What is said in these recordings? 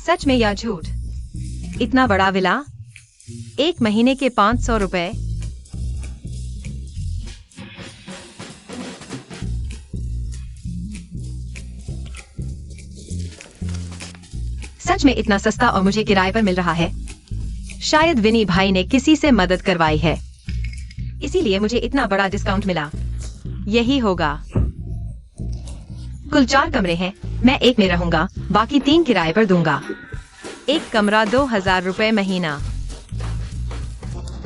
सच में या झूठ? इतना बड़ा विला, 1 महीने के 500 रुपए। सच में इतना सस्ता और मुझे किराए पर मिल रहा है। शायद विनी भाई ने किसी से मदद करवाई है, इसीलिए मुझे इतना बड़ा डिस्काउंट मिला। यही होगा। कुल 4 कमरे हैं, मैं एक में रहूंगा, बाकी 3 किराए पर दूंगा। एक कमरा 2000 रुपए महीना।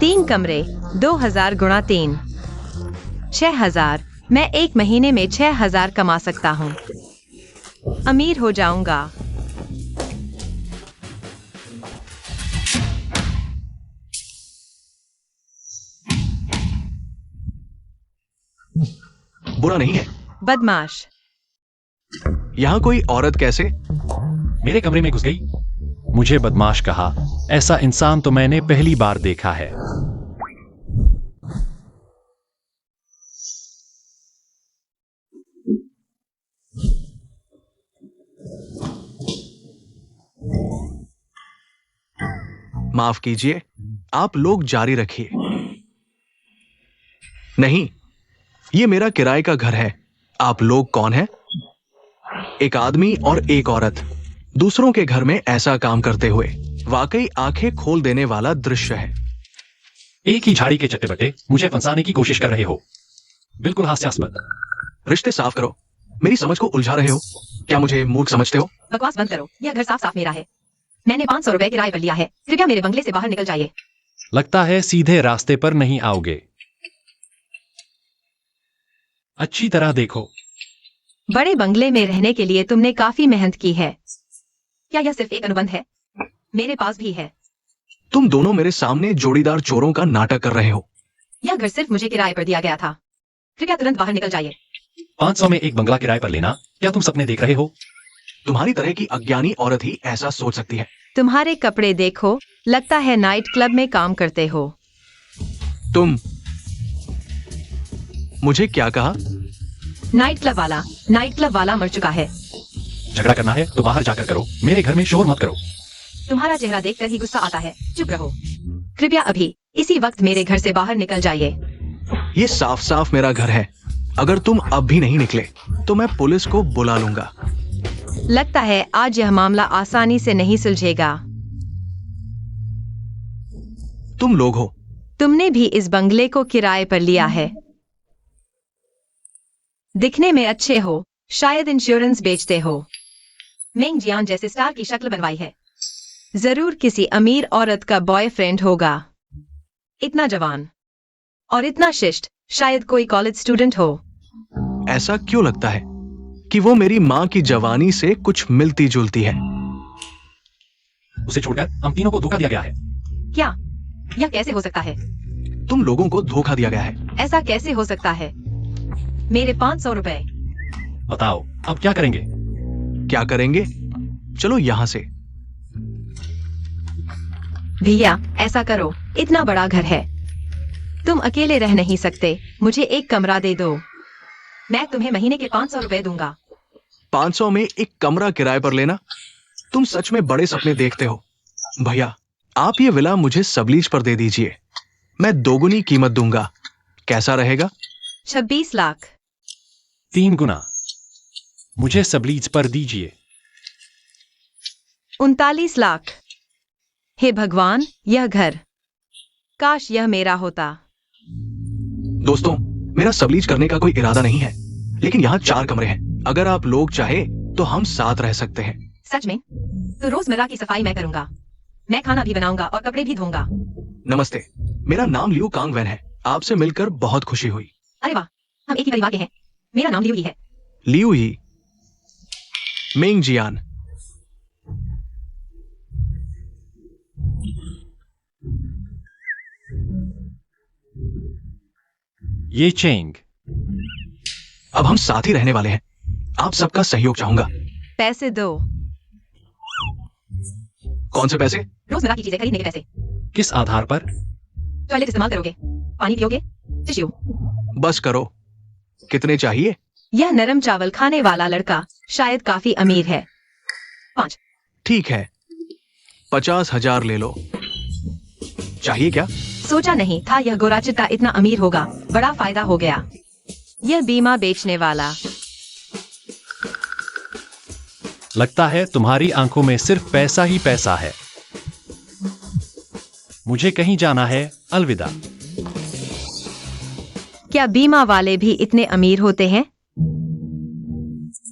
3 कमरे 2000 गुणा 3, 6000। मैं 1 महीने में 6000 कमा सकता हूँ। अमीर हो जाऊंगा। बुरा नहीं है। बदमाश। यहाँ कोई औरत कैसे मेरे कमरे में घुस गई? मुझे बदमाश कहा? ऐसा इंसान तो मैंने पहली बार देखा है। माफ कीजिए, आप लोग जारी रखिए। नहीं, ये मेरा किराए का घर है। आप लोग कौन हैं? एक आदमी और एक औरत दूसरों के घर में ऐसा काम करते हुए वाकई आंखें खोल देने वाला दृश्य है। एक ही झाड़ी के चट्टे बट्टे मुझे फंसाने की कोशिश कर रहे हो। बिल्कुल हास्यास्पद। रिश्ते साफ करो, मेरी समझ को उलझा रहे हो। क्या मुझे मूर्ख समझते हो? बकवास बंद करो, यह घर साफ साफ मेरा है। मैंने 500 रुपए किराए पर लिया है। कृपया मेरे बंगले से बाहर निकल जाइए। लगता है सीधे रास्ते पर नहीं आओगे। अच्छी तरह देखो। बड़े बंगले में रहने के लिए तुमने काफी मेहनत की है। क्या यह सिर्फ एक अनुबंध है? मेरे पास भी है। तुम दोनों मेरे सामने जोड़ीदार चोरों का नाटक कर रहे हो। यह घर सिर्फ मुझे किराए पर दिया गया था। कृपया तुरंत बाहर निकल जाइए। 500 में एक बंगला किराए पर लेना, क्या तुम सपने देख रहे हो? तुम्हारी तरह की अज्ञानी औरत ही ऐसा सोच सकती है। तुम्हारे कपड़े देखो, लगता है नाइट क्लब में काम करते हो। तुम मुझे क्या कहा? नाइट क्लब वाला मर चुका है। झगड़ा करना है तो बाहर जाकर करो, मेरे घर में शोर मत करो। तुम्हारा चेहरा देखकर ही गुस्सा आता है। चुप रहो। कृपया अभी इसी वक्त मेरे घर से बाहर निकल जाइए। ये साफ साफ मेरा घर है। अगर तुम अब भी नहीं निकले तो मैं पुलिस को बुला लूंगा। लगता है आज यह मामला आसानी से नहीं सुलझेगा। तुम लोग हो। तुमने भी इस बंगले को किराए पर लिया है। दिखने में अच्छे हो, शायद इंश्योरेंस बेचते हो। मेंग जियान जैसे स्टार की शक्ल बनवाई है। जरूर किसी अमीर औरत का बॉयफ्रेंड होगा। इतना जवान और इतना शिष्ट, शायद कोई कॉलेज स्टूडेंट हो। ऐसा क्यों लगता है कि वो मेरी माँ की जवानी से कुछ मिलती जुलती है? उसे छोड़कर हम तीनों को धोखा दिया गया है। क्या? यह कैसे हो सकता है? तुम लोगों को धोखा दिया गया है। ऐसा कैसे हो सकता है? मेरे 500 रुपए। बताओ अब क्या करेंगे? क्या करेंगे? चलो यहाँ से। भैया ऐसा करो, इतना बड़ा घर है, तुम अकेले रह नहीं सकते। मुझे एक कमरा दे दो। मैं तुम्हें महीने के 500 रुपए दूंगा। 500 में एक कमरा किराए पर लेना? तुम सच में बड़े सपने देखते हो। भैया, आप ये विला मुझे सबलीज पर दे दीजिए। मैं दोगुनी कीमत दूंगा। कैसा रहेगा? 26 लाख। 3 गुना। मुझे सबलीज पर दीजिए। 39 लाख। हे भगवान, यह घर, काश यह मेरा होता। दोस्तों, मेरा सबलीज करने का कोई इरादा नहीं है, लेकिन यहाँ 4 कमरे हैं। अगर आप लोग चाहे तो हम साथ रह सकते हैं। सच में? तो रोजमर्रा की सफाई मैं करूंगा। मैं खाना भी बनाऊंगा और कपड़े भी धोऊंगा। नमस्ते, मेरा नाम लियू कांगवेन है। आपसे मिलकर बहुत खुशी हुई। अरे वाह, हम एक ही परिवार के हैं। मेरा नाम लियू ही है। लियू ही। मेंग जियान। ये चेंग। अब हम साथ ही रहने वाले हैं। आप सबका सहयोग चाहूंगा। पैसे दो। कौन से पैसे? रोजमर्रा की चीजें खरीदने के पैसे। किस आधार पर? टॉयलेट इस्तेमाल करोगे, पानी पियोगे, टिश्यू। बस करो। कितने चाहिए? यह नरम चावल खाने वाला लड़का शायद काफी अमीर है। 5। ठीक है, 50,000 ले लो। चाहिए क्या? सोचा नहीं था यह गोरा चिट्टा इतना अमीर होगा। बड़ा फायदा हो गया। यह बीमा बेचने वाला। लगता है तुम्हारी आंखों में सिर्फ पैसा ही पैसा है। मुझे कहीं जाना है, अलविदा। क्या बीमा वाले भी इतने अमीर होते हैं?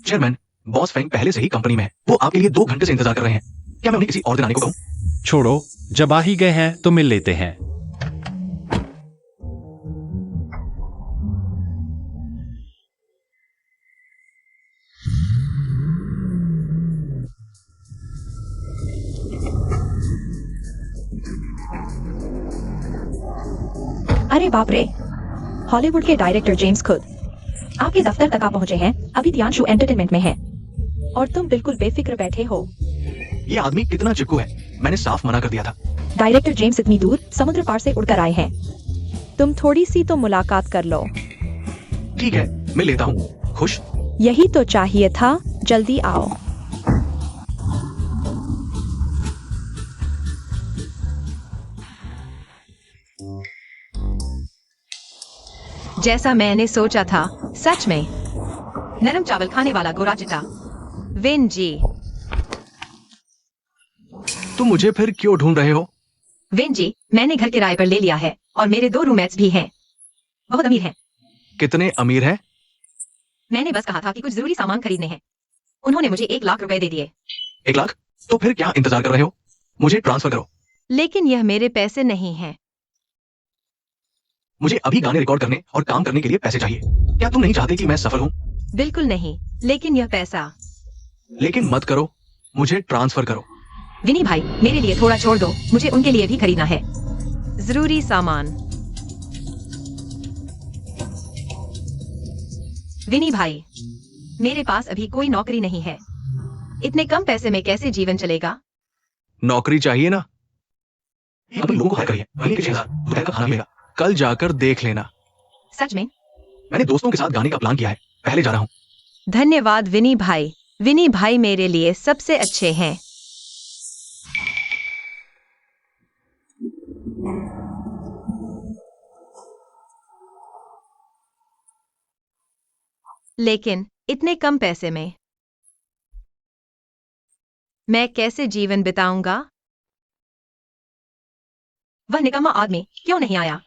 चेयरमैन, बॉस फैंग पहले से ही कंपनी में है। वो आपके लिए 2 घंटे से इंतजार कर रहे हैं। क्या मैं उन्हें किसी और दिन आने को कहूं? छोड़ो, जब आ ही गए हैं तो मिल लेते हैं। अरे बाप रे, हॉलीवुड के डायरेक्टर जेम्स खुद आपके दफ्तर तक आ पहुंचे हैं। अभी दियांशु एंटरटेनमेंट में है और तुम बिल्कुल बेफिक्र बैठे हो। ये आदमी कितना चिक्कू है, मैंने साफ मना कर दिया था। डायरेक्टर जेम्स इतनी दूर समुद्र पार से उड़कर आए हैं। तुम थोड़ी सी तो मुलाकात कर लो। ठीक है, मैं लेता हूँ। खुश? यही तो चाहिए था। जल्दी आओ। जैसा मैंने सोचा था, सच में नरम चावल खाने वाला गोरा चिट्टा। विन जी। तुम मुझे फिर क्यों ढूंढ रहे हो? विन जी, मैंने घर किराए पर ले लिया है और मेरे 2 रूममेट्स भी हैं। बहुत अमीर हैं। कितने अमीर हैं? मैंने बस कहा था कि कुछ जरूरी सामान खरीदने हैं। उन्होंने मुझे 1 लाख रुपए दे दिए। 1 लाख? तो फिर क्या इंतजार कर रहे हो? मुझे ट्रांसफर करो। लेकिन यह मेरे पैसे नहीं हैं। मुझे अभी गाने रिकॉर्ड करने और काम करने के लिए पैसे चाहिए। क्या तुम नहीं चाहते कि मैं सफल हूँ? बिल्कुल नहीं, लेकिन यह पैसा। लेकिन मत करो, मुझे ट्रांसफर करो। विनी भाई, मेरे लिए थोड़ा छोड़ दो, मुझे उनके लिए भी खरीदना है जरूरी सामान। विनी भाई, मेरे पास अभी कोई नौकरी नहीं है। इतने कम पैसे में कैसे जीवन चलेगा? नौकरी चाहिए ना? अपने लोगों को हायर करिए। महीने के 6,000 दोपहर का खाना मिलेगा। कल जाकर देख लेना। सच में? मैंने दोस्तों के साथ गाने का प्लान किया है। पहले जा रहा हूँ। धन्यवाद विनी भाई। विनी भाई मेरे लिए सबसे अच्छे हैं। लेकिन इतने कम पैसे में मैं कैसे जीवन बिताऊंगा? वह निकम्मा आदमी क्यों नहीं आया?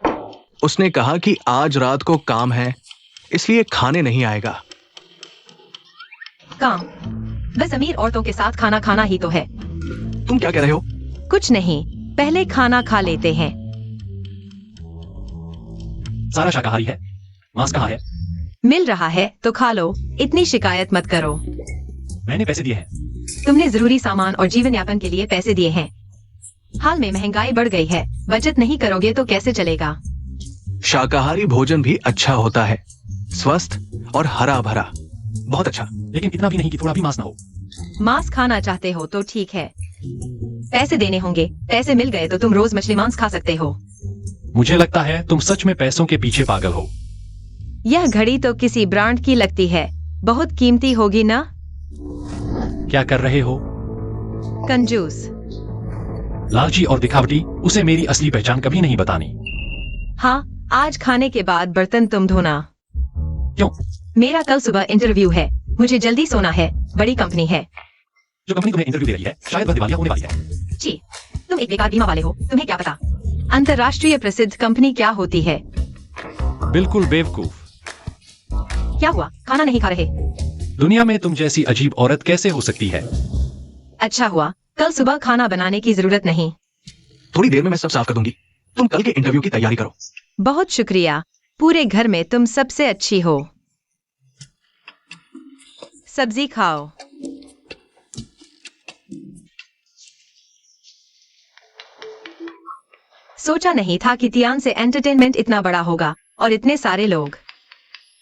उसने कहा कि आज रात को काम है, इसलिए खाने नहीं आएगा। काम? बस अमीर औरतों के साथ खाना खाना ही तो है। तुम क्या कह रहे हो? कुछ नहीं, पहले खाना खा लेते हैं। सारा शाकाहारी है। मांस कहाँ है? मिल रहा है तो खा लो, इतनी शिकायत मत करो। मैंने पैसे दिए हैं। तुमने जरूरी सामान और जीवन यापन के लिए पैसे दिए हैं। हाल में महंगाई बढ़ गई है, बचत नहीं करोगे तो कैसे चलेगा? शाकाहारी भोजन भी अच्छा होता है, स्वस्थ और हरा भरा। बहुत अच्छा। लेकिन इतना भी नहीं कि थोड़ा भी मांस ना हो। मांस खाना चाहते हो तो ठीक है, पैसे देने होंगे। पैसे मिल गए तो तुम रोज मछली मांस खा सकते हो। मुझे लगता है तुम सच में पैसों के पीछे पागल हो। यह घड़ी तो किसी ब्रांड की लगती है, बहुत कीमती होगी ना? क्या कर रहे हो? कंजूस। लालची और दिखावटी, उसे मेरी असली पहचान कभी नहीं बतानी। हाँ, आज खाने के बाद बर्तन तुम धोना। क्यों? मेरा कल सुबह इंटरव्यू है, मुझे जल्दी सोना है। बड़ी कंपनी है। जो कंपनी तुम्हें इंटरव्यू दे रही है शायद वह दिवालिया होने वाली है। जी, तुम एक बेकार बीमा वाले हो, तुम्हें क्या पता अंतर्राष्ट्रीय प्रसिद्ध कंपनी क्या होती है? बिल्कुल बेवकूफ। क्या हुआ, खाना नहीं खा रहे? दुनिया में तुम जैसी अजीब औरत कैसे हो सकती है? अच्छा हुआ, कल सुबह खाना बनाने की जरूरत नहीं। थोड़ी देर में मैं सब साफ कर दूंगी। तुम कल के इंटरव्यू की तैयारी करो। बहुत शुक्रिया, पूरे घर में तुम सबसे अच्छी हो। सब्जी खाओ। सोचा नहीं था कि तियान से एंटरटेनमेंट इतना बड़ा होगा और इतने सारे लोग।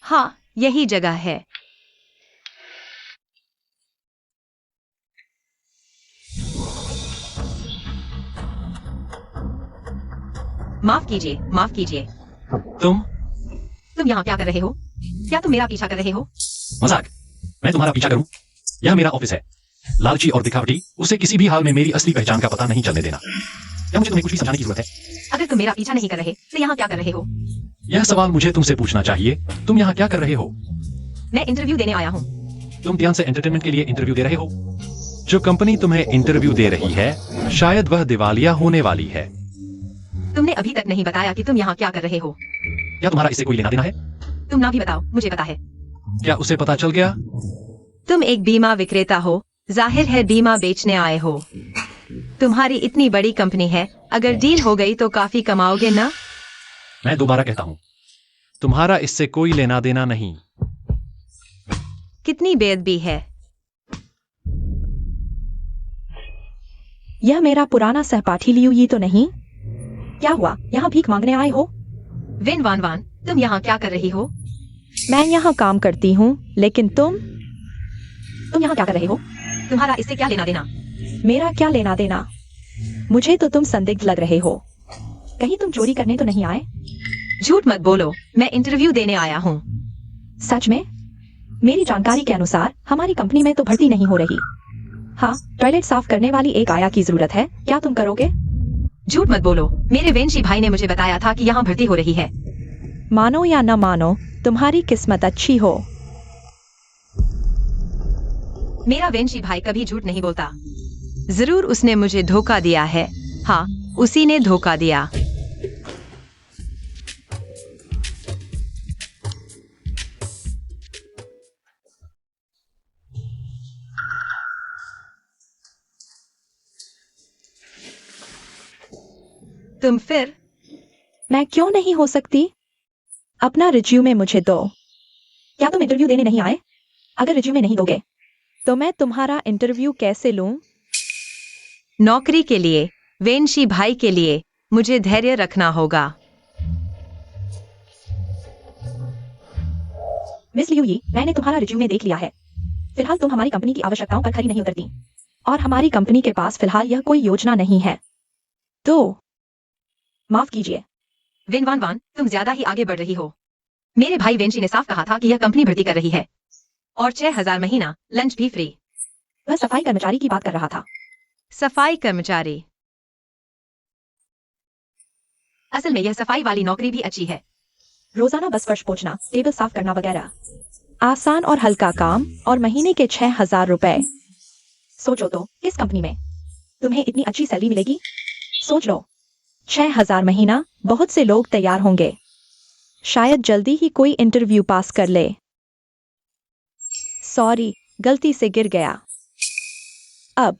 हाँ, यही जगह है। माफ कीजिए, माफ कीजिए। तुम यहाँ क्या कर रहे हो? क्या तुम मेरा पीछा कर रहे हो? मजाक? मैं तुम्हारा पीछा करूं? यह मेरा ऑफिस है। लालची और दिखावटी, उसे किसी भी हाल में मेरी असली पहचान का पता नहीं चलने देना। क्या मुझे तुम्हें कुछ भी समझाने की जरूरत है? अगर तुम मेरा पीछा नहीं कर रहे तो यहाँ क्या कर रहे हो? यह सवाल मुझे तुमसे पूछना चाहिए। तुम यहाँ क्या कर रहे हो? मैं इंटरव्यू देने आया हूँ। तुम ध्यान से एंटरटेनमेंट के लिए इंटरव्यू दे रहे हो? जो कंपनी तुम्हें इंटरव्यू दे रही है, शायद वह दिवालिया होने वाली है। तुमने अभी तक नहीं बताया कि तुम यहाँ क्या कर रहे हो। क्या तुम्हारा इससे कोई लेना देना है? तुम ना भी बताओ, मुझे पता है। क्या उसे पता चल गया? तुम एक बीमा विक्रेता हो, जाहिर है बीमा बेचने आए हो। तुम्हारी इतनी बड़ी कंपनी है, अगर डील हो गई तो काफी कमाओगे ना? मैं दोबारा कहता हूँ, तुम्हारा इससे कोई लेना देना नहीं। कितनी बेअदबी है। यह मेरा पुराना सहपाठी लियू ये तो नहीं? क्या हुआ, यहाँ भीख मांगने आए हो? विन वान वान, तुम यहाँ क्या कर रही हो? मैं यहाँ काम करती हूँ, लेकिन तुम यहाँ क्या कर रहे हो? तुम्हारा इससे क्या लेना देना? मेरा क्या लेना देना? मुझे तो तुम संदिग्ध लग रहे हो। कहीं तुम चोरी करने तो नहीं आए? झूठ मत बोलो, मैं इंटरव्यू देने आया हूँ। सच में? मेरी जानकारी के अनुसार हमारी कंपनी में तो भर्ती नहीं हो रही। हाँ, टॉयलेट साफ करने वाली एक आया की जरूरत है, क्या तुम करोगे? झूठ मत बोलो, मेरे वेंशी भाई ने मुझे बताया था कि यहाँ भर्ती हो रही है। मानो या न मानो, तुम्हारी किस्मत अच्छी हो। मेरा वेंशी भाई कभी झूठ नहीं बोलता। जरूर उसने मुझे धोखा दिया है। हाँ, उसी ने धोखा दिया। तुम फिर? मैं क्यों नहीं हो सकती? अपना रिज्यूमे मुझे दो। क्या तुम इंटरव्यू देने नहीं आए? अगर रिज्यूमे नहीं दोगे तो मैं तुम्हारा इंटरव्यू कैसे लूं? नौकरी के लिए, वेंशी भाई के लिए, मुझे धैर्य रखना होगा। मिस लियूई, मैंने तुम्हारा रिज्यूमे देख लिया है। फिलहाल तुम हमारी कंपनी की आवश्यकताओं पर खरी नहीं उतरती, और हमारी कंपनी के पास फिलहाल यह कोई योजना नहीं है। तो माफ कीजिए। विन वान वान, तुम ज्यादा ही आगे बढ़ रही हो। मेरे भाई वेंशी ने साफ कहा था कि यह कंपनी भर्ती कर रही है, और 6,000 महीना, लंच भी फ्री। वह सफाई कर्मचारी की बात कर रहा था। सफाई कर्मचारी? असल में यह सफाई वाली नौकरी भी अच्छी है। रोजाना बस फर्श पोंछना, टेबल साफ करना वगैरह। आसान और हल्का काम, और महीने के 6,000 रुपए। सोचो तो, इस कंपनी में तुम्हें इतनी अच्छी सैलरी मिलेगी? सोच लो, 6,000 महीना, बहुत से लोग तैयार होंगे। शायद जल्दी ही कोई इंटरव्यू पास कर ले। सॉरी, गलती से गिर गया। अब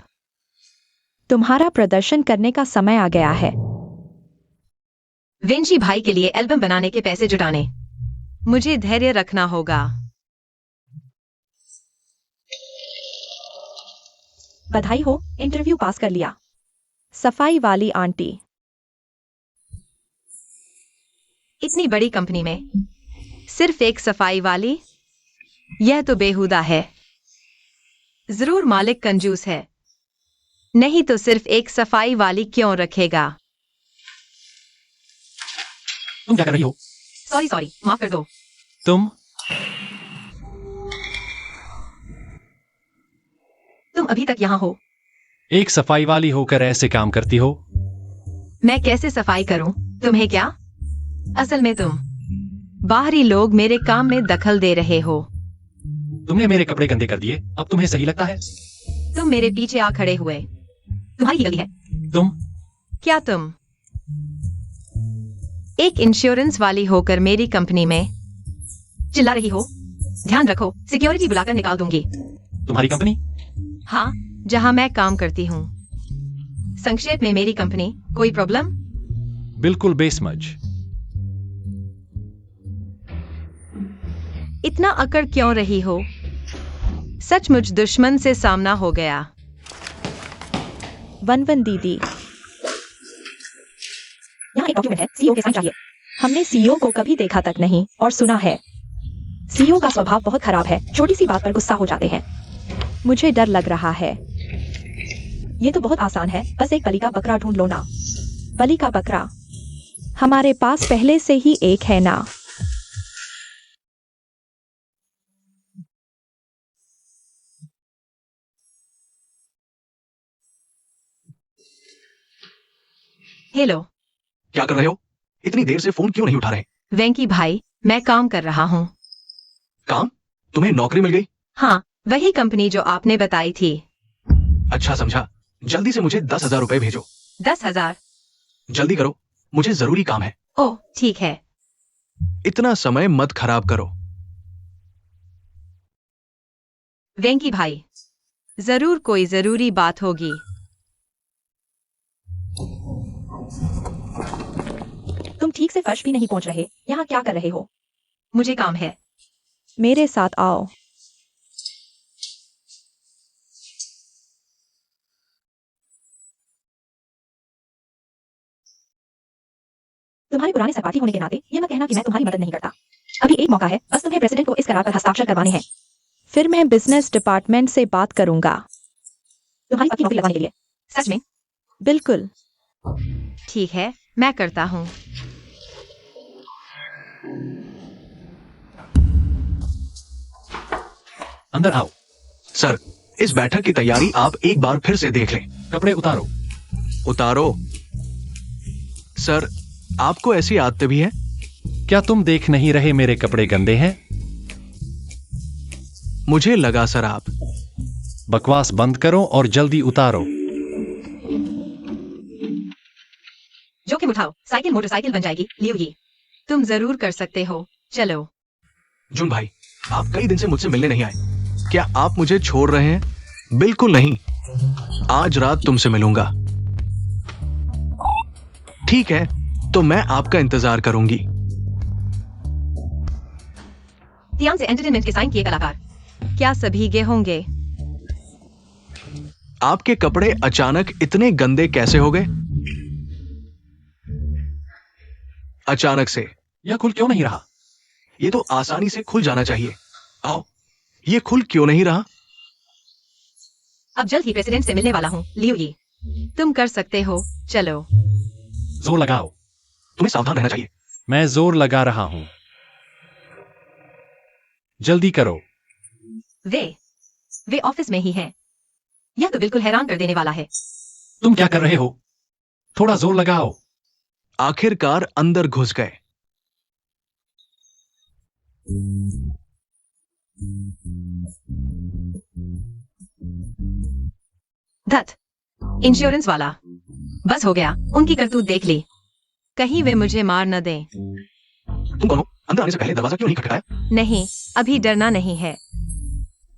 तुम्हारा प्रदर्शन करने का समय आ गया है। वेंशी भाई के लिए एल्बम बनाने के पैसे जुटाने। मुझे धैर्य रखना होगा। बधाई हो, इंटरव्यू पास कर लिया। सफाई वाली आंटी। इतनी बड़ी कंपनी में सिर्फ एक सफाई वाली? यह तो बेहुदा है। जरूर मालिक कंजूस है, नहीं तो सिर्फ एक सफाई वाली क्यों रखेगा? तुम क्या कर रही हो? सॉरी सॉरी, माफ कर दो। तुम अभी तक यहाँ हो? एक सफाई वाली होकर ऐसे काम करती हो? मैं कैसे सफाई करूं? तुम्हें क्या? असल में तुम बाहरी लोग मेरे काम में दखल दे रहे हो। तुमने मेरे कपड़े गंदे कर दिए, अब तुम्हें सही लगता है? तुम मेरे पीछे आ खड़े हुए, तुम्हारी गलती है। क्या तुम एक इंश्योरेंस वाली होकर मेरी कंपनी में चिल्ला रही हो? ध्यान रखो, सिक्योरिटी बुलाकर निकाल दूंगी। तुम्हारी कंपनी? हाँ, जहां मैं काम करती हूँ। संक्षेप में मेरी कंपनी। कोई प्रॉब्लम? बिल्कुल बेसमझ। इतना अकड़ क्यों रही हो? सचमुच दुश्मन से सामना हो गया। वन दीदी, यहाँ एक डॉक्यूमेंट है, सीईओ के साइन चाहिए। हमने सीईओ को कभी देखा तक नहीं और सुना है सीईओ का स्वभाव बहुत खराब है, छोटी सी बात पर गुस्सा हो जाते हैं। मुझे डर लग रहा है। ये तो बहुत आसान है, बस एक बलि का बकरा ढूंढ लो ना। बलि का बकरा हमारे पास पहले से ही एक है ना। हेलो क्या कर रहे हो? इतनी देर से फोन क्यों नहीं उठा रहे? वेंकी भाई, मैं काम कर रहा हूँ। काम? तुम्हें नौकरी मिल गई? हाँ, वही कंपनी जो आपने बताई थी। अच्छा समझा। जल्दी से मुझे 10,000 रुपए भेजो। 10,000? जल्दी करो, मुझे जरूरी काम है। ओह ठीक है। इतना समय मत खराब करो। वेंकी भाई, जरूर कोई जरूरी बात होगी। तुम ठीक से फर्श भी नहीं पहुंच रहे, यहाँ क्या कर रहे हो? मुझे काम है। मेरे साथ आओ। तुम्हारे पुराने सहपाठी होने के नाते ये मत कहना कि मैं तुम्हारी मदद नहीं करता। अभी एक मौका है, बस तुम्हें प्रेसिडेंट को इस करार पर हस्ताक्षर करवाने हैं। फिर मैं बिजनेस डिपार्टमेंट से बात करूंगा तुम्हारी पक्की नौकरी लगवाने के लिए। सच में? बिल्कुल। ठीक है, मैं करता हूँ। अंदर आओ। सर, इस बैठक की तैयारी आप एक बार फिर से देख लें। कपड़े उतारो। उतारो। सर, आपको ऐसी आदतें भी हैं? क्या तुम देख नहीं रहे मेरे कपड़े गंदे हैं? मुझे लगा सर आप। बकवास बंद करो और जल्दी उतारो। जोखिम उठाओ, साइकिल मोटरसाइकिल बन जाएगी। लियो ये तुम जरूर कर सकते हो। चलो। जुन भाई, आप कई दिन से मुझसे मिलने नहीं आए। क्या आप मुझे छोड़ रहे हैं? बिल्कुल नहीं। आज रात तुमसे मिलूंगा। ठीक है, तो मैं आपका इंतजार करूंगी। ध्यान से एंटरटेनमेंट के साइन किए कलाकार। क्या सभी गे होंगे? आपके कपड़े अचानक इतने गंदे कैसे हो गए? अचानक से। यह खुल क्यों नहीं रहा? ये तो आसानी से खुल जाना चाहिए। आओ, ये खुल क्यों नहीं रहा? अब जल्द ही प्रेसिडेंट से मिलने वाला हूँ। लियो ये तुम कर सकते हो। चलो। जोर लगाओ। तुम्हें सावधान रहना चाहिए। मैं जोर लगा रहा हूं। जल्दी करो। वे ऑफिस में ही हैं। यह तो बिल्कुल हैरान कर देने वाला है। तुम क्या कर रहे हो? थोड़ा जोर लगाओ। आखिरकार अंदर घुस गए। धत, इंश्योरेंस वाला। बस हो गया, उनकी करतूत देख ली। कहीं वे मुझे मार न दें। तुम कौन हो? अंदर आने से पहले दरवाजा क्यों नहीं खटखटाया? नहीं, अभी डरना नहीं है।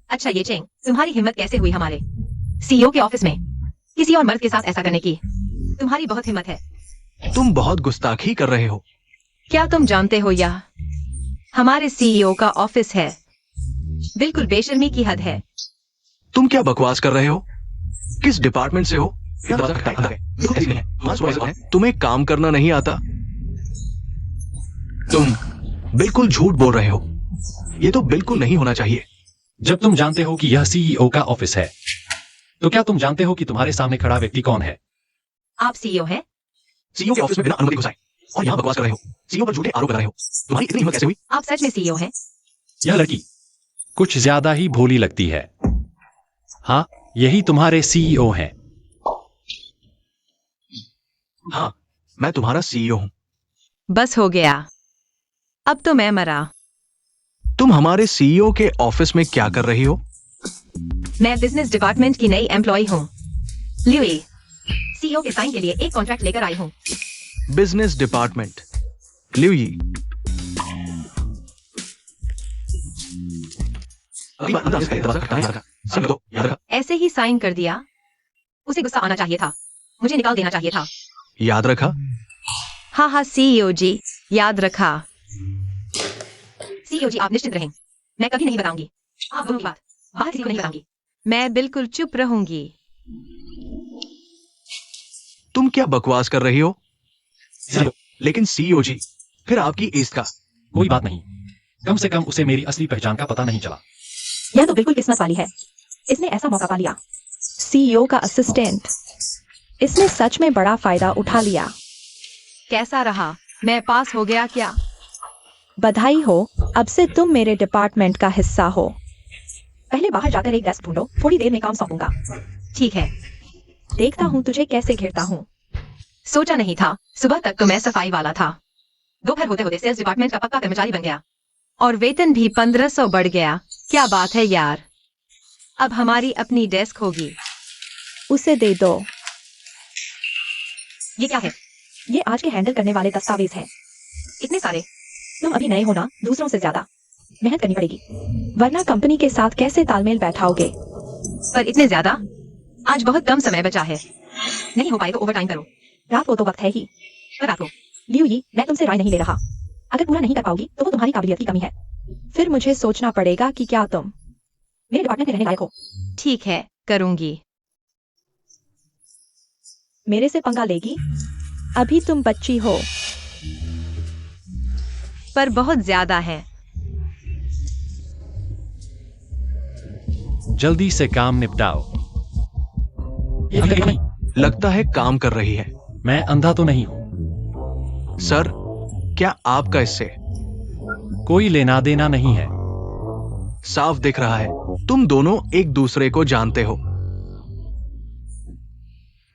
अच्छा ये चेंग, तुम्हारी हिम्मत कैसे हुई हमारे सीईओ के ऑफिस में किसी और मर्द के साथ ऐसा करने की? तुम्हारी बहुत हिम्मत है। तुम बहुत गुस्ताखी कर रहे हो। क्या तुम जानते हो यह हमारे सीईओ का ऑफिस है? बिल्कुल बेशर्मी की हद है। तुम क्या बकवास कर रहे हो? किस डिपार्टमेंट से हो? दरवाजा खटखटाया है। बिल्कुल ऐसी नहीं है। तुम्हारा सुपरवाइजर है। तुम्हें काम करना नहीं आता? तुम बिल्कुल झूठ बोल रहे हो। ये तो बिल्कुल नहीं होना चाहिए। जब तुम जानते हो कि यह सीईओ का ऑफिस है, तो क्या तुम जानते हो कि तुम्हारे सामने खड़ा व्यक्ति कौन है? आप सीईओ हैं? सीईओ के ऑफिस में बिना अनुमति घुसाए और यहाँ बकवास कर रहे हो। सीईओ पर झूठे आरोप लगा रहे हो। तुम्हारी इतनी हिम्मत कैसे हुई? आप सच में सीईओ हैं? यह लड़की कुछ ज्यादा ही भोली लगती है। हाँ, यही तुम्हारे सीईओ हैं। हाँ, मैं तुम्हारा सीईओ हूँ। बस हो गया, अब तो मैं मरा। तुम हमारे सीईओ के ऑफिस में क्या कर रही हो? मैं बिजनेस डिपार्टमेंट की नई एम्प्लॉय हूँ। लियो सीईओ के साइन के लिए एक कॉन्ट्रैक्ट लेकर आई हूँ। Business department. ल्यूई, ऐसे ही साइन कर दिया। उसे गुस्सा आना चाहिए था, मुझे निकाल देना चाहिए था। याद रखा? हाँ हाँ सीईओ जी, याद रखा। सीईओ जी आप निश्चिंत रहें, मैं कभी नहीं बताऊंगी आप दोनों की बात, बाहर किसी को नहीं बताऊंगी। मैं बिल्कुल चुप रहूंगी। तुम क्या बकवास कर रही हो? लेकिन सीईओ जी, फिर आपकी एज का? कोई बात नहीं, कम से कम उसे मेरी असली पहचान का पता नहीं चला। यह तो बिल्कुल किस्मत वाली है, इसने ऐसा मौका पा लिया। सीईओ का असिस्टेंट, इसने सच में बड़ा फायदा उठा लिया। कैसा रहा? मैं पास हो गया क्या? बधाई हो, अब से तुम मेरे डिपार्टमेंट का हिस्सा हो। पहले बाहर जाकर एक डेस्क ढूंढो, थोड़ी देर में काम सौंपूंगा। ठीक है। देखता हूँ तुझे कैसे घेरता हूँ। सोचा नहीं था, सुबह तक तो मैं सफाई वाला था, दोपहर होते होते सेल्स डिपार्टमेंट का पक्का कर्मचारी बन गया और वेतन भी 1500 बढ़ गया। क्या बात है यार, अब हमारी अपनी डेस्क होगी। उसे दे दो। ये क्या है? ये आज के हैंडल करने वाले दस्तावेज हैं। इतने सारे? तुम अभी नए हो ना, दूसरों से ज्यादा मेहनत करनी पड़ेगी, वरना कंपनी के साथ कैसे तालमेल बैठाओगे। पर इतने ज्यादा? आज बहुत कम समय बचा है, नहीं हो पाए तो ओवरटाइम करो। रात को तो वक्त है ही। पर रात को? लियू यी, मैं तुमसे राय नहीं ले रहा, अगर पूरा नहीं कर पाओगी तो वो तुम्हारी काबिलियत की कमी है। फिर मुझे सोचना पड़ेगा कि क्या तुम मेरे डिपार्टमेंट में रहने लायक हो। ठीक है, करूंगी। मेरे से पंगा लेगी? अभी तुम बच्ची हो। पर बहुत ज्यादा है। जल्दी से काम निपटाओ। ये अभी तक नहीं। लगता है काम कर रही है। मैं अंधा तो नहीं हूं। सर, क्या आपका इससे कोई लेना देना नहीं है। साफ दिख रहा है तुम दोनों एक दूसरे को जानते हो।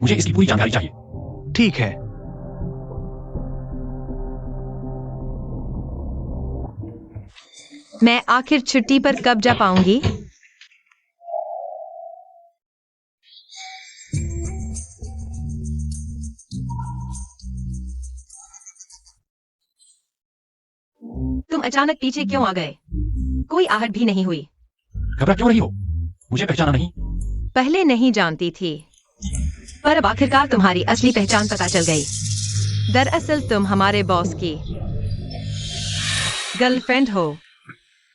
मुझे इसकी पूरी जानकारी चाहिए। ठीक है, मैं आखिर छुट्टी पर कब जा पाऊंगी? तुम अचानक पीछे क्यों आ गए? कोई आहट भी नहीं हुई। घबरा क्यों रही हो? मुझे पहचाना नहीं? पहले नहीं जानती थी, पर अब आखिरकार तुम्हारी असली पहचान पता चल गई। दरअसल तुम हमारे बॉस की गर्लफ्रेंड हो।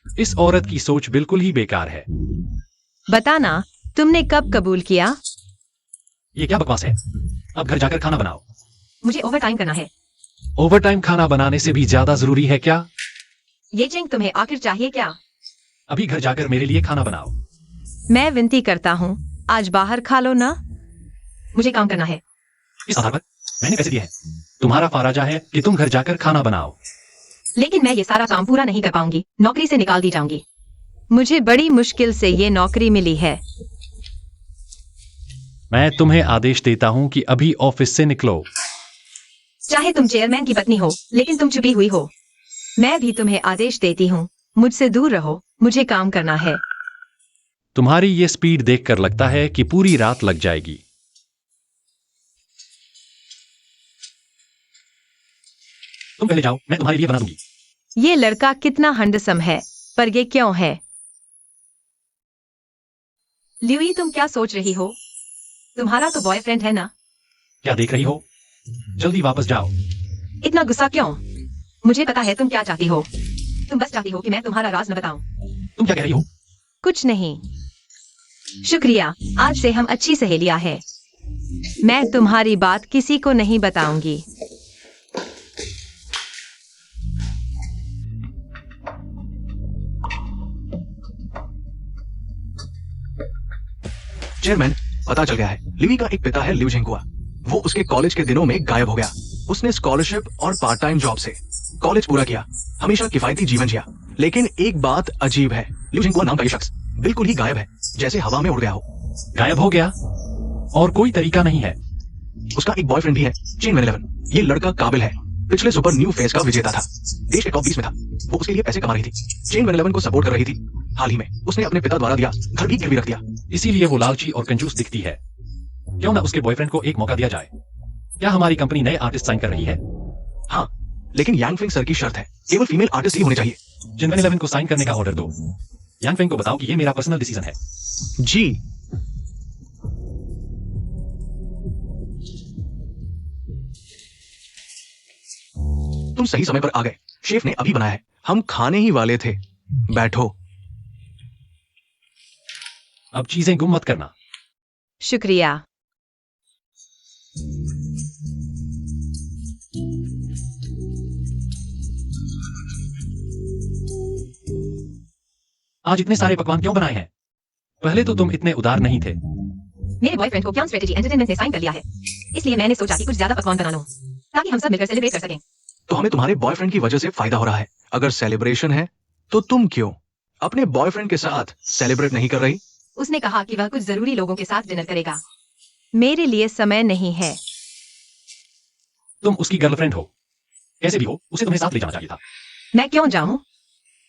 इस औरत की सोच बिल्कुल ही बेकार है। बताना, तुमने कब कबूल किया? ये क्या बकवास है? अब घर जाकर खाना बनाओ। मुझे ओवरटाइम करना है। ओवरटाइम खाना बनाने से भी ज्यादा जरूरी है क्या? ये चिंग तुम्हें आखिर चाहिए क्या? अभी घर जाकर मेरे लिए खाना बनाओ। मैं विनती करता हूँ, आज बाहर खा लो ना, मुझे काम करना है। इस आधार पर मैंने पैसे दिए हैं। तुम्हारा फाराजा है कि तुम घर जाकर खाना बनाओ। लेकिन मैं ये सारा काम पूरा नहीं कर पाऊंगी, नौकरी से निकाल दी जाऊंगी। मुझे बड़ी मुश्किल से ये नौकरी मिली है। मैं तुम्हें आदेश देता हूं कि अभी ऑफिस से निकलो। चाहे तुम चेयरमैन की पत्नी हो, लेकिन तुम छुपी हुई हो। मैं भी तुम्हें आदेश देती हूँ, मुझसे दूर रहो, मुझे काम करना है। तुम्हारी ये स्पीड देखकर लगता है कि पूरी रात लग जाएगी। तुम पहले जाओ, मैं तुम्हारे लिए बना दूंगी। ये लड़का कितना हैंडसम है, पर ये क्यों है? ल्यूई, तुम क्या सोच रही हो? तुम्हारा तो बॉयफ्रेंड है ना? क्या देख रही हो? जल्दी वापस जाओ। इतना गुस्सा क्यों? मुझे पता है तुम क्या चाहती हो। तुम बस चाहती हो कि मैं तुम्हारा राज न बताऊं। तुम क्या कह रही हो? कुछ नहीं। शुक्रिया, आज से हम अच्छी सहेलियां हैं। मैं तुम्हारी बात किसी को नहीं बताऊंगी। चेयरमैन, पता चल गया है लिवी का एक पिता है लिव झिंगुआ। वो उसके कॉलेज के दिनों में गायब हो गया। उसने स्कॉलरशिप और पार्ट टाइम जॉब से कॉलेज पूरा किया, हमेशा किफायती जीवन जिया। लेकिन एक बात अजीब है, लिव झिंगुआ नाम का ये शख्स बिल्कुल ही गायब है, जैसे हवा में उड़ गया हो। गायब हो गया और कोई तरीका नहीं है। उसका एक बॉयफ्रेंड भी है, चेन 11। ये लड़का काबिल है, पिछले सुपर न्यू फेस का विजेता था, देश के टॉप 20 में था। वो उसके लिए पैसे कमा रही थी, चेन 11 को सपोर्ट कर रही थी। हाल ही में उसने अपने पिता द्वारा दिया घर भी गिरवी रख दिया। इसीलिए वो लालची और कंजूस दिखती है। क्यों ना उसके बॉयफ्रेंड को एक मौका दिया जाए। क्या हमारी कंपनी नए आर्टिस्ट साइन कर रही है? हाँ, लेकिन यांगफिंग सर की शर्त है, केवल फीमेल आर्टिस्ट ही होने चाहिए। जिन 11 को साइन करने का ऑर्डर दो। यांगफेंग को बताओ कि ये मेरा पर्सनल डिसीजन है। जी। तुम सही समय पर आ गए, शेफ ने अभी बनाया है, हम खाने ही वाले थे। बैठो। अब चीजें गुम मत करना। शुक्रिया। आज इतने सारे पकवान क्यों बनाए हैं? पहले तो तुम इतने उदार नहीं थे। मेरे बॉयफ्रेंड को क्यान स्ट्रेटेजी एंटरटेनमेंट ने साइन कर लिया है, इसलिए मैंने सोचा कि कुछ ज्यादा पकवान बना लूं, ताकि हम सब मिलकर सेलिब्रेट कर सकें। तो हमें तुम्हारे बॉयफ्रेंड की वजह से फायदा हो रहा है। अगर सेलिब्रेशन है तो तुम क्यों अपने बॉयफ्रेंड के साथ सेलिब्रेट नहीं कर रही? उसने कहा कि वह कुछ जरूरी लोगों के साथ डिनर करेगा। मेरे लिए समय नहीं है। तुम उसकी गर्लफ्रेंड हो, कैसे भी हो उसे तुम्हें साथ ले जाना चाहिए था। मैं क्यों जाऊं?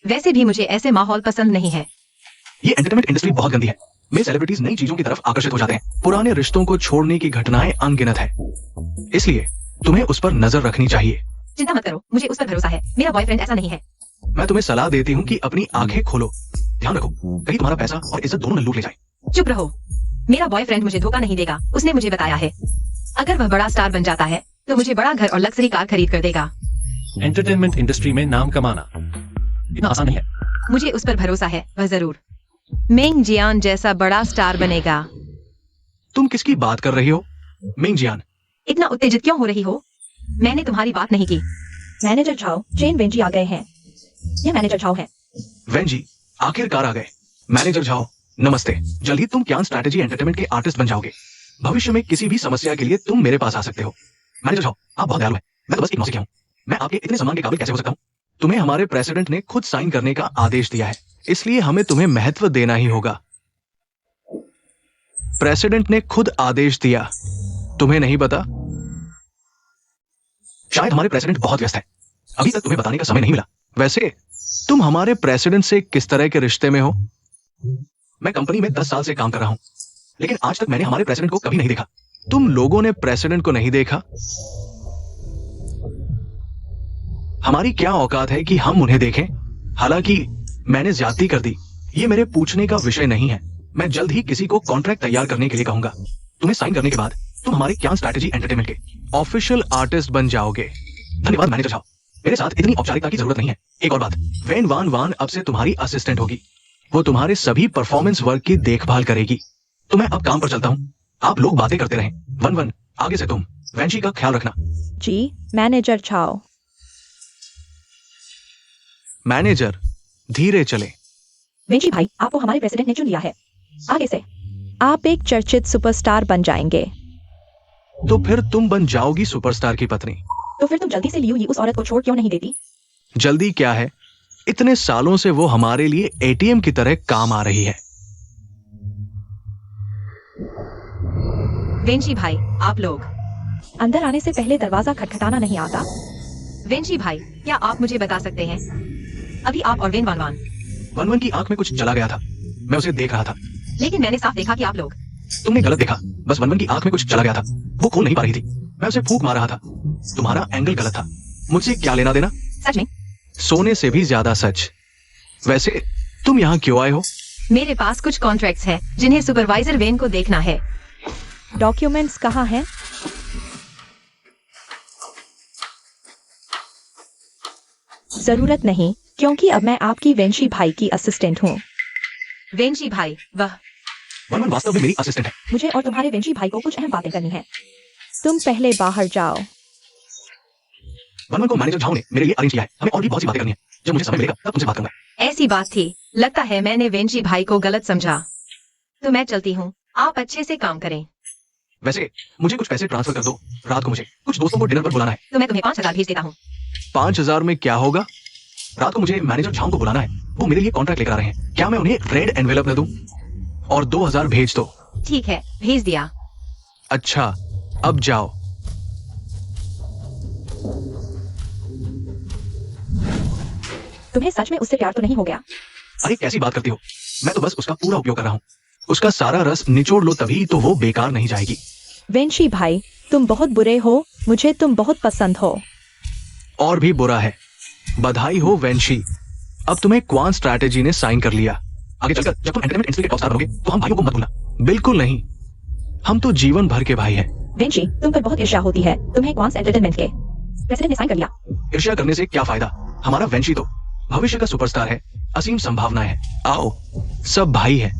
वैसे भी मुझे ऐसे माहौल पसंद नहीं है। ये एंटरटेनमेंट इंडस्ट्री बहुत गंदी है। में सेलिब्रिटीज नई चीजों की तरफ आकर्षित हो जाते हैं। पुराने रिश्तों को छोड़ने की घटनाएं अनगिनत है, इसलिए तुम्हें उस पर नजर रखनी चाहिए। चिंता मत करो, मुझे उस पर भरोसा है। मेरा बॉयफ्रेंड ऐसा नहीं है। मैं तुम्हें सलाह देती हूँ कि अपनी आंखें खोलो। ध्यान रखो, कहीं तुम्हारा पैसा और इज्जत दोनों न लूट ले जाए। चुप रहो। मेरा बॉयफ्रेंड मुझे धोखा नहीं देगा, उसने मुझे बताया है। अगर वह बड़ा स्टार बन जाता है तो मुझे बड़ा घर और लग्जरी कार खरीद कर देगा। एंटरटेनमेंट इंडस्ट्री में नाम कमाना इतना आसान नहीं है। मुझे उस पर भरोसा है, वह जरूर मेंग जियान जैसा बड़ा स्टार बनेगा। तुम किसकी बात कर रही हो? मिंग जियान। इतना उत्तेजित क्यों हो रही हो? मैंने तुम्हारी बात नहीं की। मैनेजर झाओ, चेन वेंजी आ गए हैं। ये मैनेजर झाओ है। वेंजी, आखिरकार आ गए। मैनेजर झाओ, नमस्ते। जल्द ही तुम क्यान स्ट्रैटेजी एंटरटेनमेंट के आर्टिस्ट बन जाओगे। भविष्य में किसी भी समस्या के लिए तुम मेरे पास आ सकते हो। मैनेजर झाओ, आप बहुत दयालु हैं। मैं तो बस एक नौसिखिया हूँ। मैं आपके इतने सम्मान के काबिल कैसे हो सकता हूँ? तुम्हें हमारे प्रेसिडेंट ने खुद साइन करने का आदेश दिया है, इसलिए हमें तुम्हें महत्व देना ही होगा। प्रेसिडेंट ने खुद आदेश दिया, तुम्हें नहीं पता? शायद हमारे प्रेसिडेंट बहुत व्यस्त है, अभी तक तुम्हें बताने का समय नहीं मिला। वैसे तुम हमारे प्रेसिडेंट से किस तरह के रिश्ते में हो? मैं कंपनी में 10 साल से काम कर रहा हूं, लेकिन आज तक मैंने हमारे प्रेसिडेंट को कभी नहीं देखा। तुम लोगों ने प्रेसिडेंट को नहीं देखा? हमारी क्या औकात है कि हम उन्हें देखें? हालांकि मैंने ज्यादती कर दी, ये मेरे पूछने का विषय नहीं है। मैं जल्द ही किसी को कॉन्ट्रैक्ट तैयार करने के लिए कहूंगा। तुम्हें साइन करने के बाद तुम हमारे क्यान स्ट्रैटेजी एंटरटेनमेंट के ऑफिशियल आर्टिस्ट बन जाओगे। धन्यवाद मैनेजर साहब, मेरे साथ इतनी औपचारिकता की जरूरत नहीं है। एक और बात, वेन वान वान अब से तुम्हारी असिस्टेंट होगी। वो तुम्हारे सभी परफॉर्मेंस वर्क की देखभाल करेगी। तो मैं अब काम पर चलता हूँ, आप लोग बातें करते रहें। वन वन, आगे से तुम वेंची का ख्याल रखना। जी मैनेजर झाओ। मैनेजर, धीरे चले। वेंजी भाई, आपको हमारे प्रेसिडेंट ने चुन लिया है। आगे से आप एक चर्चित सुपरस्टार बन जाएंगे। तो फिर तुम बन जाओगी सुपरस्टार की पत्नी। तो फिर तुम जल्दी से लियू यी उस औरत को छोड़ क्यों नहीं देती? जल्दी क्या है, इतने सालों से वो हमारे लिए एटीएम की तरह काम आ रही है। वेंची भाई, आप लोग अंदर आने से पहले दरवाजा खटखटाना नहीं आता? वेंची भाई, क्या आप मुझे बता सकते हैं, अभी आप और when one one, one one की आंख में कुछ चला गया था, मैं उसे देख रहा था। लेकिन मैंने साफ देखा कि आप लोग। तुमने गलत देखा, बस वन वन की आंख में कुछ चला गया था, वो खोल नहीं पा रही थी। मैं उसे फूंक मार रहा था। तुम्हारा एंगल गलत था, मुझसे क्या लेना देना? सच में? सोने से भी ज्यादा सच। वैसे तुम यहाँ क्यों आए हो? मेरे पास कुछ कॉन्ट्रैक्ट्स हैं जिन्हें सुपरवाइजर वेन को देखना है। डॉक्यूमेंट्स कहाँ हैं? जरूरत नहीं, क्योंकि अब मैं आपकी वेंशी भाई की असिस्टेंट हूँ। वेंची भाई, वह वन वन वास्तव में मेरी असिस्टेंट है। मुझे और तुम्हारे वेंशी भाई को कुछ अहम बातें करनी है। तुम पहले बाहर जाओ। वन वन को मैनेजर झाओ ने मेरे लिए अरेंज किया है, हमें और भी बहुत सी बातें करनी है। जब मुझे समय मिलेगा तब तुमसे बात करूंगा। ऐसी बात थी, लगता है मैंने वेंची भाई को गलत समझा। तो मैं चलती हूँ, आप अच्छे से काम करें। वैसे मुझे कुछ पैसे ट्रांसफर कर दो, रात को मुझे कुछ दोस्तों को डिनर पर बुलाना है। तो मैं तुम्हें 5,000 भेज देता हूँ। 5,000 में क्या होगा? रात को मुझे मैनेजर झाओ को बुलाना है, वो मेरे लिए कॉन्ट्रैक्ट लेकर आ रहे हैं। क्या मैं उन्हें रेड एनवेलप न दूं? और 2,000 भेज दो। ठीक है, भेज दिया। अच्छा, अब जाओ। तुम्हें सच में उससे प्यार तो नहीं हो गया? अरे कैसी बात करती हो, मैं तो बस उसका पूरा उपयोग कर रहा हूँ। उसका सारा रस निचोड़ लो, तभी तो वो बेकार नहीं जाएगी। वेंशी भाई, तुम बहुत बुरे हो, मुझे तुम बहुत पसंद हो। और भी बुरा है। बधाई हो वेंशी, अब तुम्हें क्वान स्ट्रैटेजी ने साइन कर लिया। आगे चलकर जब तुम एंटरटेनमेंट इंडस्ट्री के टॉप स्टार बनोगे तो हम भाइयों को मत भूलना। बिल्कुल नहीं, हम तो जीवन भर के भाई हैं। वेंशी, तुम पर बहुत ईर्ष्या होती है। तुम्हें क्वांस एंटरटेनमेंट के प्रेसिडेंट ने साइन कर लिया। ईर्ष्या करने से क्या फायदा? हमारा वेंशी तो भविष्य का सुपरस्टार है, असीम संभावना है। आओ, सब भाई हैं।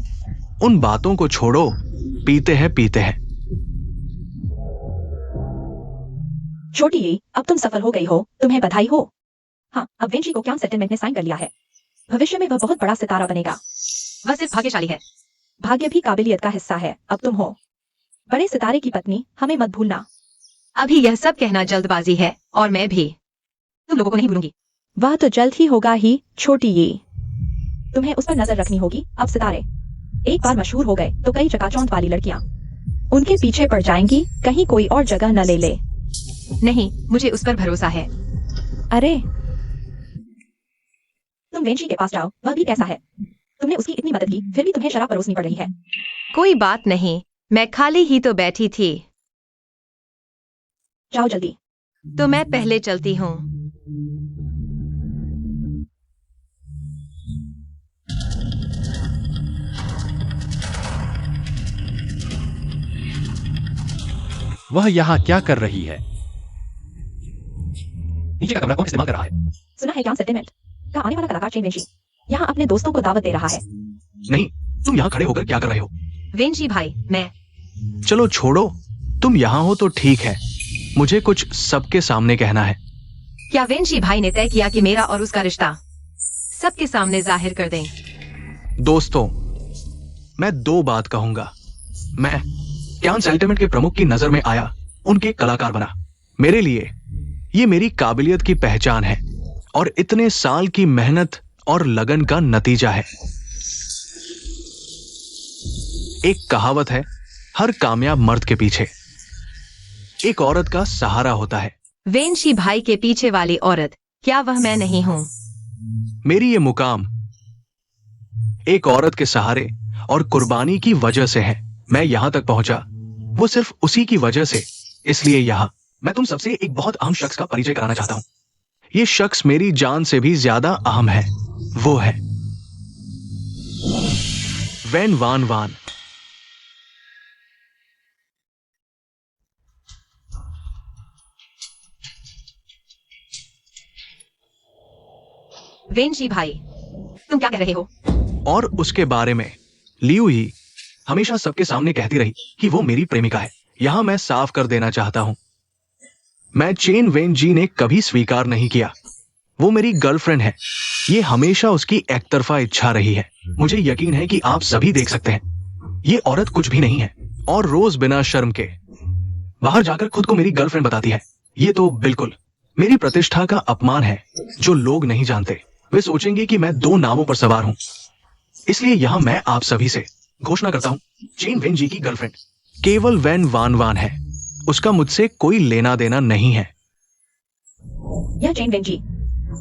उन बातों को छोड़ो, पीते हैं पीते हैं। छोटी ये, अब तुम सफल हो गई हो, तुम्हें बधाई हो। हाँ, अब वेंशी को क्यान सेटलमेंट ने साइन कर लिया है। भविष्य में वह बहुत बड़ा सितारा बनेगा। वह सिर्फ भाग्यशाली है। भाग्य भी काबिलियत का हिस्सा है। अब तुम हो बड़े सितारे की पत्नी, हमें मत भूलना। अभी यह सब कहना जल्दबाजी है, और मैं भी तुम लोगों को नहीं भूलूंगी। वह तो जल्द ही होगा ही, छोटी ये। तुम्हें उस पर नजर रखनी होगी। अब सितारे एक बार मशहूर हो गए तो कई चकाचौंध वाली लड़कियां उनके पीछे पड़ जाएंगी, कहीं कोई और जगह न ले ले। नहीं, मुझे उस पर भरोसा है। अरे, तुम वेंची के पास जाओ, वह भी कैसा है। तुमने उसकी इतनी मदद की, फिर भी तुम्हें शराब परोसनी पड़ रही है। कोई बात नहीं, मैं खाली ही तो बैठी थी। जाओ जल्दी। तो मैं पहले चलती हूँ। वह यहाँ क्या कर रही है? नीचे का कमरा कौन इस्तेमाल कर रहा है? सुना है क्या सेटलमेंट का आने वाला कलाकार चेन वेंची यहाँ अपने दोस्तों को दावत दे रहा है। नहीं, तुम यहाँ खड़े होकर क्या कर रहे हो? वेंची भाई, मैं। चलो छोड़ो, तुम यहाँ हो तो ठीक है। मुझे कुछ सबके सामने कहना है। क्या वेंची भाई ने तय किया कि मेरा और उसका रिश्ता सबके सामने जाहिर कर दें? दोस्तों, मैं 2 बात कहूंगा। मैं कैन सेटलमेंट के प्रमुख की नजर में आया, उनके कलाकार बना। मेरे लिए ये मेरी काबिलियत की पहचान है और इतने साल की मेहनत और लगन का नतीजा है। एक कहावत है, हर कामयाब मर्द के पीछे एक औरत का सहारा होता है। वेंची भाई के पीछे वाली औरत, क्या वह मैं नहीं हूँ? मेरी ये मुकाम एक औरत के सहारे और कुर्बानी की वजह से है। मैं यहां तक पहुंचा, वो सिर्फ उसी की वजह से। इसलिए यहां मैं तुम सबसे एक बहुत अहम शख्स का परिचय कराना चाहता हूं। ये शख्स मेरी जान से भी ज्यादा अहम है। वो है वेन वान वान। वेंची भाई, तुम क्या कह रहे हो? और उसके बारे में लियू ही हमेशा सबके सामने कहती रही कि वो मेरी प्रेमिका है। यहां मैं साफ कर देना चाहता हूं, मैं चेन वेन जी ने कभी स्वीकार नहीं किया। वो मेरी गर्लफ्रेंड है। ये हमेशा उसकी एकतरफा इच्छा रही है। मुझे यकीन है कि आप सभी देख सकते हैं, ये औरत कुछ भी नहीं है और रोज बिना शर्म के बाहर जाकर खुद को मेरी गर्लफ्रेंड बताती है। ये तो बिल्कुल मेरी प्रतिष्ठा का अपमान है। जो लोग नहीं जानते वे सोचेंगे कि मैं 2 नावों पर सवार हूं। इसलिए यहां मैं आप सभी से घोषणा करता हूं, चेन वेन जी की गर्लफ्रेंड केवल वेन वान वान है। उसका मुझसे कोई लेना देना नहीं है। यह चेन वेंची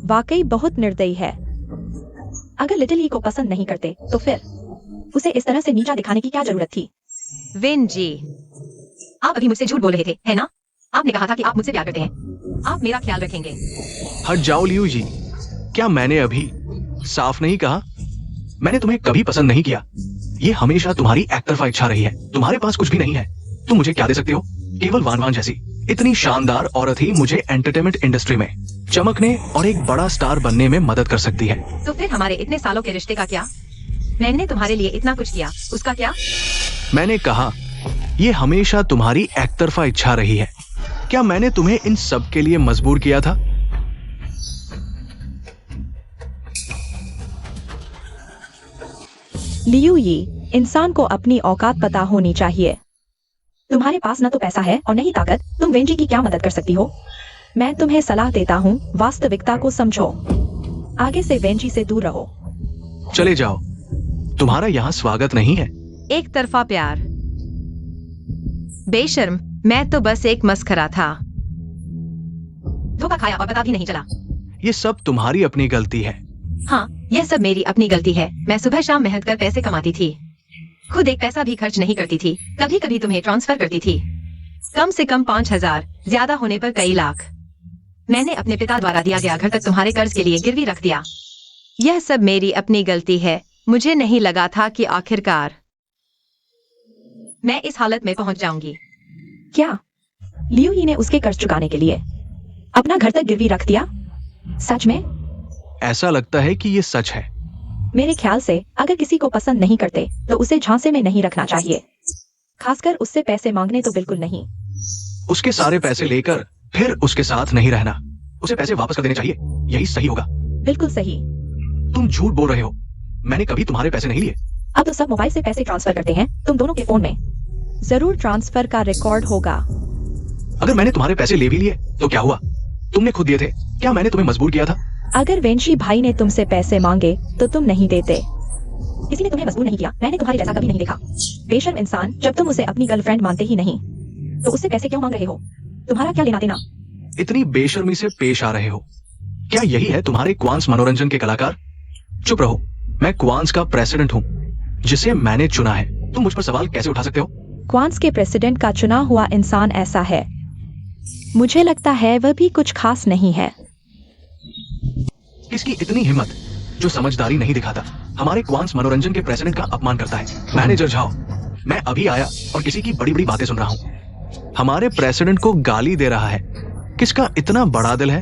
वाकई बहुत निर्दयी है। अगर लिटिल ई को पसंद नहीं करते तो फिर उसे इस तरह से नीचा दिखाने की क्या जरूरत थी? वेन जी, आप अभी मुझसे झूठ बोल रहे थे, है ना? आपने कहा था कि आप मुझसे प्यार करते हैं, आप मेरा ख्याल रखेंगे। हट जाओ लियू जी, क्या मैंने अभी साफ नहीं कहा? मैंने तुम्हें कभी पसंद नहीं किया। ये हमेशा तुम्हारी एकतरफा इच्छा रही है। तुम्हारे पास कुछ भी नहीं है। तुम मुझे क्या दे सकते हो? केवल वान वान जैसी इतनी शानदार औरत ही मुझे एंटरटेनमेंट इंडस्ट्री में चमकने और एक बड़ा स्टार बनने में मदद कर सकती है। तो फिर हमारे इतने सालों के रिश्ते का क्या? मैंने तुम्हारे लिए इतना कुछ किया, उसका क्या? मैंने कहा, ये हमेशा तुम्हारी एकतरफा इच्छा रही है। क्या मैंने तुम्हें इन सब के लिए मजबूर किया था? लियू यी, इंसान को अपनी औकात पता होनी चाहिए। तुम्हारे पास न तो पैसा है और न ही ताकत। तुम वेंची की क्या मदद कर सकती हो? मैं तुम्हें सलाह देता हूँ, वास्तविकता को समझो। आगे से वेंची से दूर रहो। चले जाओ, तुम्हारा यहाँ स्वागत नहीं है। एक तरफा प्यार। बेशर्म, मैं तो बस एक मस्खरा था। धोखा खाया और पता भी नहीं चला। ये सब तुम्हारी अपनी गलती है। हाँ, यह सब मेरी अपनी गलती है। मैं सुबह शाम मेहनत कर पैसे कमाती थी, खुद एक पैसा भी खर्च नहीं करती थी। कभी कभी तुम्हें ट्रांसफर करती थी, कम से कम 5,000, ज्यादा होने पर कई लाख। मैंने अपने पिता द्वारा दिया गया घर तक तुम्हारे कर्ज के लिए गिरवी रख दिया। यह सब मेरी अपनी गलती है। मुझे नहीं लगा था कि आखिरकार मैं इस हालत में पहुंच जाऊंगी। क्या लियू ही ने उसके कर्ज चुकाने के लिए अपना घर तक गिरवी रख दिया? सच में? ऐसा लगता है कि ये सच है। मेरे ख्याल से अगर किसी को पसंद नहीं करते तो उसे झांसे में नहीं रखना चाहिए, खासकर उससे पैसे मांगने तो बिल्कुल नहीं। उसके सारे पैसे लेकर फिर उसके साथ नहीं रहना। उसे पैसे वापस कर देने चाहिए, यही सही होगा। बिल्कुल सही। तुम झूठ बोल रहे हो, मैंने कभी तुम्हारे पैसे नहीं लिए। अब तो सब मोबाइल से पैसे ट्रांसफर करते हैं, तुम दोनों के फोन में जरूर ट्रांसफर का रिकॉर्ड होगा। अगर मैंने तुम्हारे पैसे ले भी लिए तो क्या हुआ? तुमने खुद दिए थे। क्या मैंने तुम्हें मजबूर किया था? अगर वेंची भाई ने तुमसे पैसे मांगे तो तुम नहीं देते। किसी ने तुम्हें मजबूर नहीं किया। मैंने तुम्हारे जैसा कभी नहीं देखा। बेशर्म इंसान, जब तुम उसे अपनी गर्लफ्रेंड मानते ही नहीं तो उससे पैसे क्यों मांग रहे हो? तुम्हारा क्या लेना देना? इतनी बेशर्मी से पेश आ रहे हो? क्या यही है तुम्हारे क्वांस मनोरंजन के कलाकार? चुप रहो, मैं क्वांस का प्रेसिडेंट हूँ, जिसे मैंने चुना है। तुम मुझ पर सवाल कैसे उठा सकते हो? क्वांस के प्रेसिडेंट का चुना हुआ इंसान ऐसा है। मुझे लगता है वह भी कुछ खास नहीं है। किसकी इतनी हिम्मत जो समझदारी नहीं दिखाता, हमारे क्वांस मनोरंजन के प्रेसिडेंट का अपमान करता है? मैनेजर झाओ, मैं अभी आया और किसी की बड़ी बड़ी बातें सुन रहा हूँ। हमारे प्रेसिडेंट को गाली दे रहा है। किसका इतना बड़ा दिल है?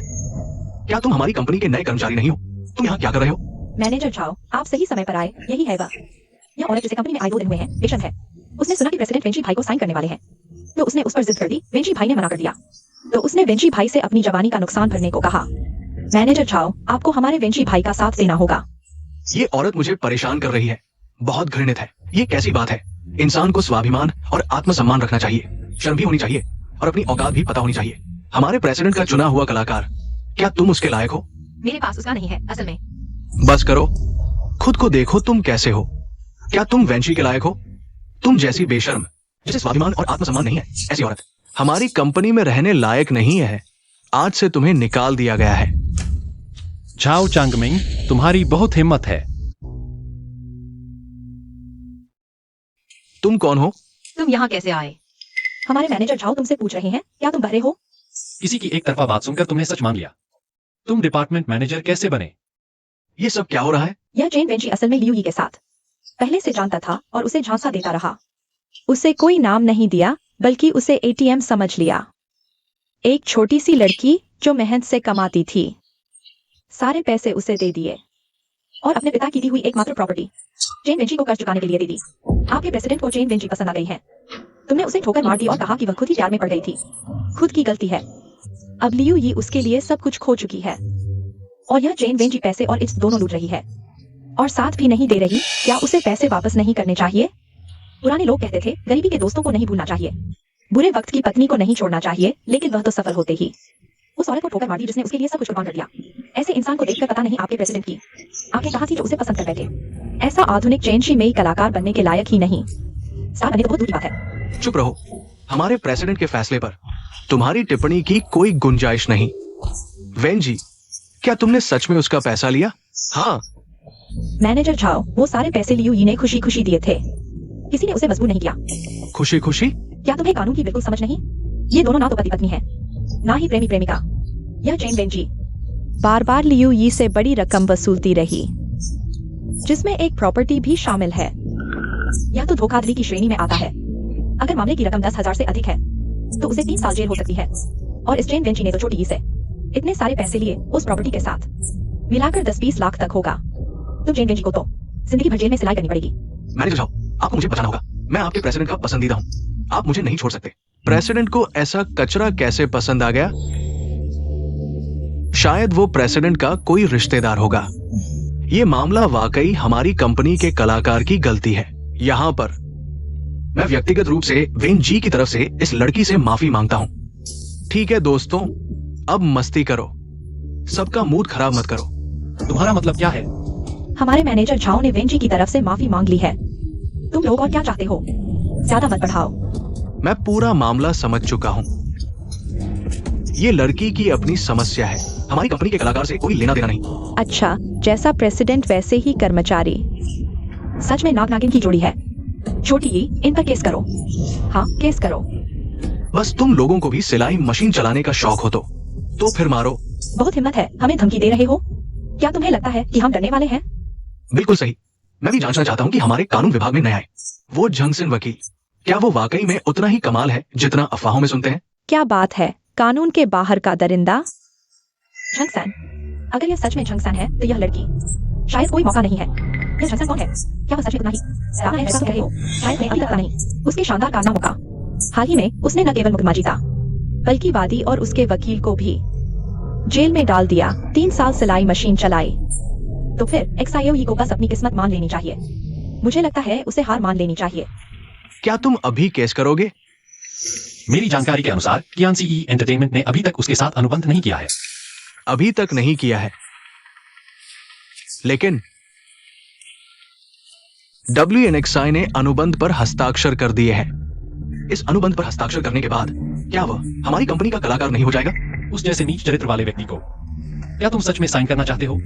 क्या तुम हमारी कंपनी के नए कर्मचारी नहीं हो? तुम यहाँ क्या कर रहे हो? मैनेजर झाओ, आप सही समय पर आए। यही है वह। यह औरत जिसे कंपनी में आए 2 दिन हुए हैं, पेशेंट है। उसने सुना कि प्रेसिडेंट वेंची भाई को साइन करने वाले हैं, तो उसने उस पर जिद कर दी। वेंची भाई ने मना कर दिया, तो उसने वेंची भाई से अपनी जवानी का नुकसान भरने को कहा। मैनेजर झाओ, आपको हमारे वेंची भाई का साथ देना होगा। ये औरत मुझे परेशान कर रही है, बहुत घृणित है। ये कैसी बात है? इंसान को स्वाभिमान और आत्मसम्मान रखना चाहिए, शर्म भी होनी चाहिए और अपनी औकात भी पता होनी चाहिए। हमारे प्रेसिडेंट का चुना हुआ कलाकार, क्या तुम उसके लायक हो? मेरे पास उसका नहीं है असल में। बस करो, खुद को देखो तुम कैसे हो। क्या तुम वेंची के लायक हो? तुम जैसी बेशर्म, जिसे स्वाभिमान और आत्मसम्मान नहीं है, ऐसी औरत हमारी कंपनी में रहने लायक नहीं है। आज से तुम्हें निकाल दिया गया है। झाओ चांगमिंग, तुम्हारी बहुत हिम्मत है। तुम कौन हो? तुम यहाँ कैसे आए? हमारे मैनेजर झाओ तुमसे पूछ रहे हैं, क्या तुम बहरे हो? किसी की एक तरफा बात सुनकर तुमने सच मान लिया। तुम डिपार्टमेंट मैनेजर कैसे बने? ये सब क्या हो रहा है? यह जेन वेंची असल में लियू यी के साथ पहले से जानता था और उसे झांसा देता रहा। उसे कोई नाम नहीं दिया, बल्कि उसे एटीएम समझ लिया। एक छोटी सी लड़की जो मेहनत से कमाती थी। सारे पैसे उसे दे दिए और अपने पिता की दी हुई एकमात्र प्रॉपर्टी जेन वेंची को कर्ज चुकाने के लिए दे दी। आपके प्रेसिडेंट को जेन वेंची पसंद आ गई है। तुमने उसे ठोकर मार दी और कहा कि वह खुद ही प्यार में पड़ गई थी। खुद की गलती है। अब लियू यी उसके लिए सब कुछ खो चुकी है और यह जेन वेंची पैसे और इज्जत दोनों लूट रही है और साथ भी नहीं दे रही। क्या उसे पैसे वापस नहीं करने चाहिए? पुराने लोग कहते थे गरीबी के दोस्तों को नहीं भूलना चाहिए, बुरे वक्त की पत्नी को नहीं छोड़ना चाहिए, लेकिन वह तो सफल होते ही उस औरत को ठोकर मार दी जिसने उसके लिए सब कुछ कुर्बान कर दिया। ऐसे इंसान को देखकर पता नहीं आपके प्रेसिडेंट की आंखें कहां थी जो उसे पसंद कर बैठे। ऐसा आधुनिक चेंशी में कलाकार बनने के लायक ही नहीं, स्टार बनने तो बहुत दूर की बात है। चुप रहो, हमारे प्रेसिडेंट के फैसले पर तुम्हारी टिप्पणी की कोई गुंजाइश नहीं। वेंजी, क्या तुमने सच में उसका पैसा लिया? हाँ। मैनेजर झाओ, वो सारे पैसे लियू यी ने खुशी खुशी दिए थे। किसी ने उसे मजबूर नहीं किया। खुशी खुशी? क्या तुम्हें कानून की बिल्कुल समझ नहीं? ये दोनों ना तो पति पत्नी है, ना ही प्रेमी प्रेमिका। यह जेन वेंची बार बार लियू यी से बड़ी रकम वसूलती रही, जिसमें एक प्रॉपर्टी भी शामिल है। यह तो धोखाधड़ी की श्रेणी में आता है। अगर मामले की रकम 10,000 से अधिक है तो उसे 3 साल जेल हो सकती है। और इस जेन वेंची ने तो छोटी ही से इतने सारे पैसे लिए उस प्रॉपर्टी के साथ, मिलाकर 10-20 लाख तक होगा। तो जेन वेंची को तो जिंदगी भर जेल में सिलाई करनी पड़ेगी। मैनेजर झाओ, आपको मुझे बचाना होगा। मैं आपके प्रेसिडेंट का पसंदीदा हूँ, आप मुझे नहीं छोड़ सकते। प्रेसिडेंट को ऐसा कचरा कैसे पसंद आ गया? शायद वो प्रेसिडेंट का कोई रिश्तेदार होगा। ये मामला वाकई हमारी कंपनी के कलाकार की गलती है। यहाँ पर मैं व्यक्तिगत रूप से वेन जी की तरफ से इस लड़की से माफी मांगता हूँ। ठीक है दोस्तों, अब मस्ती करो, सबका मूड खराब मत करो। तुम्हारा मतलब क्या है? हमारे मैनेजर झाओ ने वेंची की तरफ से माफी मांग ली है। तुम लोग और क्या चाहते हो? ज्यादा मत बढ़ाओ। मैं पूरा मामला समझ चुका हूँ। ये लड़की की अपनी समस्या है, हमारी कंपनी के कलाकार से कोई लेना देना नहीं। अच्छा, जैसा प्रेसिडेंट वैसे ही कर्मचारी। सच में नाग नागिन की जोड़ी है। छोटी ही इन पर केस करो। हाँ, केस करो। बस तुम लोगों को भी सिलाई मशीन चलाने का शौक हो तो फिर मारो। बहुत हिम्मत है, हमें धमकी दे रहे हो? क्या तुम्हें लगता है कि हम डरने वाले हैं? बिल्कुल सही। मैं भी जांचना चाहता हूँ कि हमारे कानून विभाग में नया है वो झंगसिन वकील, क्या वो वाकई में उतना ही कमाल है जितना अफवाहों में सुनते हैं? क्या बात है, कानून के बाहर का दरिंदा। झंगसान? अगर यह सच में झंगसान है तो यह लड़की शायद कोई मौका नहीं है। यह झंगसान कौन है? क्या वह सच में उतना ही है जैसा कह रहे हो? शायद नहीं, अभी तक पता नहीं। उसके शानदार कारनामों का हाल ही में उसने न केवल मुकदमा जीता, बल्कि वादी और उसके वकील को भी जेल में डाल दिया। 3 साल सिलाई मशीन चलाई। तो फिर एक्सआईओई को बस अपनी किस्मत मान लेनी चाहिए। मुझे लगता है उसे हार मान लेनी चाहिए। क्या तुम अभी केस करोगे? मेरी जानकारी के अनुसार कियान सीई एंटरटेनमेंट ने अभी तक उसके साथ अनुबंध नहीं किया है। अभी तक नहीं किया है, लेकिन WNXI ने अनुबंध पर हस्ताक्षर कर दिए हैं। इस अनुबंध पर हस्ताक्षर करने के बाद क्या वह हमारी कंपनी का कलाकार नहीं हो जाएगा? उस जैसे नीच चरित्र वाले व्यक्ति को क्या तुम सच में साइन करना चाहते हो?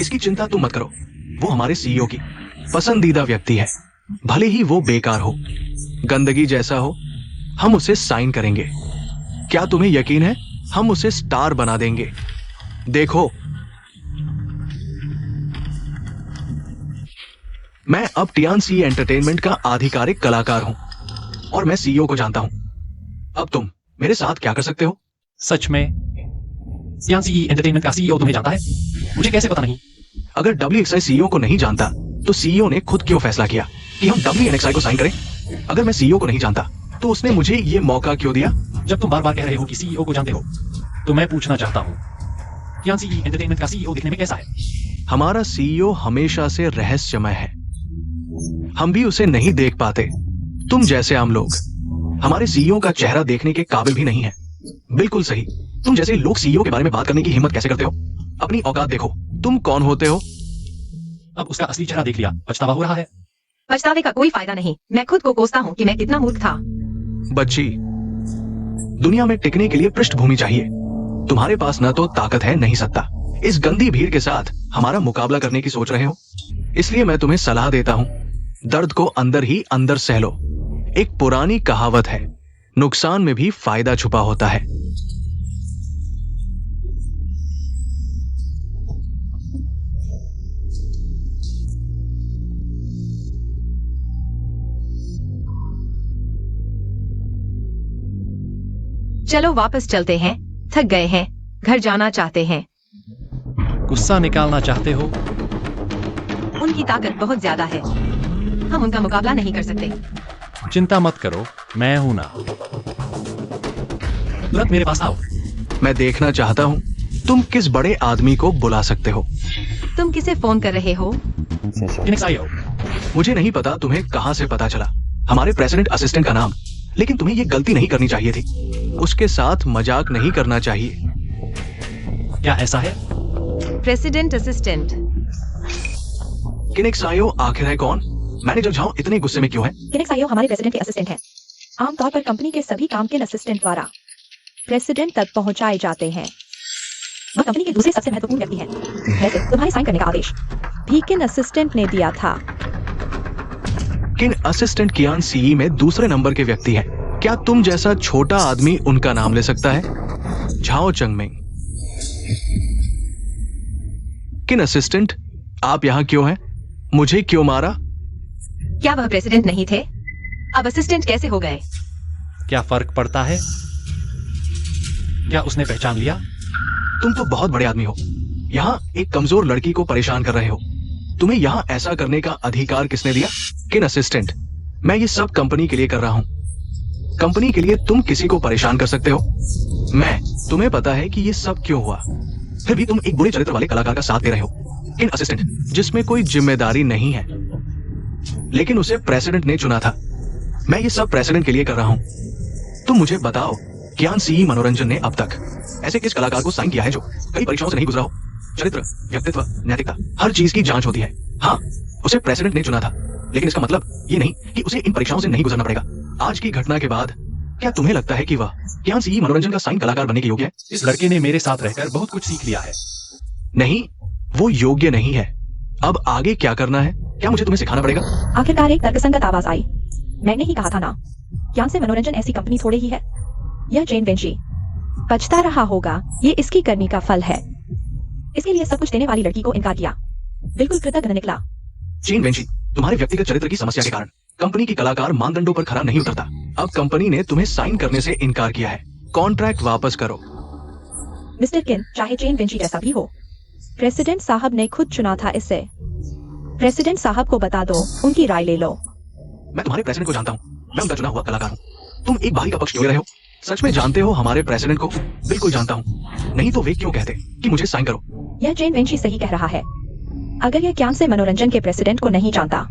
इसकी चिंता तुम मत करो। वो हमारे सीईओ की पसंदीदा व्यक्ति है। भले ही वो बेकार हो, गंदगी जैसा हो, हम उसे साइन करेंगे। क्या तुम्हें यकीन है? हम उसे स्टार बना देंगे। देखो, मैं अब टीएनसी एंटरटेनमेंट का आधिकारिक कलाकार हूं और मैं सीईओ को जानता हूं। अब तुम मेरे साथ क्या कर सकते हो? सच में टीएनसी एंटरटेनमेंट का सीईओ तुम्हें जानता है? मुझे कैसे पता नहीं? अगर WXI सीईओ को नहीं जानता तो सीईओ ने खुद क्यों फैसला किया कि हम WNXI को साइन करें? अगर मैं सीईओ को नहीं जानता तो उसने मुझे ये मौका क्यों दिया? जब तुम बार बार कह रहे हो कि सीईओ को जानते हो, तो मैं पूछना चाहता हूँ, टीएनसी एंटरटेनमेंट का सीईओ दिखने में कैसा है? हमारा सीईओ हमेशा से रहस्यमय है। हम भी उसे नहीं देख पाते। तुम जैसे आम लोग हमारे सीईओ का चेहरा देखने के काबिल भी नहीं है। बिल्कुल सही। तुम जैसे लोग सीईओ के बारे में बात करने की हिम्मत कैसे करते हो? अपनी औकात देखो। तुम कौन होते हो? अब उसका असली चेहरा देख लिया, पछतावा हो रहा है? पछतावे का कोई फायदा नहीं। मैं खुद को कोसता हूँ कि मैं कितना मूर्ख था। बच्ची, दुनिया में टिकने के लिए पृष्ठभूमि चाहिए। तुम्हारे पास न तो ताकत है, नहीं सत्ता। इस गंदी भीड़ के साथ हमारा मुकाबला करने की सोच रहे हो? इसलिए मैं तुम्हें सलाह देता हूं, दर्द को अंदर ही अंदर सह लो। एक पुरानी कहावत है, नुकसान में भी फायदा छुपा होता है। चलो वापस चलते हैं। थक गए हैं, घर जाना चाहते हैं। गुस्सा निकालना चाहते हो? उनकी ताकत बहुत ज्यादा है, हम उनका मुकाबला नहीं कर सकते। चिंता मत करो, मैं हूं ना। तुरंत मेरे पास आओ। मैं देखना चाहता हूं तुम किस बड़े आदमी को बुला सकते हो। तुम किसे फोन कर रहे हो? फिनिक्स आई हो। मुझे नहीं पता तुम्हें कहां से पता चला हमारे प्रेसिडेंट असिस्टेंट का नाम, लेकिन तुम्हें यह गलती नहीं करनी चाहिए थी। उसके साथ मजाक नहीं करना चाहिए। क्या ऐसा है? President assistant. किनिक्स आयो आखिर है कौन? मैनेजर झाओ इतने गुस्से में क्यों है? किनिक्स आयो हमारे प्रेसिडेंट के असिस्टेंट हैं। आमतौर पर कंपनी के सभी काम किन असिस्टेंट द्वारा प्रेसिडेंट तक पहुंचाए जाते हैं। वह कंपनी के दूसरे सबसे महत्वपूर्ण व्यक्ति हैं। वैसे तुम्हारे साइन करने का आदेश भी किन असिस्टेंट ने दिया था? किन असिस्टेंट कियान सीई में दूसरे नंबर के व्यक्ति हैं। क्या तुम जैसा छोटा आदमी उनका नाम ले सकता है? झाओ चंगमिंग। किन असिस्टेंट, आप यहां क्यों हैं? मुझे क्यों मारा? क्या वह प्रेसिडेंट नहीं थे? अब असिस्टेंट कैसे हो गए? क्या फर्क पड़ता है? क्या उसने पहचान लिया? तुम तो बहुत बड़े आदमी हो, यहाँ एक कमजोर लड़की को परेशान कर रहे हो। तुम्हें यहाँ ऐसा करने का अधिकार किसने दिया? किन असिस्टेंट, मैं ये सब कंपनी के लिए कर रहा हूँ। कंपनी के लिए तुम किसी को परेशान कर सकते हो? तुम्हें पता है कि ये सब क्यों हुआ, फिर भी तुम एक बुरे चरित्र वाले कलाकार का साथ दे रहे हो। किन असिस्टेंट, जिसमें कोई जिम्मेदारी नहीं है, लेकिन उसे प्रेसिडेंट ने चुना था। मैं ये सब प्रेसिडेंट के लिए कर रहा हूँ। तुम मुझे बताओ, कियान सीई मनोरंजन ने अब तक ऐसे किस कलाकार को साइन किया है जो कई परीक्षाओं से नहीं गुजरा हो? चरित्र, व्यक्तित्व, नैतिकता, हर चीज की जांच होती है। हाँ, उसे प्रेसिडेंट ने चुना था, लेकिन इसका मतलब ये नहीं कि उसे इन परीक्षाओं से नहीं गुजरना पड़ेगा। आज की घटना के बाद क्या तुम्हें लगता है कि वह कियान सीई मनोरंजन का साइन कलाकार बनने के योग्य है? इस लड़के ने मेरे साथ रहकर बहुत कुछ सीख लिया है। नहीं, वो योग्य नहीं है। अब आगे क्या करना है? क्या मुझे तुम्हें सिखाना पड़ेगा? आखिरकार एक तर्कसंगत आवाज आई। मैंने ही कहा था ना, कियान से मनोरंजन ऐसी कंपनी थोड़े ही है। यह जेन वेंची बचता रहा होगा, ये इसकी करनी का फल है। इसके लिए सब कुछ देने वाली लड़की को इनकार किया, बिल्कुल कृतज्ञ निकला। जेन वेंची, तुम्हारे व्यक्तिगत चरित्र की समस्या के कारण कंपनी की कलाकार मानदंडों पर खरा नहीं उतरता। अब कंपनी ने तुम्हें साइन करने से इनकार किया है। कॉन्ट्रैक्ट वापस करो। मिस्टर किन, चाहे जेन वेंची जैसा भी हो, प्रेसिडेंट साहब ने खुद चुना था इसे। प्रेसिडेंट साहब को बता दो, उनकी राय ले लो। मैं तुम्हारे प्रेसिडेंट को जानता हूँ, मैं उनका चुना हुआ कलाकार हूँ। तुम एक बारी का पक्ष क्यों ले रहे हो? सच में जानते हो हमारे प्रेसिडेंट को? बिल्कुल जानता हूँ, नहीं तो वे क्यों कहते कि मुझे साइन करो? यह जेन वेंची सही कह रहा है। अगर यह कियान से मनोरंजन के प्रेसिडेंट को नहीं जानता,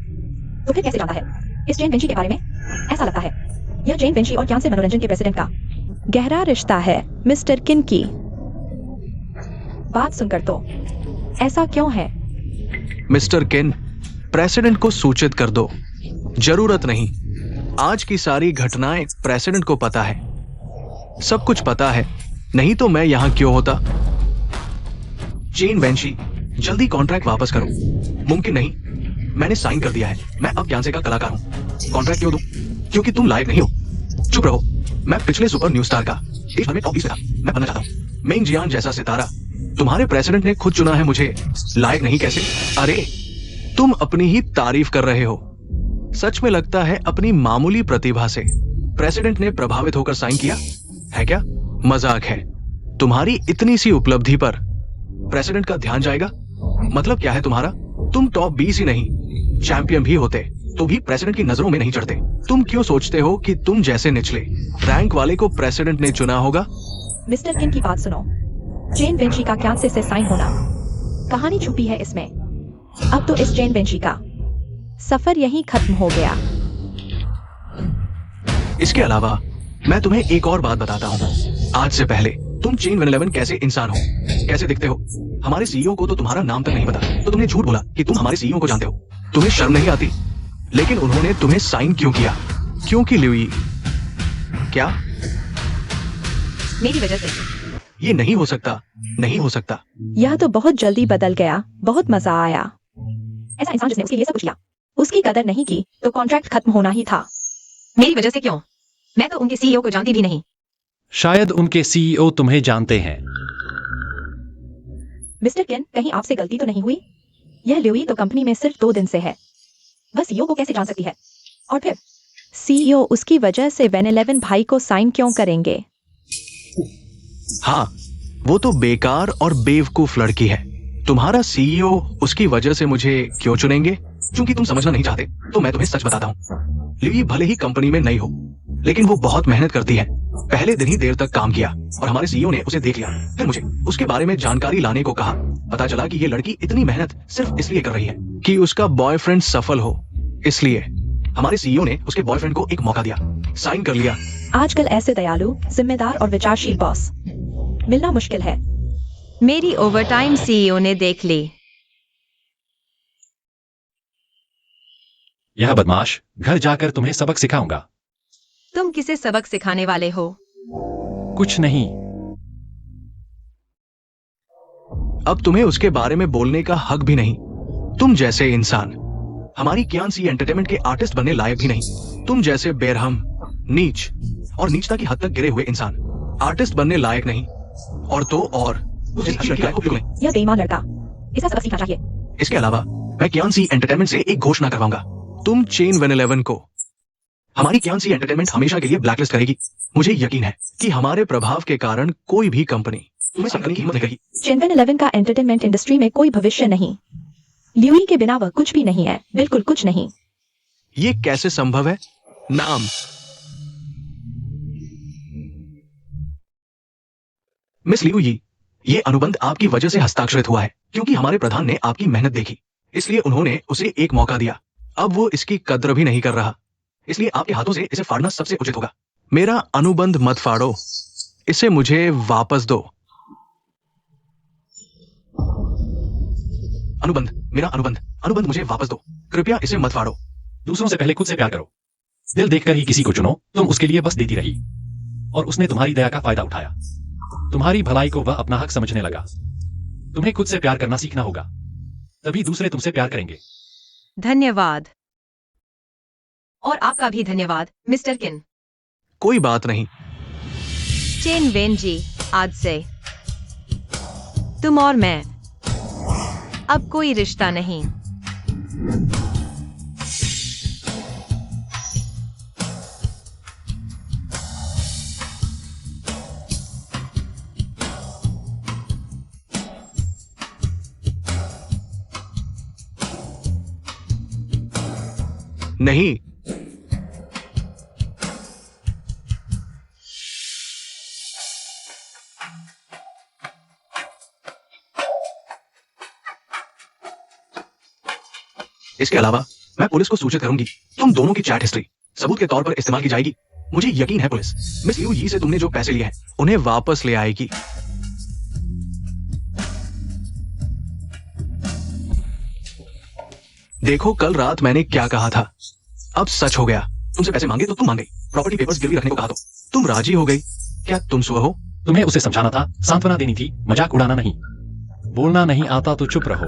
तो फिर कैसे जानता है इस जेन वेंची के बारे में? ऐसा लगता है यह जेन वेंची और कियान से मनोरंजन के प्रेसिडेंट का गहरा रिश्ता है। मिस्टर किन की बात सुनकर तो ऐसा क्यों है? मिस्टर किन, प्रेसिडेंट को सूचित कर दो। जरूरत नहीं, आज की सारी घटनाएं प्रेसिडेंट को पता है। सब कुछ पता है। नहीं तो मैं यहां क्यों होता? चेन वेंशी, जल्दी कॉन्ट्रैक्ट वापस करो। मुमकिन नहीं, मैंने साइन कर दिया है। मैं अब ज्ञानसे का कलाकार हूं। कॉन्ट्रैक्ट क्यों दूं? क्योंकि तुम लायक नहीं हो। चुप रहो। मैं पिछले सुपर न्यूज स्टार का देश भर में टॉप 20 में था। मैं बनना चाहता हूं मेंग जियान जैसा सितारा। तुम्हारे प्रेसिडेंट ने खुद चुना है मुझे। लायक नहीं कैसे? अरे तुम अपनी ही तारीफ कर रहे हो। सच में लगता है अपनी मामूली प्रतिभा से प्रेसिडेंट ने प्रभावित होकर साइन किया है क्या? मजाक है। तुम्हारी इतनी सी उपलब्धि पर प्रेसिडेंट का ध्यान जाएगा? मतलब क्या है तुम्हारा? तुम टॉप 20 ही नहीं, चैंपियन भी होते तो भी प्रेसिडेंट की नजरों में नहीं चढ़ते। तुम क्यों सोचते हो कि तुम जैसे निचले रैंक वाले को प्रेसिडेंट ने चुना होगा? मिस्टर किन की बात सुनो। चेन वेंशी का क्या से साइन होना, कहानी छुपी है इसमें। अब तो इस चेन वेंशी का सफर यहीं खत्म हो गया। इसके अलावा मैं तुम्हें एक और बात बताता हूँ। आज से पहले तुम चेन 111 कैसे इंसान हो, कैसे दिखते हो। हमारे सीईओ को तो तुम्हारा नाम तक नहीं पता, तो तुमने झूठ बोला कि तुम हमारे सीईओ को जानते हो। तुम्हें शर्म नहीं आती? लेकिन उन्होंने तुम्हें साइन क्यों किया? क्योंकि ल्यूई, क्या मेरी वजह से? ये नहीं हो सकता, नहीं हो सकता। यह तो बहुत जल्दी बदल गया। बहुत मजा आया। ऐसा इंसान जिसने उसके लिए सब कुछ किया, उसकी कदर नहीं की तो कॉन्ट्रैक्ट खत्म होना ही था। मेरी वजह से क्यों? मैं तो उनके सीईओ को जानती भी नहीं। शायद उनके सीईओ तुम्हें जानते हैं। मिस्टर किन, कहीं आपसे गलती तो नहीं हुई? यह ल्यूई तो कंपनी में सिर्फ 2 दिन से है। वह सीईओ को कैसे जान सकती है? और फिर सीईओ उसकी वजह से 111 भाई को साइन क्यों करेंगे? हाँ, वो तो बेकार और बेवकूफ लड़की है। तुम्हारा सीईओ उसकी वजह से मुझे क्यों चुनेंगे? क्योंकि तुम समझना नहीं चाहते तो मैं तुम्हें सच बताता हूँ। ल्यूई भले ही कंपनी में नई हो, लेकिन वो बहुत मेहनत करती है। पहले दिन ही देर तक काम किया और हमारे सीईओ ने उसे देख लिया। फिर मुझे उसके बारे में जानकारी लाने को कहा। पता चला कि ये लड़की इतनी मेहनत सिर्फ इसलिए कर रही है कि उसका बॉयफ्रेंड सफल हो। इसलिए हमारे सीईओ ने उसके बॉयफ्रेंड को एक मौका दिया, साइन कर लिया। आजकल ऐसे दयालु, जिम्मेदार और विचारशील बॉस मिलना मुश्किल है। मेरी ओवरटाइम सीईओ ने देख ली। यह बदमाश, घर जाकर तुम्हें सबक सिखाऊंगा। तुम किसे सबक सिखाने वाले हो? कुछ नहीं। अब तुम्हें उसके बारे में बोलने का हक भी नहीं। तुम जैसे इंसान हमारी क्यांसी एंटरटेनमेंट के आर्टिस्ट बनने लायक भी नहीं। तुम जैसे बेरहम, नीच और नीचता की हद तक गिरे हुए इंसान आर्टिस्ट बनने लायक नहीं। और तो और यह बेईमान लड़का, इसका सबक सीखना चाहिए। इसके अलावा मैं क्यांसी एंटरटेनमेंट से एक घोषणा करवाऊंगा। तुम चेन 111 को हमारी क्यांसी एंटरटेनमेंट हमेशा के लिए ब्लैकलिस्ट करेगी। मुझे यकीन है कि हमारे प्रभाव के कारण कोई भी कंपनी तुम्हें संकनी की हिम्मत नहीं करेगी। चेन 111 का एंटरटेनमेंट इंडस्ट्री में कोई भविष्य नहीं। ल्यूई के बिना वह कुछ भी नहीं है, बिल्कुल कुछ नहीं। ये कैसे संभव है? नाम मिस ल्यूई, ये अनुबंध आपकी वजह से हस्ताक्षरित हुआ है क्योंकि हमारे प्रधान ने आपकी मेहनत देखी, इसलिए उन्होंने उसे एक मौका दिया। अब वो इसकी कद्र भी नहीं कर रहा, इसलिए आपके हाथों से इसे फाड़ना सबसे उचित होगा। मेरा अनुबंध मत फाड़ो, इसे मुझे वापस दो। अनुबंध, मेरा अनुबंध मुझे वापस दो। कृपया इसे मत फाड़ो। दूसरों से पहले खुद से प्यार करो। दिल देखकर ही किसी को चुनो। तुम उसके लिए बस देती रही और उसने तुम्हारी दया का फायदा उठाया। तुम्हारी भलाई को वह अपना हक समझने लगा। तुम्हें खुद से प्यार करना सीखना होगा, तभी दूसरे तुमसे प्यार करेंगे। धन्यवाद। और आपका भी धन्यवाद मिस्टर किन। कोई बात नहीं। चेन वेंजी, आज से तुम और मैं, अब कोई रिश्ता नहीं। नहीं, इसके अलावा मैं पुलिस को सूचित करूंगी। तुम दोनों की चैट हिस्ट्री सबूत के तौर पर इस्तेमाल की जाएगी। मुझे यकीन है पुलिस मिस ल्यू यी से तुमने जो पैसे लिए हैं उन्हें वापस ले आएगी। देखो कल रात मैंने क्या कहा था, अब सच हो गया। तुमसे पैसे मांगे तो तुम मान गई, प्रॉपर्टी पेपर्स गिरवी रखने को कहा तो तुम राजी हो गई। क्या तुम सुअ हो? तुम्हें उसे समझाना था, सांत्वना देनी थी, मजाक उड़ाना नहीं। बोलना नहीं आता तो चुप रहो।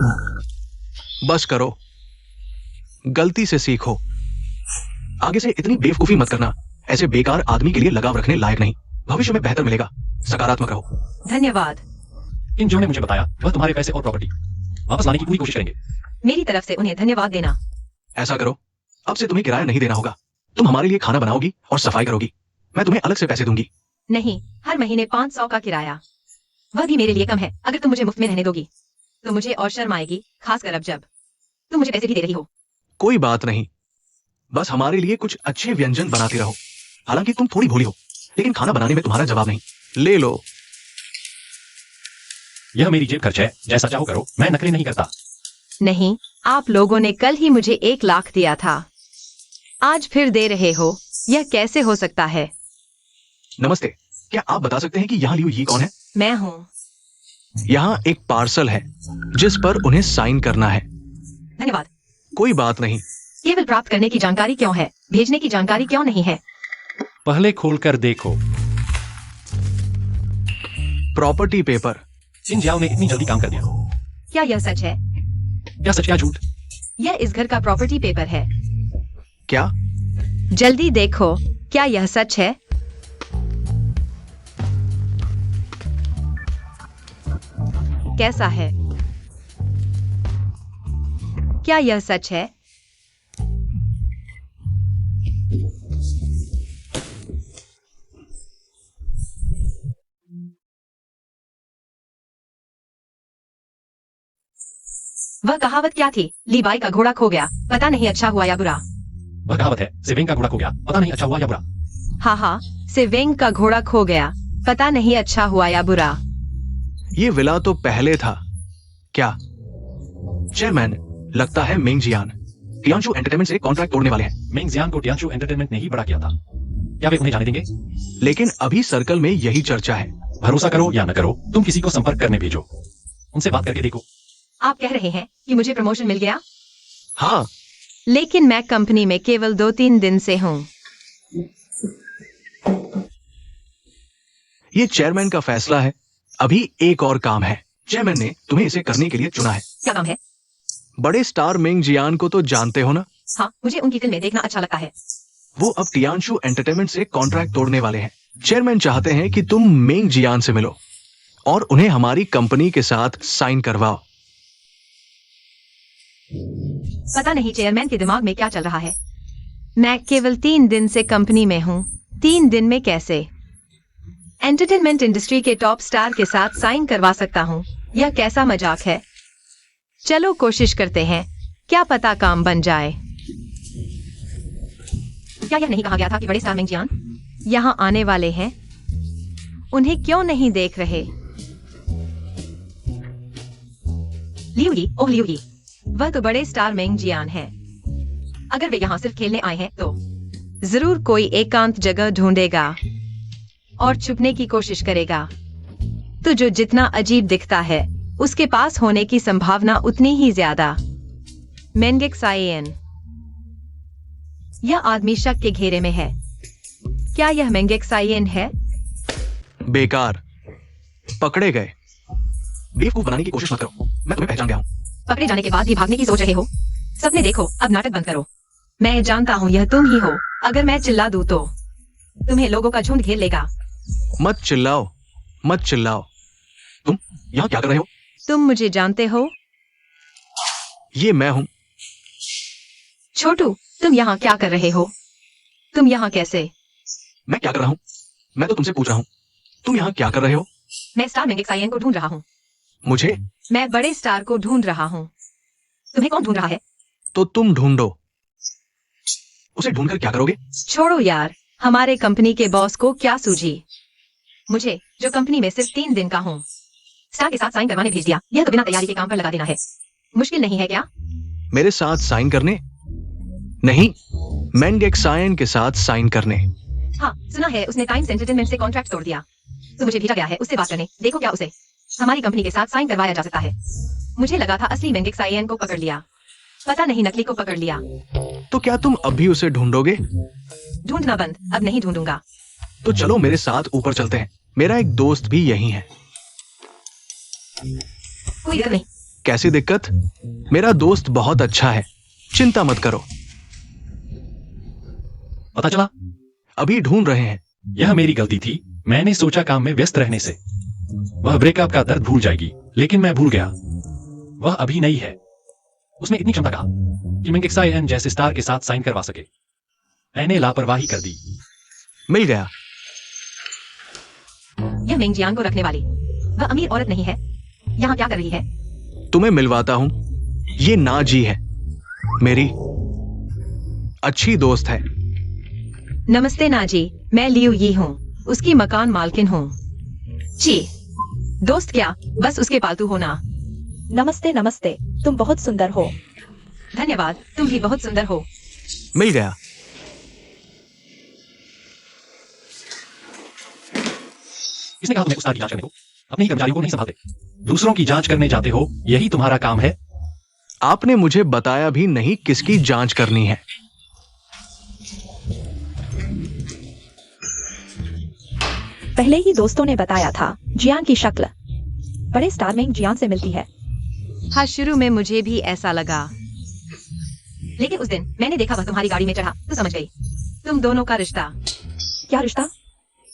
बस करो, गलती से सीखो। आगे से इतनी बेवकूफी मत करना। ऐसे बेकार आदमी के लिए लगाव रखने लायक नहीं। भविष्य में बेहतर मिलेगा। सकारात्मक रहो। धन्यवाद। इन जो ने मुझे बताया वह तुम्हारे पैसे और प्रॉपर्टी वापस लाने की पूरी कोशिश करेंगे। मेरी तरफ से उन्हें धन्यवाद देना। ऐसा करो, अब से तुम्हें किराया नहीं देना होगा। तुम हमारे लिए खाना बनाओगी और सफाई करोगी। मैं तुम्हें अलग से पैसे दूंगी। नहीं, हर महीने 500 का किराया, वह भी मेरे लिए कम है। अगर तुम मुझे मुफ्त में रहने दोगी तो मुझे और शर्म आएगी, खासकर अब जब तुम मुझे पैसे भी दे रही हो। कोई बात नहीं, बस हमारे लिए कुछ अच्छे व्यंजन बनाती रहो। हालांकि तुम थोड़ी भोली हो, लेकिन खाना बनाने में तुम्हारा जवाब नहीं। ले लो। यह मेरी जेब खर्च है, जैसा चाहो करो, मैं नकली नहीं करता। नहीं, आप लोगों ने कल ही मुझे 1 लाख दिया था, आज फिर दे रहे हो। यह कैसे हो सकता है? नमस्ते, क्या आप बता सकते हैं कि यहाँ लियू ये कौन है? मैं हूँ। यहाँ एक पार्सल है जिस पर उन्हें साइन करना है। धन्यवाद। कोई बात नहीं। केवल प्राप्त करने की जानकारी क्यों है, भेजने की जानकारी क्यों नहीं है? पहले खोलकर देखो। Property paper. इन जियाओ ने इतनी जल्दी काम कर दिया। क्या यह सच है? क्या सच क्या झूठ? यह इस घर का प्रॉपर्टी पेपर है। क्या? जल्दी देखो, क्या यह सच है? कैसा है? क्या यह सच है? वह कहावत क्या थी? लीबाई का घोड़ा खो गया, पता नहीं अच्छा हुआ या बुरा। वह कहावत है, सिवेंग का घोड़ा खो गया, पता नहीं अच्छा हुआ या बुरा। हाँ हाँ, सिवेंग का घोड़ा खो गया, पता नहीं अच्छा हुआ या बुरा। ये विला तो पहले था क्या? चेयरमैन, लगता है मेंग जियान टियांशु एंटरटेनमेंट से कॉन्ट्रैक्ट तोड़ने वाले हैं। मेंग जियान को टियांशु एंटरटेनमेंट ने ही बड़ा किया था। क्या वे उन्हें जाने देंगे? लेकिन अभी सर्कल में यही चर्चा है। भरोसा करो या न करो, तुम किसी को संपर्क करने भेजो, उनसे बात करके देखो। आप कह रहे हैं कि मुझे प्रमोशन मिल गया? हाँ, लेकिन मैं कंपनी में केवल 2-3 दिन से हूँ। ये चेयरमैन का फैसला है। अभी एक और काम है। चेयरमैन ने तुम्हें इसे करने के लिए चुना है। क्या काम है? बड़े स्टार मेंग जियान को तो जानते हो ना? हाँ, मुझे उनकी फिल्में देखना अच्छा लगता है। वो अब टियांशु एंटरटेनमेंट से कॉन्ट्रैक्ट तोड़ने वाले हैं। चेयरमैन चाहते हैं कि तुम मेंग जियान से मिलो और उन्हें हमारी कंपनी के साथ साइन करवाओ। पता नहीं चेयरमैन के दिमाग में क्या चल रहा है। मैं केवल 3 दिन से कंपनी में हूँ। 3 दिन में कैसे एंटरटेनमेंट इंडस्ट्री के टॉप स्टार के साथ साइन करवा सकता हूँ? यह कैसा मजाक है? चलो कोशिश करते हैं, क्या पता काम बन जाए। क्या यह नहीं कहा गया था कि बड़े स्टार मेंग जियान यहाँ आने वाले हैं? उन्हें क्यों नहीं देख रहे? लियूगी, ओह लियूगी, वह तो बड़े स्टार मेंग जियान हैं। अगर वे यहाँ सिर्फ खेलने आए हैं तो जरूर कोई एकांत जगह ढूंढेगा और छुपने की कोशिश करेगा। तो जो जितना अजीब दिखता है उसके पास होने की संभावना उतनी ही ज्यादा। मेंगेक साइएन, यह आदमी शक के घेरे में है। क्या यह मेंगेक साइएन है? बेकार, पकड़े गए। बेवकूफ बनाने की कोशिश मत करो, मैं तुम्हें पहचान गया हूँ। पकड़े जाने के बाद भी भागने की सोच रहे हो? सपने देखो, अब नाटक बंद करो। मैं जानता हूँ यह तुम ही हो। अगर मैं चिल्ला दूं तो तुम्हें लोगों का झुंड घेर लेगा। मत चिल्लाओ, मत चिल्लाओ। तुम यहाँ क्या कर रहे हो? तुम मुझे जानते हो? ये मैं हूँ। छोटू, तुम यहाँ क्या कर रहे हो? तुम यहाँ कैसे? मैं क्या कर रहा हूँ? मैं तो तुमसे पूछ रहा हूँ, तुम यहाँ क्या कर रहे हो? मैं स्टार मेंगेक साइएन को ढूंढ रहा हूँ। मुझे? मैं बड़े स्टार को ढूंढ रहा हूँ। तुम्हें कौन ढूंढ रहा है? तो तुम ढूंढो। उसे ढूंढकर क्या करोगे? छोड़ो यार, हमारे कंपनी के बॉस को क्या सूझी? मुझे, जो कंपनी में सिर्फ 3 दिन का हूँ, स्टार के साथ साइन करवाने भेज दिया। यह तो बिना तैयारी के काम पर लगा देना है। मुश्किल नहीं है क्या? मेरे साथ साइन करने? नहीं, मेंगेक साइएन के साथ साइन करने। हाँ, सुना है उसने टाइम्स एंटरटेनमेंट से कॉन्ट्रैक्ट तोड़ दिया। तो मुझे भेजा गया है उससे बात करने। देखो क्या उसे हमारी कंपनी के साथ साइन करवाया जा सकता है। मुझे लगा था असली मेंगेक साइएन को पकड़ लिया, पता नहीं नकली को पकड़ लिया। तो क्या तुम अब भी उसे ढूंढोगे? ढूंढना बंद, अब नहीं ढूंढूंगा। तो चलो मेरे साथ ऊपर चलते हैं। मेरा एक दोस्त भी यही है। कोई दिक्कत नहीं। कैसी दिक्कत? मेरा दोस्त बहुत अच्छा है, चिंता मत करो। पता चला? अभी ढूंढ रहे हैं। यह मेरी गलती थी। मैंने सोचा काम में व्यस्त रहने से वह ब्रेकअप का दर्द भूल जाएगी, लेकिन मैं भूल गया। वह अभी नहीं है। उसने इतनी क्षमता कहा कि मेंगेक्साई एन जैसे स्टार के साथ साइन करवा सके। मैंने लापरवाही कर दी। मिल गया। यह मेंग जियांग को रखने वाली वह अमीर औरत नहीं है। यहाँ क्या कर रही है? तुम्हें मिलवाता हूं। ये ना जी है, मेरी अच्छी दोस्त है। नमस्ते नाजी, मैं लियू यी हूँ, उसकी मकान मालकिन हूँ। जी, दोस्त क्या, बस उसके पालतू होना। नमस्ते नमस्ते, तुम बहुत सुंदर हो। धन्यवाद, तुम भी बहुत सुंदर हो। मिल गया। किसने कहा तुम्हें उस्ताद की जांच करने को? अपने ही कर्मचारियों को नहीं संभालते, दूसरों की जांच करने जाते हो। यही तुम्हारा काम है। आपने मुझे बताया भी नहीं किसकी जांच करनी है। पहले ही दोस्तों ने बताया था। जियांग की शक्ल बड़े स्टार मेंग जियांग से मिलती है। हाँ, शुरू में मुझे भी ऐसा लगा, लेकिन उस दिन मैंने देखा वह तुम्हारी गाड़ी में चढ़ा तो समझ गई। तुम दोनों का रिश्ता। क्या रिश्ता?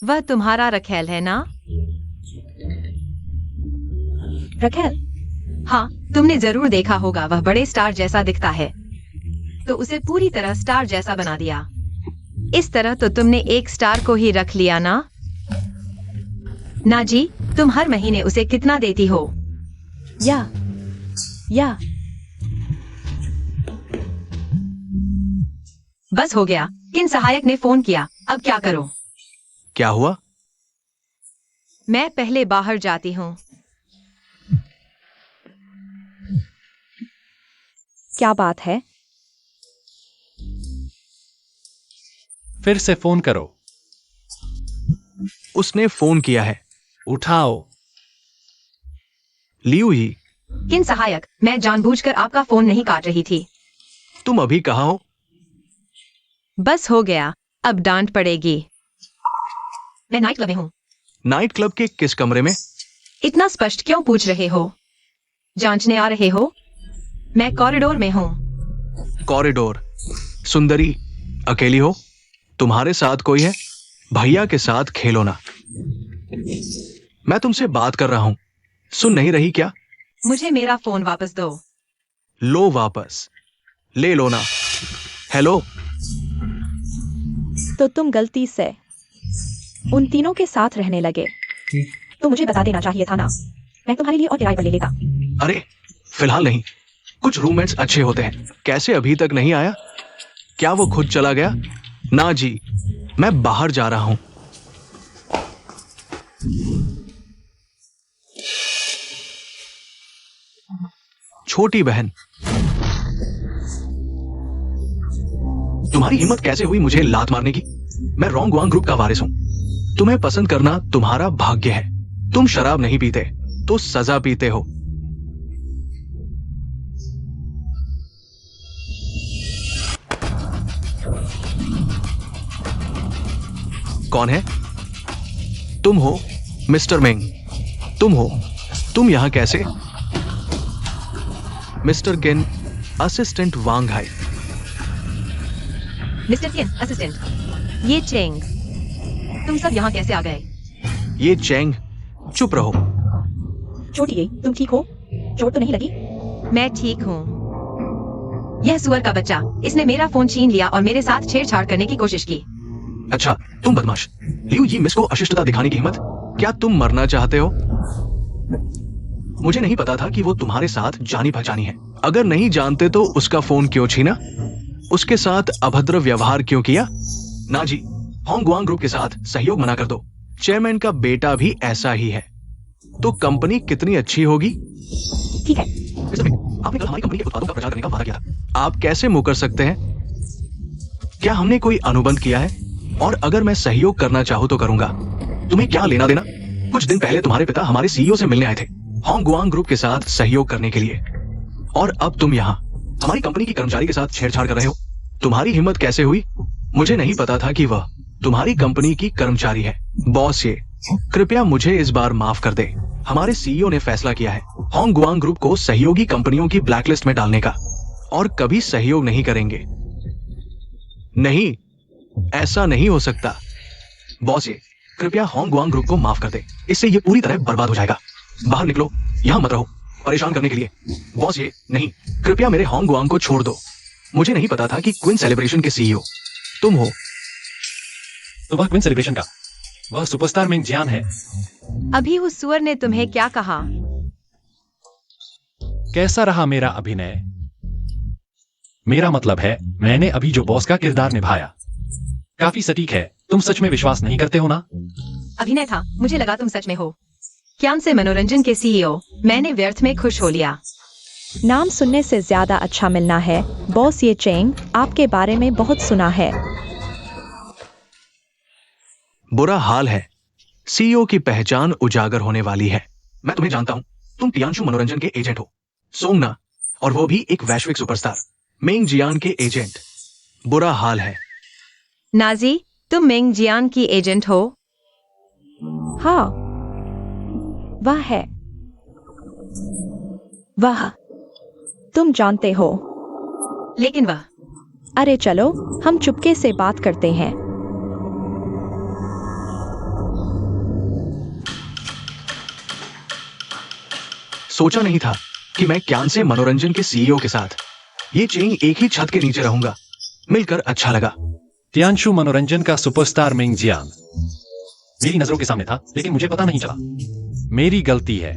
वह तुम्हारा रखेल है ना? रखेल? हाँ, तुमने जरूर देखा होगा, वह बड़े स्टार जैसा दिखता है, तो उसे पूरी तरह स्टार जैसा बना दिया। इस तरह तो तुमने एक स्टार को ही रख लिया ना? ना जी, तुम हर महीने उसे कितना देती हो? या बस हो गया। किन सहायक ने फोन किया, अब क्या करो? क्या हुआ? मैं पहले बाहर जाती हूँ। क्या बात है? फिर से फोन करो। उसने फोन किया है। उठाओ। लियू ही। किन सहायक, मैं जानबूझकर आपका फोन नहीं काट रही थी। तुम अभी कहाँ हो? बस हो गया, अब डांट पड़ेगी। मैं नाइट क्लब में हूँ। नाइट क्लब के किस कमरे में? इतना स्पष्ट क्यों पूछ रहे हो? जांचने आ रहे हो? मैं कॉरिडोर में हूँ। कॉरिडोर। सुंदरी, अकेली हो? तुम्हारे साथ कोई है? भैया के साथ खेलो ना। मैं तुमसे बात कर रहा हूं, सुन नहीं रही क्या? मुझे मेरा फोन वापस दो। लो वापस। ले लो ना। हेलो। तो तुम गलती से उन तीनों के साथ रहने लगे। तो मुझे बता देना चाहिए था ना, मैं तुम्हारे लिए और किराए पर ले लेता। अरे फिलहाल नहीं, कुछ रूममेट्स अच्छे होते हैं। कैसे अभी तक नहीं आया? क्या वो खुद चला गया? ना जी, मैं बाहर जा रहा हूं। छोटी बहन, तुम्हारी हिम्मत कैसे हुई मुझे लात मारने की? मैं रोंगवांग ग्रुप का वारिस हूं। तुम्हें पसंद करना तुम्हारा भाग्य है। तुम शराब नहीं पीते तो सजा पीते हो। कौन है? तुम हो मिस्टर मेंग? तुम हो? तुम यहां कैसे? मिस्टर किन, असिस्टेंट वांग हाई। मिस्टर किन, असिस्टेंट। ये चेंग। तुम सब यहाँ कैसे आ गए? ये चेंग। चुप रहो। छोटी, तुम ठीक हो? चोट तो नहीं लगी? मैं ठीक हूँ। यह सुअर का बच्चा, इसने मेरा फोन छीन लिया और मेरे साथ छेड़छाड़ करने की कोशिश की। अच्छा, तुम बदमाश। लियू जी, मिस को अशिष्टता दिखाने की हिम्मत? क्या तुम मरना चाहते हो? मुझे नहीं पता था कि वो तुम्हारे साथ जानी पहचानी है। अगर नहीं जानते तो उसका फोन क्यों छीना? उसके साथ अभद्र व्यवहार क्यों किया? ना जी, होंगवांग ग्रुप के साथ सहयोग मना कर दो। चेयरमैन का बेटा भी ऐसा ही है। तो कंपनी कितनी अच्छी होगी। ठीक है। मिस्टर मिंग, आपने कल हमारी कंपनी के उत्पादों का प्रचार करने का वादा किया था। आप कैसे मुकर सकते हैं? क्या हमने कोई अनुबंध किया है? और अगर मैं सहयोग करना चाहूं तो करूंगा। तुम्हें क्या लेना देना? कुछ दिन पहले तुम्हारे पिता हमारे सीईओ से मिलने आए थे, होंगवांग ग्रुप के साथ सहयोग करने के लिए। और अब तुम यहाँ हमारी कंपनी की कर्मचारी के साथ छेड़छाड़ कर रहे हो। तुम्हारी हिम्मत कैसे हुई? मुझे नहीं पता था कि वह तुम्हारी कंपनी की कर्मचारी है। बॉस, ये कृपया मुझे इस बार माफ कर दे। हमारे सीईओ ने फैसला किया है होंग गुआंग ग्रुप को सहयोगी कंपनियों की ब्लैकलिस्ट में डालने का, और कभी सहयोग नहीं करेंगे। नहीं, ऐसा नहीं हो सकता। बॉस ये, कृपया होंग गुआंग ग्रुप को माफ कर दे, इससे ये पूरी तरह बर्बाद हो जाएगा। बाहर निकलो, यहां मत रहो परेशान करने के लिए। बॉस ये, नहीं, कृपया मेरे होंग गुआंग को छोड़ दो। मुझे नहीं पता था कि क्विन सेलिब्रेशन के सीईओ तुम हो। तो वह क्विन सेलिब्रेशन का वह सुपरस्टार मेंग जियान है। अभी उस सुअर ने तुम्हें क्या कहा? कैसा रहा मेरा अभिनय? मेरा मतलब है, मैंने अभी जो बॉस का किरदार निभाया काफी सटीक है। तुम सच में विश्वास नहीं करते हो ना? अभिनय था, मुझे लगा तुम सच में हो। क्यान से मनोरंजन के सीईओ, मैंने व्यर्थ में खुश हो लिया। नाम सुनने से ज्यादा अच्छा मिलना है। बॉस ये चेंग, आपके बारे में बहुत सुना है। बुरा हाल है, सीईओ की पहचान उजागर होने वाली है। मैं तुम्हें जानता हूं, तुम तियानशु मनोरंजन के एजेंट हो, सोंगना, और वो भी एक वैश्विक सुपरस्टार मेंग जियान के एजेंट। बुरा हाल है। नाजी, तुम मेंग जियान की एजेंट हो? हाँ, वह है। वह तुम जानते हो। लेकिन वह, अरे चलो, हम चुपके से बात करते हैं। सोचा नहीं था कि मैं क्यान से मनोरंजन के सीईओ के साथ ये चेंग एक ही छत के नीचे रहूंगा। मिलकर अच्छा लगा। तियानशु मनोरंजन का सुपरस्टार मेंग जियान मेरी नजरों के सामने था, लेकिन मुझे पता नहीं चला। मेरी गलती है।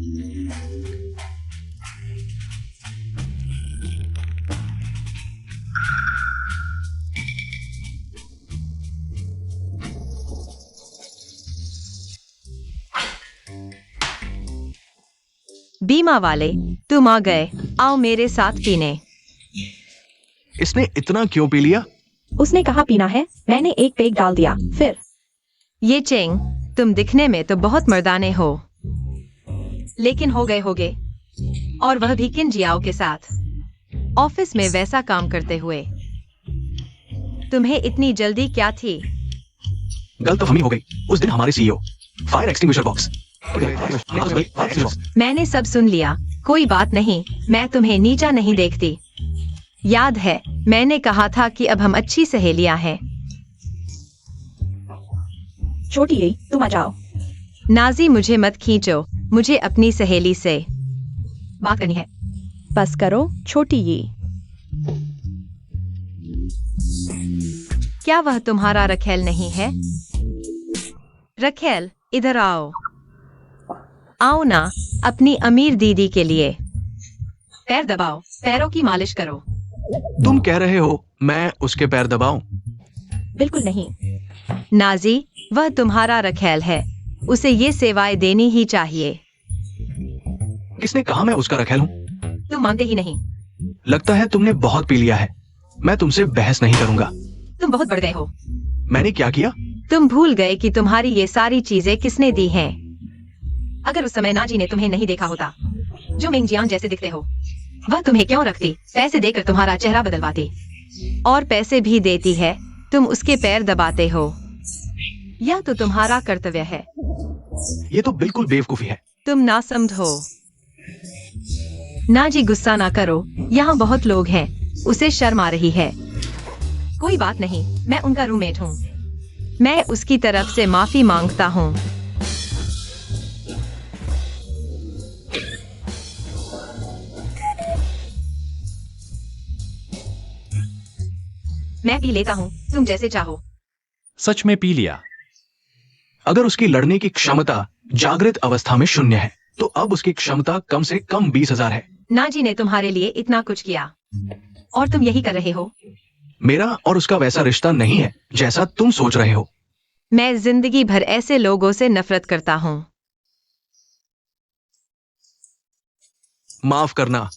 बीमा वाले, तुम आ गए। आओ मेरे साथ पीने। इसने इतना क्यों पी लिया? उसने कहा पीना है, मैंने एक पेग डाल दिया। फिर ये चेंग, तुम दिखने में तो बहुत मर्दाने हो, लेकिन हो गए, और वह भी किन जियाओ के साथ, ऑफिस में वैसा काम करते हुए। तुम्हें इतनी जल्दी क्या थी? गलतफहमी हो गई। उस दिन हमारे सीईओ फायर एक्सटिंग्विशर बॉक्स। मैंने सब सुन लिया। कोई बात नहीं, मैं तुम्हें नीचा नहीं देखती। याद है, मैंने कहा था कि अब हम अच्छी सहेलियां हैं। छोटी यही, तुम आ जाओ। नाजी, मुझे मत खींचो, मुझे अपनी सहेली से बात करनी है। बस करो, छोटी ये। क्या वह तुम्हारा रखेल नहीं है? रखेल, इधर आओ। आओ ना, अपनी अमीर दीदी के लिए। पैर दबाओ, पैरों की मालिश करो। तुम कह रहे हो मैं उसके पैर दबाऊं? बिल्कुल नहीं। नाजी, वह तुम्हारा रखेल है, उसे ये सेवाएं देनी ही चाहिए। किसने कहा मैं उसका रखेल हूं? तुम मानते ही नहीं। लगता है तुमने बहुत पी लिया है। मैं तुमसे बहस नहीं करूंगा। तुम बहुत बढ़ गए हो। मैंने क्या किया? तुम भूल गए कि तुम्हारी ये सारी चीजें किसने दी हैं। अगर उस समय नाजी ने तुम्हें नहीं देखा होता, जो मेंग जियान जैसे दिखते हो, वह तुम्हें क्यों रखती? पैसे देकर तुम्हारा चेहरा बदलवाती, और पैसे भी देती है, तुम उसके पैर दबाते हो। यह तो तुम्हारा कर्तव्य है। ये तो बिल्कुल बेवकूफी है। तुम ना समझो। नाजी, गुस्सा ना करो, यहाँ बहुत लोग हैं, उसे शर्म आ रही है। कोई बात नहीं, मैं उनका रूममेट हूँ। मैं उसकी तरफ से माफी मांगता हूँ। मैं पी लेता हूँ, तुम जैसे चाहो। सच में पी लिया। अगर उसकी लड़ने की क्षमता जागृत अवस्था में 0 है, तो अब उसकी क्षमता कम से कम 20,000 है। नाजी ने तुम्हारे लिए इतना कुछ किया, और तुम यही कर रहे हो। मेरा और उसका वैसा रिश्ता नहीं है जैसा तुम सोच रहे हो। मैं जिंदगी भर ऐसे लोगों से नफरत करता हूँ। माफ करना,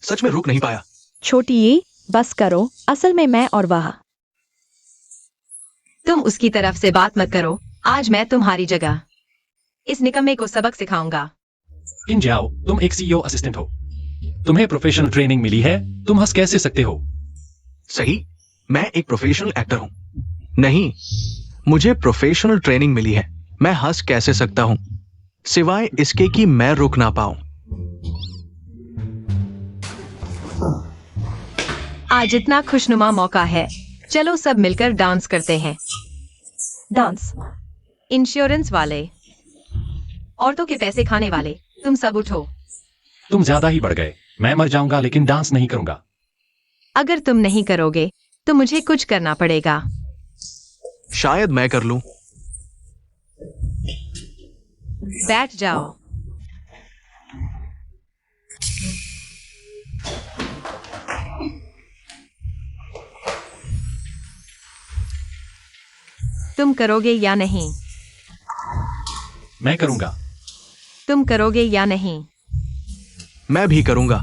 सच में रुक नहीं पाया। छोटी ये, बस करो। असल में मैं और वह। तुम उसकी तरफ से बात मत करो। आज मैं तुम्हारी जगह इस निकम्मे को सबक सिखाऊंगा। इन जाओ, तुम एक सीईओ असिस्टेंट हो, तुम्हें प्रोफेशनल ट्रेनिंग मिली है, तुम हंस कैसे सकते हो? सही, मैं एक प्रोफेशनल एक्टर हूं। नहीं, मुझे प्रोफेशनल ट्रेनिंग मिली है, मैं हंस कैसे सकता हूं सिवाय इसके कि मैं रुक ना पाऊं। आज इतना खुशनुमा मौका है, चलो सब मिलकर डांस करते हैं। डांस? इंश्योरेंस वाले, औरतों के पैसे खाने वाले, तुम सब उठो। तुम ज्यादा ही बढ़ गए। मैं मर जाऊंगा लेकिन डांस नहीं करूंगा। अगर तुम नहीं करोगे तो मुझे कुछ करना पड़ेगा। शायद मैं कर लूं। बैठ जाओ। तुम करोगे या नहीं? मैं करूंगा। तुम करोगे या नहीं? मैं भी करूंगा।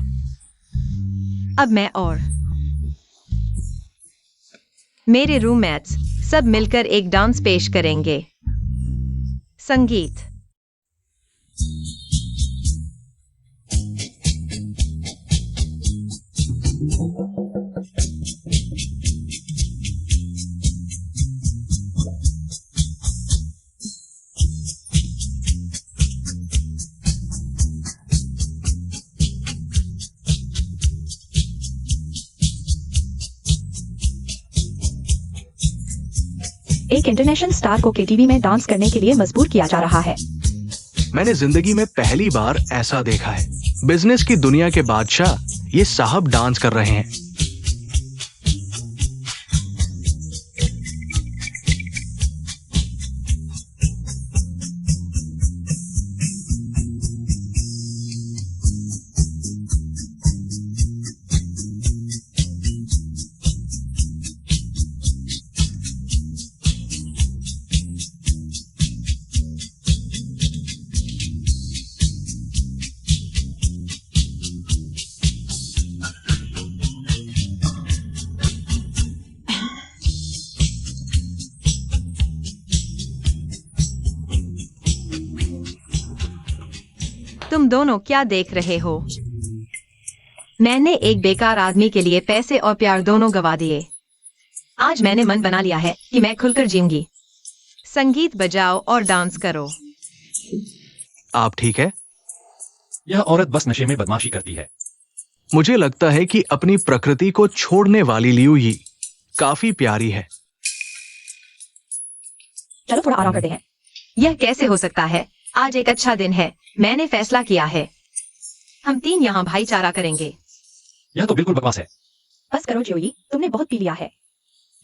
अब मैं और मेरे रूममेट्स सब मिलकर एक डांस पेश करेंगे। संगीत। एक इंटरनेशनल स्टार को केटीवी में डांस करने के लिए मजबूर किया जा रहा है। मैंने जिंदगी में पहली बार ऐसा देखा है। बिजनेस की दुनिया के बादशाह ये साहब डांस कर रहे हैं। तुम दोनों क्या देख रहे हो? मैंने एक बेकार आदमी के लिए पैसे और प्यार दोनों गवा दिए। आज मैंने मन बना लिया है कि मैं खुलकर जीऊंगी। संगीत बजाओ और डांस करो। आप ठीक है? यह औरत बस नशे में बदमाशी करती है। मुझे लगता है कि अपनी प्रकृति को छोड़ने वाली लियू यी काफी प्यारी है। चलो थोड़ा आराम करते हैं। यह कैसे हो सकता है? आज एक अच्छा दिन है। मैंने फैसला किया है, हम तीन यहाँ भाईचारा करेंगे। यह तो बिल्कुल बकवास है। बस करो जोई, तुमने बहुत पी लिया है।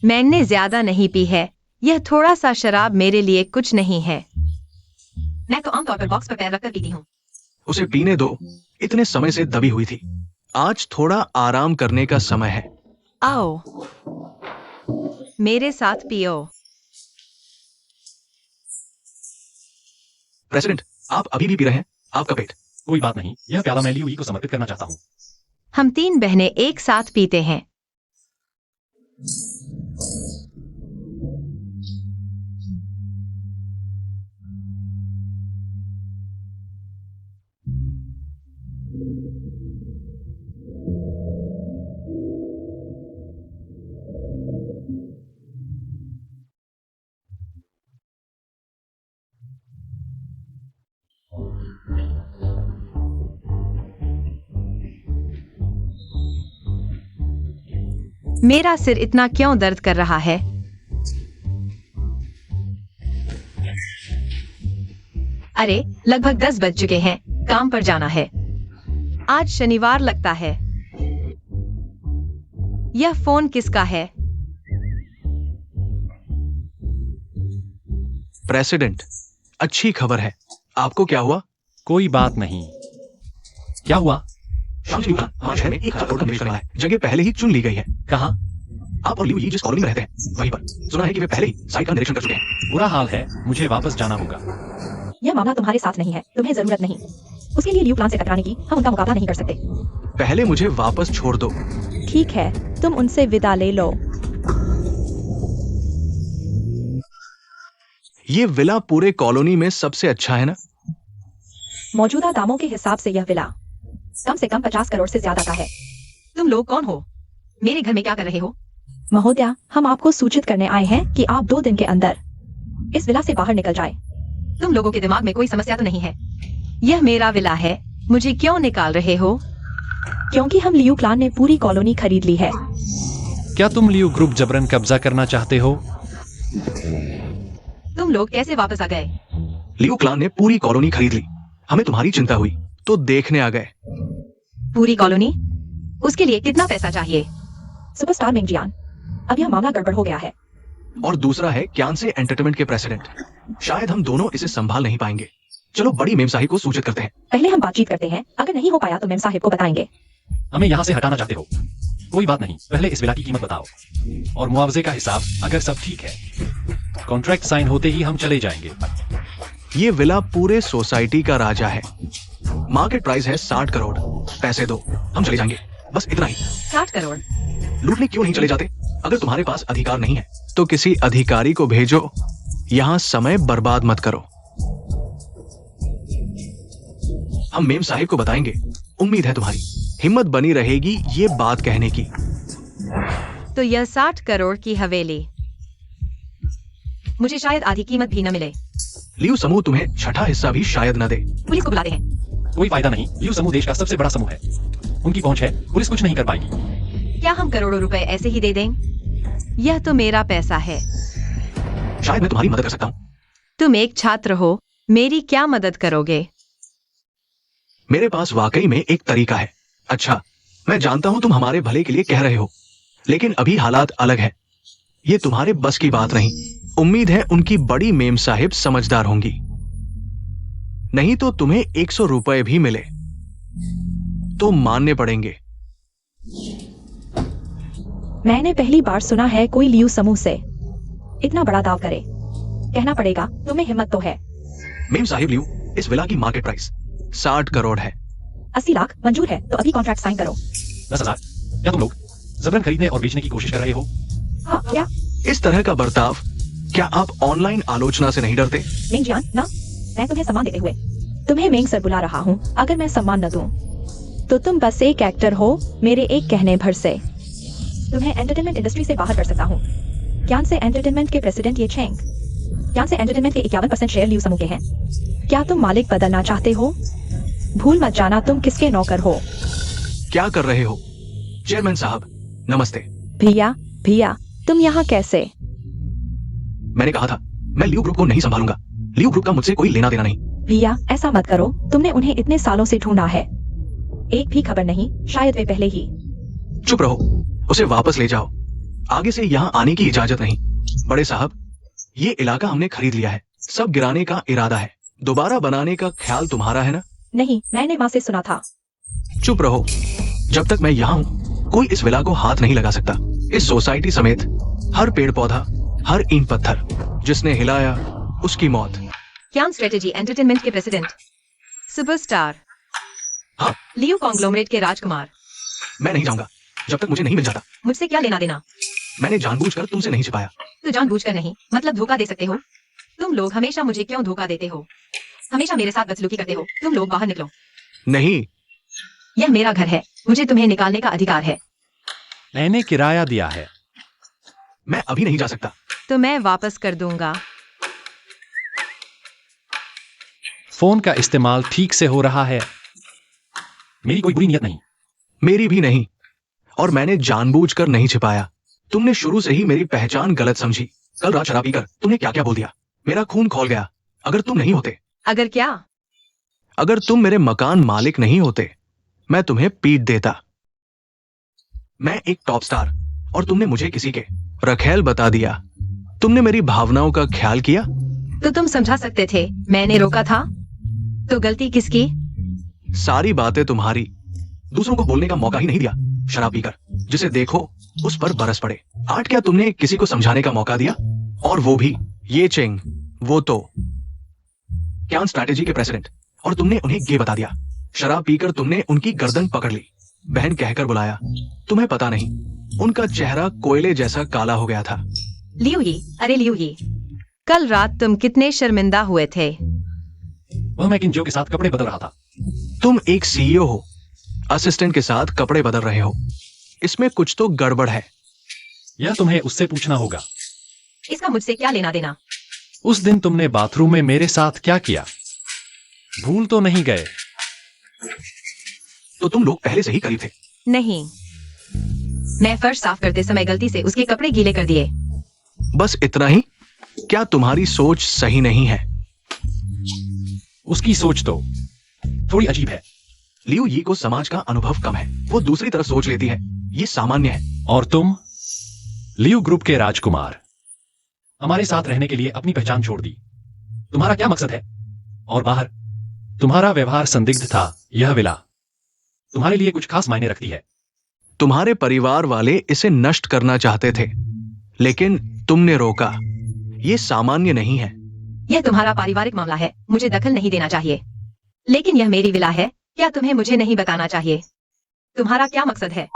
मैंने ज्यादा नहीं पी है। यह थोड़ा सा शराब मेरे लिए कुछ नहीं है। मैं तो आमतौर पर बॉक्स पर पैर रखकर पीती हूँ। उसे पीने दो, इतने समय से दबी हुई थी। आज थोड़ा आराम करने का समय है। आओ मेरे साथ पियो। प्रेसिडेंट, आप अभी भी पी रहे हैं? आपका पेट। कोई बात नहीं, यह प्याला मैं लियू यी को समर्पित करना चाहता हूँ। हम तीन बहनें एक साथ पीते हैं। मेरा सिर इतना क्यों दर्द कर रहा है? अरे लगभग 10 बज चुके हैं, काम पर जाना है। आज शनिवार लगता है। यह फोन किसका है? प्रेसिडेंट, अच्छी खबर है। आपको क्या हुआ? कोई बात नहीं। क्या हुआ? हमारे शहर में एक करोड़ का निवेश करना है। जगह पहले ही चुन ली गई है। कहाँ? आप और लियू यी जिस कॉलोनी में रहते हैं वहीं पर। सुना है कि वे पहले ही साइट का निरीक्षण कर चुके हैं। बुरा हाल है, मुझे वापस जाना होगा। यह मामला तुम्हारे साथ नहीं है, तुम्हें जरूरत नहीं। उसके लिए लियू प्लान से टकराने की हम उनका मुकाबला नहीं कर सकते। पहले मुझे वापस छोड़ दो। ठीक है, तुम उनसे विदा ले लो। ये विला पूरे कॉलोनी में सबसे अच्छा है ना? मौजूदा दामों के हिसाब से यह विला कम से कम 50 करोड़ से ज्यादा का है। तुम लोग कौन हो? मेरे घर में क्या कर रहे हो? महोदया, हम आपको सूचित करने आए हैं कि आप 2 दिन के अंदर इस विला से बाहर निकल जाए। तुम लोगों के दिमाग में कोई समस्या तो नहीं है? यह मेरा विला है, मुझे क्यों निकाल रहे हो? क्योंकि हम लियू क्लान ने पूरी कॉलोनी खरीद ली है। क्या तुम लियू ग्रुप जबरन कब्जा करना चाहते हो? तुम लोग कैसे वापस आ गए? लियू क्लान ने पूरी कॉलोनी खरीद ली। हमें तुम्हारी चिंता हुई तो देखने आ गए। पूरी कॉलोनी? उसके लिए कितना पैसा चाहिए? सुपरस्टार मेंगजियान, अब यह मामला गड़बड़ हो गया है। और दूसरा है क्यान से एंटरटेनमेंट के प्रेसिडेंट। शायद हम दोनों इसे संभाल नहीं पाएंगे। चलो बड़ी मेम साहिब को सूचित करते हैं। पहले हम बातचीत करते हैं, अगर नहीं हो पाया तो मेम साहिब को बताएंगे। हमें यहाँ से हटाना चाहते हो? कोई बात नहीं, पहले इस विला की कीमत बताओ और मुआवजे का हिसाब। अगर सब ठीक है, कॉन्ट्रैक्ट साइन होते ही हम चले जाएंगे। ये विला पूरे सोसाइटी का राजा है। मार्केट प्राइस है 60 करोड़। पैसे दो, हम चले जाएंगे, बस इतना ही। 60 करोड़? लूटने क्यों नहीं चले जाते? अगर तुम्हारे पास अधिकार नहीं है तो किसी अधिकारी को भेजो। यहाँ समय बर्बाद मत करो। हम मेम साहिब को बताएंगे। उम्मीद है तुम्हारी हिम्मत बनी रहेगी ये बात कहने की। तो यह 60 करोड़ की हवेली मुझे शायद आधी कीमत भी न मिले। लियू समूह तुम्हें छठा हिस्सा भी शायद न दे। पुलिस को बुलाते हैं। कोई फायदा नहीं, लियू समूह देश का सबसे बड़ा समूह है। उनकी पहुंच है, पुलिस कुछ नहीं कर पाएगी। क्या हम करोड़ों रुपए ऐसे ही दे दें? यह तो मेरा पैसा है। शायद मैं तुम्हारी मदद कर सकता हूँ। तुम एक छात्र हो, मेरी क्या मदद करोगे? मेरे पास वाकई में एक तरीका है। अच्छा, मैं जानता हूं तुम हमारे भले के लिए कह रहे हो, लेकिन अभी हालात अलग है। ये तुम्हारे बस की बात नहीं। उम्मीद है उनकी बड़ी मेम साहिब समझदार होंगी, नहीं तो तुम्हें 100 रुपए भी मिले तो मानने पड़ेंगे। मैंने पहली बार सुना है कोई लियू समूह से इतना बड़ा दाव करे। कहना पड़ेगा तुम्हें हिम्मत तो है। मेम साहिब, लियू इस विला की मार्केट प्राइस 60 करोड़ है। 80 लाख मंजूर है तो अभी कॉन्ट्रैक्ट साइन करो। 10,000? क्या तुम लोग जबरन खरीदने और बेचने की कोशिश कर रहे हो? हाँ, क्या? इस तरह का बर्ताव, क्या आप ऑनलाइन आलोचना से नहीं डरते? मेंगजियान ना, मैं तुम्हें सम्मान देते हुए तुम्हें मेंग सर बुला रहा हूँ। अगर मैं सम्मान न दूं तो तुम बस एक एक्टर हो मेरे एक कहने भर से। तुम्हें एंटरटेनमेंट इंडस्ट्री से बाहर कर सकता हूँ। क्यान से एंटरटेनमेंट के प्रेसिडेंट ये चेंग। क्यान से एंटरटेनमेंट के 51% शेयर लियू समूह के हैं। क्या तुम मालिक बदलना चाहते हो? भूल मत जाना तुम किसके नौकर हो। क्या कर रहे हो? चेयरमैन साहब नमस्ते। भैया तुम यहाँ कैसे? मैंने कहा था मैं लियू ग्रुप को नहीं संभालूंगा। लियू ग्रुप का मुझसे कोई लेना देना नहीं। भैया ऐसा मत करो, तुमने उन्हें इतने सालों से ढूंढा है, एक भी खबर नहीं। शायद वे पहले ही। चुप रहो, उसे वापस ले जाओ। आगे से यहाँ आने की इजाजत नहीं। बड़े साहब, ये इलाका हमने खरीद लिया है। सब गिराने का इरादा है। दोबारा बनाने का ख्याल तुम्हारा है ना? नहीं, मैंने माँ से सुना था। चुप रहो। जब तक मैं यहाँ हूँ कोई इस विला को हाथ नहीं लगा सकता। इस सोसाइटी समेत हर पेड़ पौधा, हर ईंट पत्थर जिसने हिलाया उसकी मौत। क्यान स्ट्रेटेजी एंटरटेनमेंट के प्रेसिडेंट, सुपरस्टार, हाँ, लियू कॉन्ग्लोमरेट के राजकुमार। मैं नहीं जाऊंगा जब तक मुझे नहीं मिल जाता। मुझसे क्या लेना देना? मैंने जानबूझकर तुमसे नहीं छिपाया। तो जानबूझकर नहीं, मतलब धोखा दे सकते हो। तुम लोग हमेशा मुझे क्यों धोखा देते हो? हमेशा मेरे साथ बदसलूकी करते हो। तुम लोग बाहर निकलो। नहीं, यह मेरा घर है, मुझे तुम्हें निकालने का अधिकार है। मैंने किराया दिया है। मैं अभी नहीं जा सकता। तो मैं वापस कर दूंगा। फोन का इस्तेमाल ठीक से हो रहा है। मेरी कोई बुरी नियत नहीं। मेरी भी नहीं, और मैंने जानबूझकर नहीं छिपाया। तुमने शुरू से ही मेरी पहचान गलत समझी। कल रात शराब पीकर तुमने क्या क्या बोल दिया। मेरा खून खौल गया। अगर तुम नहीं होते, अगर क्या? अगर तुम मेरे मकान मालिक नहीं होते, मैं तुम्हें पीट देता। मैं एक टॉप स्टार और तुमने मुझे किसी के रखेल बता दिया। तुमने मेरी भावनाओं का ख्याल किया। तो तुम समझा सकते थे, मैंने रोका था। तो गलती किसकी? सारी बातें तुम्हारी। दूसरों को बोलने का मौका ही नहीं दिया। शराब पीकर जिसे देखो उस पर बरस पड़े। आज क्या तुमने किसी को समझाने का मौका दिया? और वो भी ये चेंग, वो तो क्यान स्ट्रैटेजी के प्रेसिडेंट, और तुमने उन्हें गे बता दिया। शराब पीकर तुमने उनकी गर्दन पकड़ ली, बहन कहकर बुलाया। तुम्हें पता नहीं, उनका चेहरा कोयले जैसा काला हो गया था। लियू ही, अरे लियू ही, कल रात तुम कितने शर्मिंदा हुए थे। वह मैं किंजो के साथ कपड़े बदल रहा था। तुम एक सीईओ हो, असिस्टेंट के साथ कपड़े बदल रहे हो। इसमें कुछ तो गड़बड़ है। यह तुम्हें उससे पूछना होगा। इसका मुझसे क्या लेना देना? उस दिन तुमने बाथरूम में मेरे साथ क्या किया? भूल तो नहीं गए? तो तुम लोग पहले से ही करीब थे। नहीं, मैं फर्श साफ करते समय गलती से उसके कपड़े गीले कर दिए। बस इतना ही? क्या तुम्हारी सोच सही नहीं है? उसकी सोच तो थोड़ी अजीब है। लियू यी को समाज का अनुभव कम है, वो दूसरी तरफ सोच लेती है, ये सामान्य है। और तुम लियू ग्रुप के राजकुमार, हमारे साथ रहने के लिए अपनी पहचान छोड़ दी। तुम्हारा क्या मकसद है? और बाहर तुम्हारा व्यवहार संदिग्ध था। यह विला तुम्हारे लिए कुछ खास मायने रखती है। तुम्हारे परिवार वाले इसे नष्ट करना चाहते थे, लेकिन तुमने रोका। ये सामान्य नहीं है। यह तुम्हारा पारिवारिक मामला है, मुझे दखल नहीं देना चाहिए। लेकिन यह मेरी विला है, क्या तुम्हें मुझे नहीं बताना चाहिए? तुम्हारा क्या मकसद है?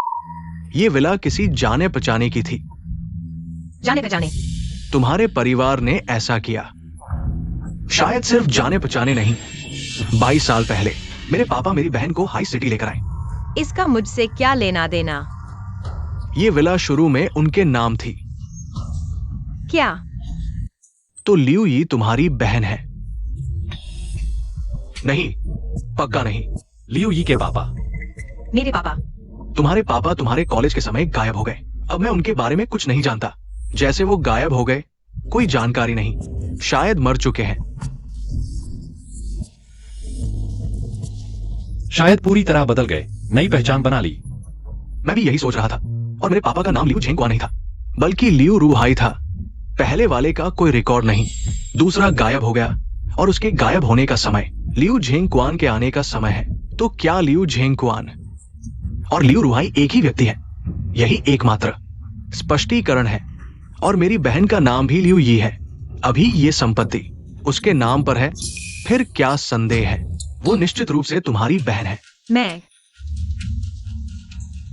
ये विला किसी जाने पहचाने की थी। जाने पहचाने? तुम्हारे परिवार ने ऐसा किया। शायद सिर्फ जाने पहचाने नहीं। 22 साल पहले मेरे पापा मेरी बहन को हाई सिटी लेकर आए। इसका मुझसे क्या लेना देना? ये विला शुरू में उनके नाम थी। क्या? तो लियू यी तुम्हारी बहन है? नहीं, पक्का नहीं। लियू यी के पापा? मेरे पापा? तुम्हारे पापा तुम्हारे कॉलेज के समय गायब हो गए। अब मैं उनके बारे में कुछ नहीं जानता। जैसे वो गायब हो गए, कोई जानकारी नहीं, शायद मर चुके हैं। शायद पूरी तरह बदल गए, नई पहचान बना ली। मैं भी यही सोच रहा था। और मेरे पापा का नाम लियू झेंगक्वा नहीं था, बल्कि लियू रूहाई था। पहले वाले का कोई रिकॉर्ड नहीं, दूसरा गायब हो गया और उसके गायब होने का समय लियू झेंगक्वान के आने का समय है। तो क्या लियू झेंगक्वान और लियू रूहाई एक ही व्यक्ति है? यही एकमात्र स्पष्टीकरण है। और मेरी बहन का नाम भी लियू यी है। अभी ये संपत्ति उसके नाम पर है। फिर क्या संदेह है? वो निश्चित रूप से तुम्हारी बहन है। मैं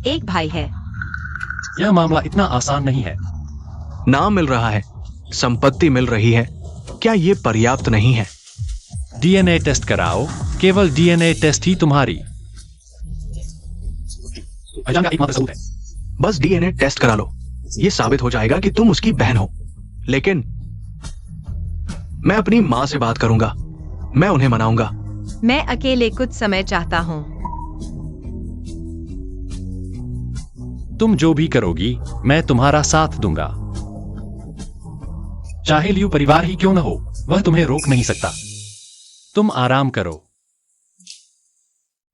एक भाई है। यह मामला इतना आसान नहीं है। नाम मिल रहा है, संपत्ति मिल रही है, क्या ये पर्याप्त नहीं है? डीएनए टेस्ट कराओ। केवल डीएनए टेस्ट ही तुम्हारी पहचान का एकमात्र सबूत है। बस डीएनए टेस्ट करा लो, ये साबित हो जाएगा कि तुम उसकी बहन हो। लेकिन मैं अपनी माँ से बात करूंगा, मैं उन्हें मनाऊंगा। मैं अकेले कुछ समय चाहता हूँ। तुम जो भी करोगी, मैं तुम्हारा साथ दूंगा। चाहे लियू परिवार ही क्यों न हो, वह तुम्हें रोक नहीं सकता। तुम आराम करो।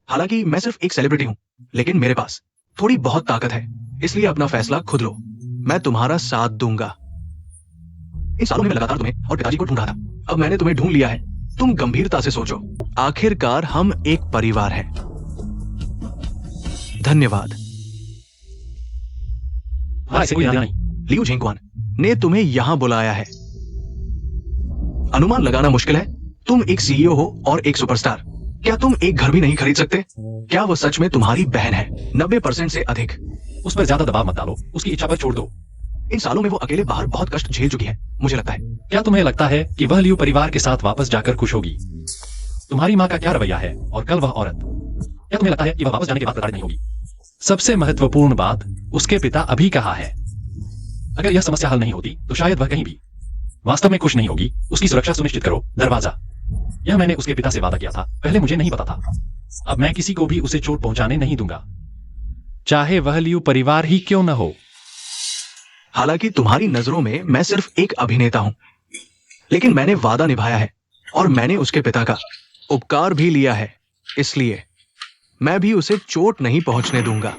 हालांकि मैं सिर्फ एक सेलिब्रिटी हूं, लेकिन मेरे पास थोड़ी बहुत ताकत है, इसलिए अपना फैसला खुद लो। मैं तुम्हारा साथ दूंगा। इन सालों में मैं लगातार तुम्हें और पिताजी को ढूंढ रहा था। अब मैंने तुम्हें ढूंढ लिया है। तुम गंभीरता से सोचो, आखिरकार हम एक परिवार हैं। धन्यवाद। हाँ, इसे कोई ध्यान नहीं। लियू झेंगक्वान ने तुम्हें यहां बुलाया है। अनुमान लगाना मुश्किल है, तुम एक सीईओ हो और एक सुपरस्टार। क्या तुम एक घर भी नहीं खरीद सकते? क्या वह सच में तुम्हारी बहन है? 90% से अधिक। उस पर ज्यादा दबाव मत डालो, उसकी इच्छा पर छोड़ दो। इन सालों में वो अकेले बाहर बहुत कष्ट झेल चुकी है, मुझे लगता है। क्या तुम्हें लगता है कि वह लियू परिवार के साथ वापस जाकर खुश होगी? तुम्हारी माँ का क्या रवैया है? और कल वह औरत, क्या तुम्हें लगता है कि वह वापस जाने के बाद प्रताड़ित नहीं होगी? सबसे महत्वपूर्ण बात, उसके पिता अभी कहाँ है? अगर यह समस्या हल नहीं होती तो शायद वह कहीं भी वास्तव में खुश नहीं होगी। उसकी सुरक्षा सुनिश्चित करो। दरवाजा, यह मैंने उसके पिता से वादा किया था, पहले मुझे नहीं पता था। अब मैं किसी को भी उसे चोट पहुंचाने नहीं दूंगा, चाहे वह लियू परिवार ही क्यों न हो। हालांकि तुम्हारी नजरों में मैं सिर्फ एक अभिनेता हूं, लेकिन मैंने वादा निभाया है और मैंने उसके पिता का उपकार भी लिया है, इसलिए मैं भी उसे चोट नहीं पहुंचने दूंगा।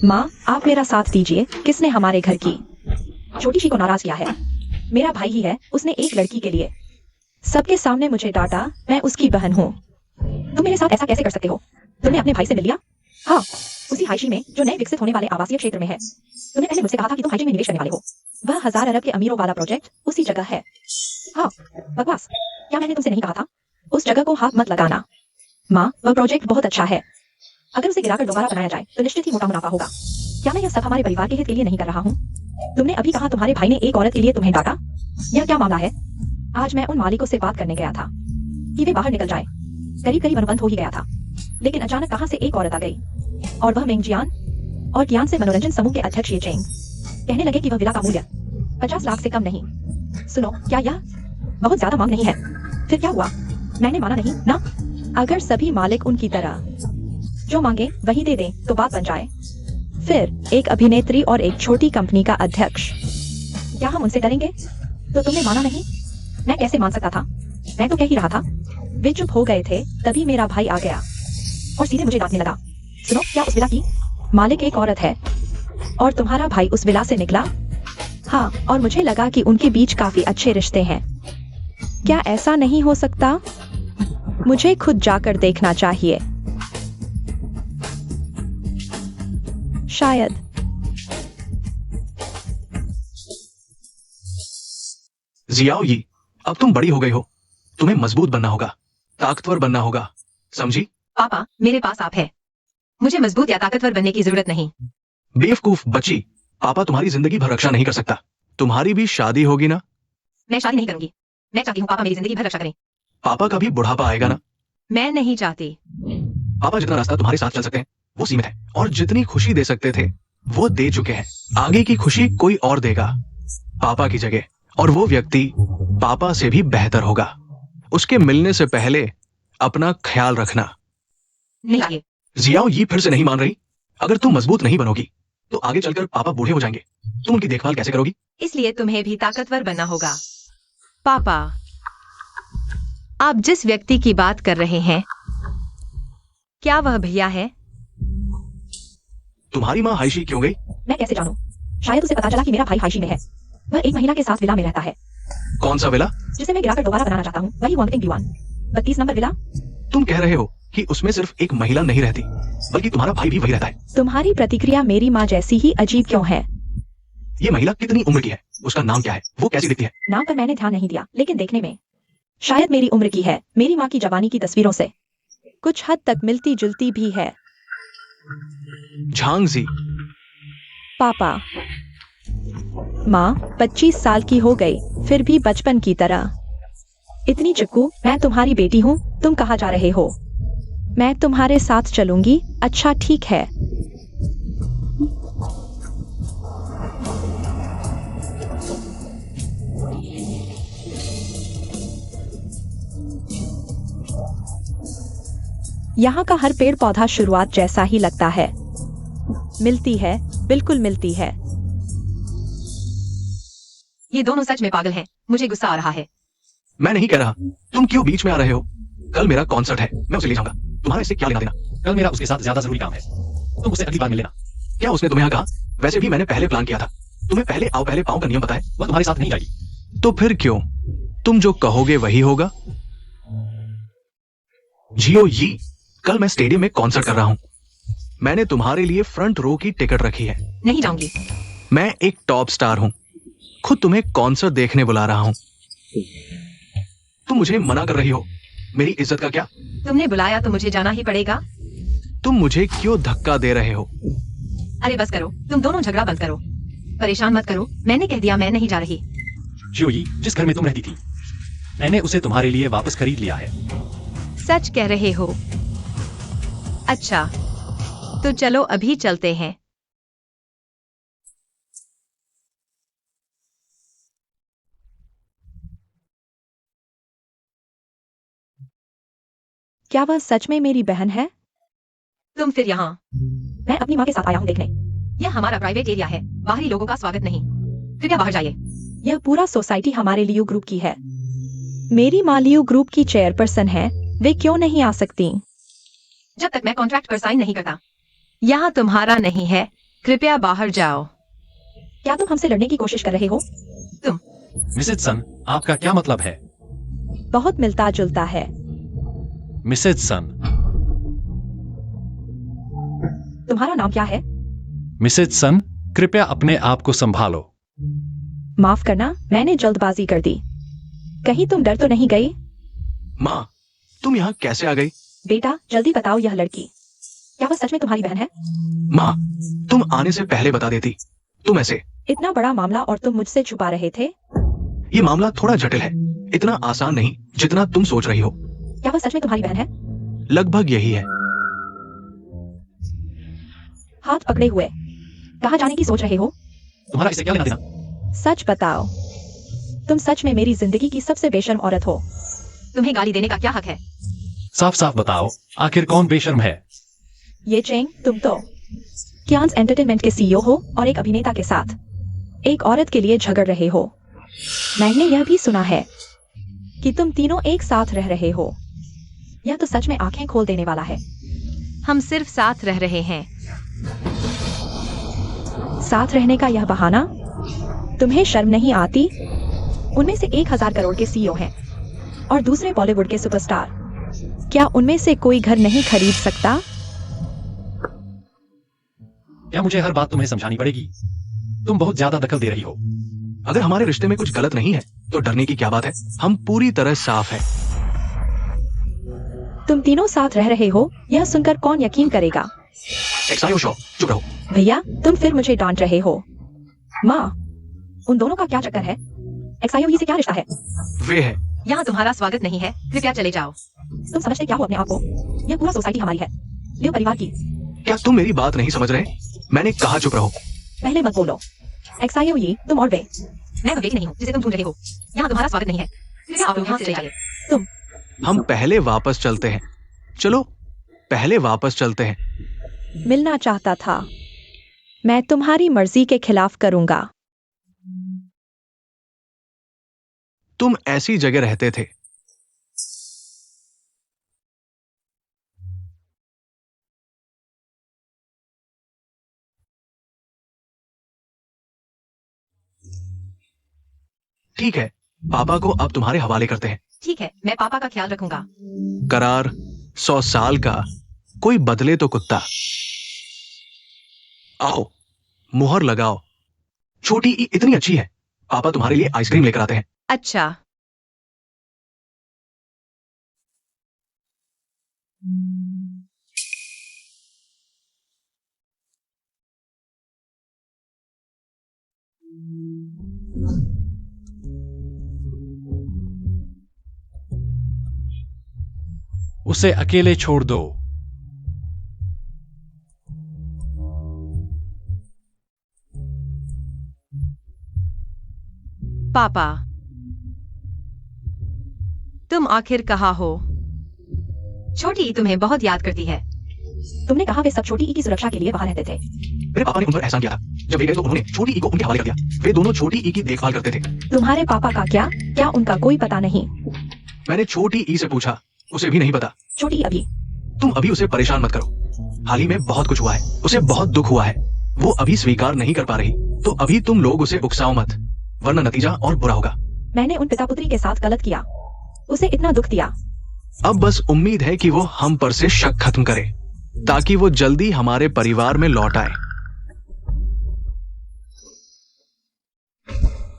माँ, आप मेरा साथ दीजिए। किसने हमारे घर की छोटी सी को नाराज किया है? मेरा भाई ही है। उसने एक लड़की के लिए सबके सामने मुझे डांटा। मैं उसकी बहन हूँ। तुम मेरे साथ ऐसा कैसे कर सकते हो? तुमने अपने भाई से मिल लिया? हाँ, उसी हाइशी में जो नए विकसित होने वाले आवासीय क्षेत्र में है। तुमने पहले मुझसे कहा था कि तुम हाइशी में निवेश करने वाले हो। वह 1000 अरब के अमीरों वाला प्रोजेक्ट उसी जगह है। हाँ, बकवास। क्या मैंने तुमसे नहीं कहा था? उस जगह को हाथ मत लगाना। माँ, वह प्रोजेक्ट बहुत अच्छा है। अगर उसे गिराकर दोबारा बनाया जाए तो निश्चित ही मोटा मुनाफा होगा। क्या मैं यह सब हमारे परिवार के हित के लिए नहीं कर रहा हूँ? तुमने अभी कहा तुम्हारे भाई ने एक औरत के लिए तुम्हें डांटा। यह क्या मामला है? आज मैं उन मालिकों से बात करने गया था कि वे बाहर निकल जाए। करीब करीब अनुबंध हो ही गया था, लेकिन अचानक कहां से एक औरत आ गई। और वह मेंगजियान और कियान से मनोरंजन समूह के अध्यक्ष ये चेंग कहने लगे कि वह विला का मूल्य 50 लाख से कम नहीं। सुनो, क्या यह बहुत ज्यादा मांग नहीं है? फिर क्या हुआ? मैंने माना नहीं ना। अगर सभी मालिक उनकी तरह जो मांगे वही दे दें तो बात बन जाए। फिर एक अभिनेत्री और एक छोटी कंपनी का अध्यक्ष, क्या हम उनसे डरेंगे? तो तुमने माना नहीं? मैं कैसे मान सकता था? मैं तो कह ही रहा था। वे चुप हो गए थे, तभी मेरा भाई आ गया और सीधे मुझे डांटने लगा। सुनो, क्या उस विला की मालिक एक औरत है और तुम्हारा भाई उस विला से निकला? हाँ, और मुझे लगा कि उनके बीच काफी अच्छे रिश्ते हैं। क्या ऐसा नहीं हो सकता? मुझे खुद जाकर देखना चाहिए। शायद। जियाओ यी, अब तुम बड़ी हो गई हो। तुम्हें मजबूत बनना होगा, ताकतवर बनना होगा, समझी? पापा, मेरे पास आप है। मुझे मजबूत या ताकतवर बनने की जरूरत नहीं। बेवकूफ बच्ची, पापा तुम्हारी जिंदगी भर रक्षा नहीं कर सकता। तुम्हारी भी शादी होगी ना? मैं शादी नहीं करूंगी। मैं चाहती हूँ पापा मेरी जिंदगी भर रक्षा करें। पापा का भी बुढ़ापा आएगा ना? मैं नहीं चाहती। पापा जितना रास्ता तुम्हारे साथ चल सकते हैं वो सीमित है, और जितनी खुशी दे सकते थे वो दे चुके हैं। आगे की खुशी कोई और देगा पापा की जगह, और वो व्यक्ति पापा से भी बेहतर होगा। उसके मिलने से पहले अपना ख्याल रखना। नहीं चाहिए। जियाओ ये फिर से नहीं मान रही। अगर तुम मजबूत नहीं बनोगी तो आगे चलकर पापा बूढ़े हो जाएंगे। तुम उनकी देखभाल कैसे करोगी? इसलिए तुम्हें भी ताकतवर बनना होगा। पापा, आप जिस व्यक्ति की बात कर रहे हैं, क्या वह भैया है? तुम्हारी माँ हाइशी क्यों गई? मैं कैसे जानूं? शायद उसे पता चला कि मेरा भाई हाइशी में है। वह एक महिला के साथ विला में रहता है कौन सा विला? जिसे मैं गिराकर दोबारा बनाना चाहता हूँ। वही वांगटिंग दीवान 32 नंबर विला। तुम कह रहे हो कि उसमें सिर्फ एक महिला नहीं रहती, बल्कि तुम्हारा भाई भी वही रहता है। तुम्हारी प्रतिक्रिया मेरी माँ जैसी ही अजीब क्यों है? ये महिला कितनी उम्र की है? उसका नाम क्या है? वो कैसी दिखती है? नाम पर मैंने ध्यान नहीं दिया, लेकिन देखने में शायद मेरी उम्र की है। मेरी माँ की जवानी की तस्वीरों से कुछ हद तक मिलती जुलती भी है। झांगजी। पापा, माँ 25 साल की हो गई, फिर भी बचपन की तरह। इतनी चिपकू। मैं तुम्हारी बेटी हूँ। तुम कहाँ जा रहे हो? मैं तुम्हारे साथ चलूंगी। अच्छा, ठीक है। यहाँ का हर पेड़ पौधा शुरुआत जैसा ही लगता है। मिलती है, बिल्कुल मिलती है। ये दोनों सच में पागल हैं। मुझे गुस्सा आ रहा है। मैं नहीं कह रहा। तुम क्यों बीच में आ रहे हो? कल मेरा कॉन्सर्ट है, मैं उसे ले जाऊंगा। तुम्हारा इससे क्या लेना देना? कल मेरा उसके साथ ज्यादा जरूरी काम है। तुम उससे अगली बार मिल लेना। क्या उसने तुम्हें यहाँ कहा? वैसे भी मैंने पहले प्लान किया था। तुम्हें पहले आओ पहले पाओ का नियम पता है? वह तुम्हारे साथ नहीं जाएगी। तो फिर क्यों? तुम जो कहोगे वही होगा। जियो यी, कल मैं स्टेडियम में कॉन्सर्ट कर रहा हूँ। मैंने तुम्हारे लिए फ्रंट रो की टिकट रखी है। नहीं जाऊंगी। मैं एक टॉप स्टार हूँ, खुद तुम्हें कॉन्सर्ट देखने बुला रहा हूँ। तुम मुझे मना कर रही हो। मेरी इज्जत का क्या? तुमने बुलाया तो मुझे जाना ही पड़ेगा। तुम मुझे क्यों धक्का दे रहे हो? अरे बस करो, तुम दोनों झगड़ा बंद करो। परेशान मत करो। मैंने कह दिया मैं नहीं जा रही। जियोई, जिस घर में तुम रहती थी, मैंने उसे तुम्हारे लिए वापस खरीद लिया है। सच कह रहे हो? अच्छा, तो चलो अभी चलते हैं। क्या वह सच में मेरी बहन है? तुम फिर यहाँ? मैं अपनी माँ के साथ आया हूँ देखने। यह हमारा प्राइवेट एरिया है, बाहरी लोगों का स्वागत नहीं। कृपया बाहर जाइए। यह पूरा सोसाइटी हमारे लियो ग्रुप की है। मेरी माँ लियो ग्रुप की चेयरपर्सन है। वे क्यों नहीं आ सकती? जब तक मैं कॉन्ट्रैक्ट पर साइन नहीं करता। यहाँ तुम्हारा नहीं है। कृपया बाहर जाओ। क्या तुम हमसे लड़ने की कोशिश कर रहे हो? तुम। मिसेज सन, आपका क्या मतलब है? बहुत मिलता जुलता है। मिसेज सन। तुम्हारा नाम क्या है? मिसेज सन, कृपया अपने आप को संभालो। माफ करना, मैंने जल्दबाजी कर दी। कहीं तुम डर तो नहीं गई? माँ, तुम यहाँ कैसे आ गई? बेटा, जल्दी बताओ, यह लड़की क्या वह सच में तुम्हारी बहन है? माँ, तुम आने से पहले बता देती। तुम ऐसे। इतना बड़ा मामला और तुम मुझसे छुपा रहे थे? ये मामला थोड़ा जटिल है, इतना आसान नहीं जितना तुम सोच रही हो। क्या वह सच में तुम्हारी बहन है? लगभग यही है। हाथ पकड़े हुए। कहाँ जाने की सोच रहे हो? तुम्हारा इससे क्या लेना देना? सच बताओ, तुम सच में मेरी जिंदगी की सबसे बेशर्म औरत हो। तुम्हें गाली देने का क्या हक है? साफ साफ बताओ, आखिर कौन बेशर्म है? ये चेंग, तुम तो क्यांस एंटरटेनमेंट के सीईओ हो और एक अभिनेता के साथ एक औरत के लिए झगड़ रहे हो। मैंने यह भी सुना है कि तुम तीनों एक साथ रह रहे हो। यह तो सच में आंखें खोल देने वाला है। हम सिर्फ साथ रह रहे हैं। साथ रहने का यह बहाना, तुम्हें शर्म नहीं आती? उनमें से 1000 करोड़ के सीईओ हैं और दूसरे बॉलीवुड के सुपरस्टार। क्या उनमें से कोई घर नहीं खरीद सकता? क्या मुझे हर बात तुम्हें समझानी पड़ेगी? तुम बहुत ज्यादा दखल दे रही हो। अगर हमारे रिश्ते में कुछ गलत नहीं है तो डरने की क्या बात है? हम पूरी तरह साफ हैं। तुम तीनों साथ रह रहे हो, यह सुनकर कौन यकीन करेगा? एक्सायो शो, चुप रहो। भैया, तुम फिर मुझे डांट रहे हो। माँ, उन दोनों का क्या चक्कर है? एक्सायो से क्या रिश्ता है? वे है। यहाँ तुम्हारा स्वागत नहीं है, कृपया चले जाओ। तुम समझते क्या हो अपने आप को? यह पूरा सोसाइटी हमारी है, लियो परिवार की। क्या तुम मेरी बात नहीं समझ रहे? मैंने कहा चुप रहो। पहले मत बोलो। एक्सायो, तुम और वे। मैं वो बेटी नहीं हूँ जिसे तुम ढूंढ रहे हो। यहाँ तुम्हारा स्वागत नहीं है, कृपया आप लोग यहाँ से चले जाइए। तुम हम पहले वापस चलते हैं। चलो पहले वापस चलते हैं। मिलना चाहता था। मैं तुम्हारी मर्जी के खिलाफ करूंगा। तुम ऐसी जगह रहते थे। ठीक है, पापा को अब तुम्हारे हवाले करते हैं। ठीक है, मैं पापा का ख्याल रखूंगा। करार 100 साल का, कोई बदले तो कुत्ता। आओ, मुहर लगाओ। छोटी ई इतनी अच्छी है। पापा तुम्हारे लिए आइसक्रीम लेकर आते हैं। अच्छा। उसे अकेले छोड़ दो। पापा, तुम आखिर कहाँ हो? छोटी ई तुम्हें बहुत याद करती है। तुमने कहा वे सब छोटी ई की सुरक्षा के लिए वहां रहते थे। मेरे पापा ने उन पर एहसान किया था। जब वे गए तो उन्होंने छोटी ई को उनके हवाले कर दिया। वे दोनों छोटी ई की देखभाल करते थे। तुम्हारे पापा का क्या? क्या उनका कोई पता नहीं? मैंने छोटी ई से पूछा, उसे भी नहीं पता। छोटी ई अभी। तुम अभी उसे परेशान मत करो। हाल ही में बहुत कुछ हुआ है, उसे बहुत दुख हुआ है। वो अभी स्वीकार नहीं कर पा रही, तो अभी तुम लोग उसे उकसाओ मत, वरना नतीजा और बुरा होगा। मैंने उन पिता पुत्री के साथ गलत किया, उसे इतना दुख दिया। अब बस उम्मीद है कि वो हम पर से शक खत्म करे, ताकि वो जल्दी हमारे परिवार में लौट आए।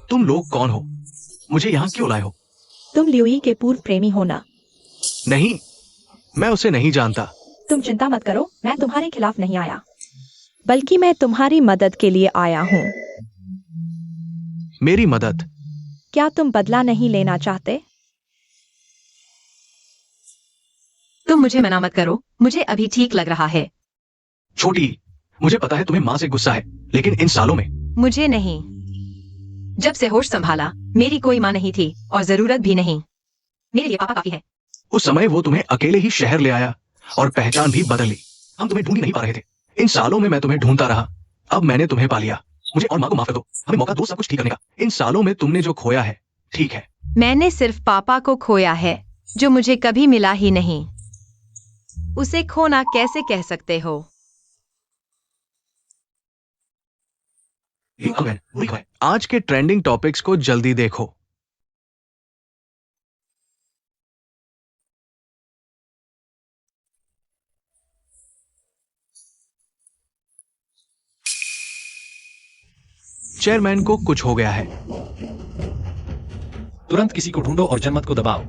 तुम लोग कौन हो? मुझे यहाँ क्यों लाए हो? तुम ल्यूई के पूर्व प्रेमी हो ना? नहीं, मैं उसे नहीं जानता। तुम चिंता मत करो, मैं तुम्हारे खिलाफ नहीं आया, बल्कि मैं तुम्हारी मदद के लिए आया हूँ। मेरी मदद? क्या तुम बदला नहीं लेना चाहते? तुम मुझे मना मत करो, मुझे अभी ठीक लग रहा है। छोटी, मुझे पता है तुम्हें माँ से गुस्सा है, लेकिन इन सालों में मुझे नहीं। जब से होश संभाला, मेरी कोई माँ नहीं थी और जरूरत भी नहीं। मेरे लिए पापा काफी है। उस समय वो तुम्हें अकेले ही शहर ले आया और पहचान भी बदल ली। हम तुम्हें ढूंढ ही नहीं पा रहे थे। इन सालों में मैं तुम्हें ढूंढता रहा, अब मैंने तुम्हें पा लिया। मुझे और माँ को माफ कर दो, हमें मौका दो सब कुछ ठीक करने का। इन सालों में तुमने जो खोया है, ठीक है। मैंने सिर्फ पापा को खोया है, जो मुझे कभी मिला ही नहीं। उसे खोना कैसे कह सकते हो? आज के ट्रेंडिंग टॉपिक्स को जल्दी देखो। चेयरमैन को कुछ हो गया है। तुरंत किसी को ढूंढो और जनमत को दबाओ।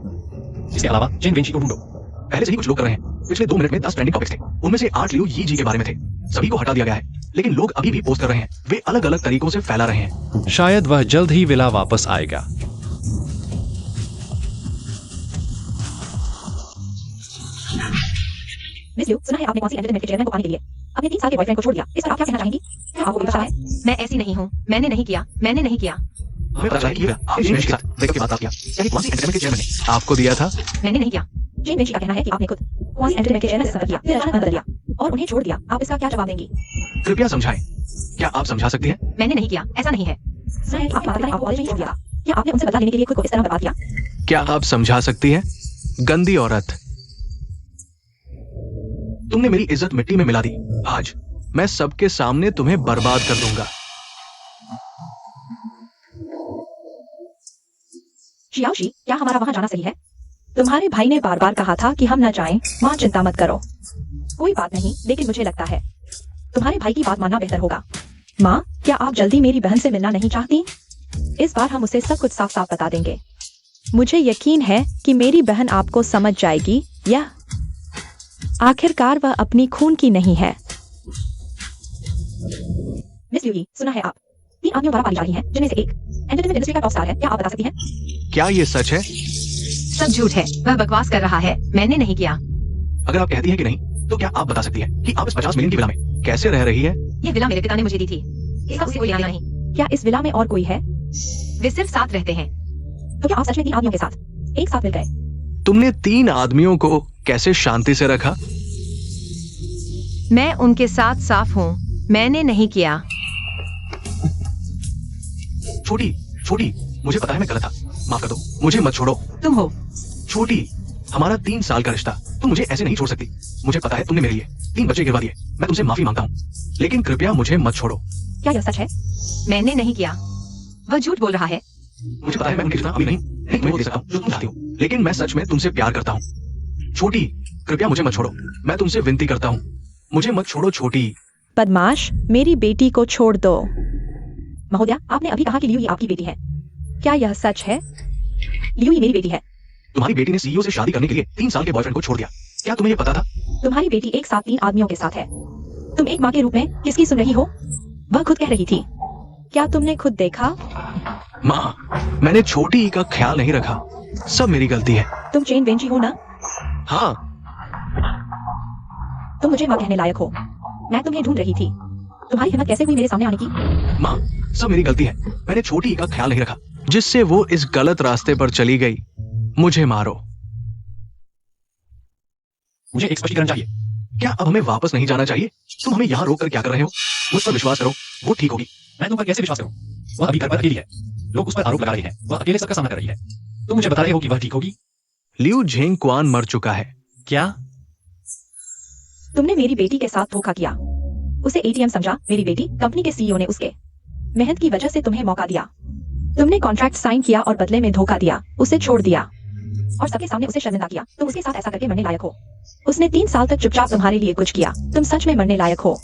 इसके अलावा चेन वेंची को ढूंढो। पहले से ही कुछ लोग कर रहे हैं। पिछले 2 मिनट में 10 ट्रेंडिंग टॉपिक्स थे, उनमें से 8 लियो यी जी के बारे में थे। सभी को हटा दिया गया है, लेकिन लोग अभी भी पोस्ट कर रहे हैं। वे अलग अलग तरीकों से फैला रहे हैं। शायद वह जल्द ही विला वापस आएगा। मिस लियो, सुना है आपने कौन सी एंटरटेनमेंट के चेयरमैन को पाने के लिए अपने 3 साल के बॉयफ्रेंड को छोड़ दिया, इस पर आप क्या कहना चाहेंगी? क्या आपको कोई पता है? मैं ऐसी नहीं हूँ। मैंने नहीं किया। हमें पता चला कि आपने दिनेश के साथ ब्रेकअप के बाद बात किया। क्या ये क्वासी एंटरटेनमेंट के चेयरमैन ने आपको दिया था? मैंने नहीं किया। जेन वेंची का कहना है कि आपने खुद क्वासी एंटरटेनमेंट के चेयरमैन से संपर्क किया, फिर अचानक बदल दिया और उन्हें छोड़ दिया। आप इसका क्या जवाब देंगी? कृपया समझाएं। क्या आप समझा सकती हैं? मैंने नहीं किया। ऐसा नहीं है। सुनिए, आपकी माता ने आपको कॉलेज में ही छोड़ दिया था। क्या आपने उनसे बदला लेने के लिए खुद को इस तरह बर्बाद किया? क्या आप समझा सकती हैं? गंदी औरत, तुमने मेरी इज्जत मिट्टी में मिला दी। आज मैं सबके सामने तुम्हें बर्बाद कर दूंगा। जियाओशी, क्या हमारा वहां जाना सही है? तुम्हारे भाई ने बार बार कहा था कि हम न जाएं। माँ, चिंता मत करो, कोई बात नहीं, लेकिन मुझे लगता है तुम्हारे भाई की बात मानना बेहतर होगा। माँ, क्या आप जल्दी मेरी बहन से मिलना नहीं चाहती? इस बार हम उसे सब कुछ साफ साफ बता देंगे। मुझे यकीन है कि मेरी बहन आपको समझ जाएगी। यह आखिरकार वह अपनी खून की नहीं है। मिस ल्यूई, सुना है आप 3 आदमियों द्वारा पाली जा रही हैं, जिनमें से एक एंटरटेनमेंट इंडस्ट्री का टॉप स्टार है। क्या आप बता सकती हैं? क्या ये सच है? सब झूठ है। वह बकवास कर रहा है। मैंने नहीं किया। अगर आप कहती हैं कि नहीं, तो क्या आप बता सकती हैं कि आप इस 50 मिलियन की विला में कैसे रह रही है? ये विला मेरे पिता ने मुझे दी थी। इसका उससे कोई लेना नहीं। क्या इस विला में और कोई है? वे सिर्फ साथ रहते हैं। तो क्या आप सच में 3 आदमियों के साथ एक साथ मिल गए? तुमने 3 आदमियों को कैसे शांति से रखा? मैं उनके साथ साफ हूँ। मैंने नहीं किया। छोटी, मुझे पता है मैं गलत था। माफ कर दो, मुझे मत छोड़ो। तुम हो छोटी, हमारा 3 साल का रिश्ता, तुम मुझे ऐसे नहीं छोड़ सकती। मुझे पता है तुमने मेरे लिए 3 बच्चे गिरवा दिए। मैं तुमसे माफी मांगता हूँ, लेकिन कृपया मुझे मत छोड़ो। क्या यह सच है? मैंने नहीं किया। वह झूठ बोल रहा है। मुझे पता है मैं उनके जितना अभी नहीं तुम्हें वो दे सकता हूँ जो तुम चाहती हो, लेकिन मैं सच में तुमसे प्यार करता हूँ। छोटी, कृपया मुझे मत छोड़ो। मैं तुमसे विनती करता हूँ, मुझे मत छोड़ो छोटी। बदमाश, मेरी बेटी को छोड़ दो। महोदया, आपने अभी कहा कि ल्यूई आपकी बेटी है। क्या यह सच है? ल्यूई मेरी बेटी है। तुम्हारी बेटी ने सीईओ से शादी करने के लिए 3 साल के बॉयफ्रेंड को छोड़ दिया। क्या तुम्हें ये पता था? तुम्हारी बेटी एक साथ 3 आदमियों के साथ है। तुम एक माँ के रूप में किसकी सुन रही हो? वह खुद कह रही थी। क्या तुमने खुद देखा? माँ, मैंने छोटी का ख्याल नहीं रखा। सब मेरी गलती है। तुम चेन वेंची हो ना? हाँ। तुम मुझे माँ कहने लायक हो। मैं तुम्हें ढूंढ रही थी। तुम्हारी हिम्मत कैसे हुई मेरे सामने आने की? माँ, सब मेरी गलती है। मैंने छोटी का ख्याल नहीं रखा, जिससे वो इस गलत रास्ते पर चली गई। मुझे मारो। मुझे एक स्पष्टीकरण चाहिए। क्या अब हमें वापस नहीं जाना चाहिए? तुम हमें यहाँ रोक कर क्या कर रहे हो? मुझ पर विश्वास करो, वो ठीक होगी। मैं तुम पर कैसे विश्वास करूं? वह अभी घर पर अकेली है। लोग उस पर आरोप लगा रहे हैं। वह अकेले सबका सामना कर रही है। तुम मुझे बता रहे हो कि वह ठीक होगी? लियू झेंग क्वान मर चुका है। क्या? तुमने मेरी बेटी के साथ धोखा किया। उसे एटीएम समझा। मेरी बेटी, कंपनी के सीईओ ने उसके मेहनत की वजह से तुम्हें मौका दिया। तुमने कॉन्ट्रैक्ट साइन किया और बदले में धोखा दिया, उसे छोड़ दिया और सबके सामने उसे शर्मिंदा किया। तुम उसके साथ ऐसा करके मरने लायक हो। उसने 3 साल तक चुपचाप तुम्हारे लिए कुछ किया। तुम सच में मरने लायक हो।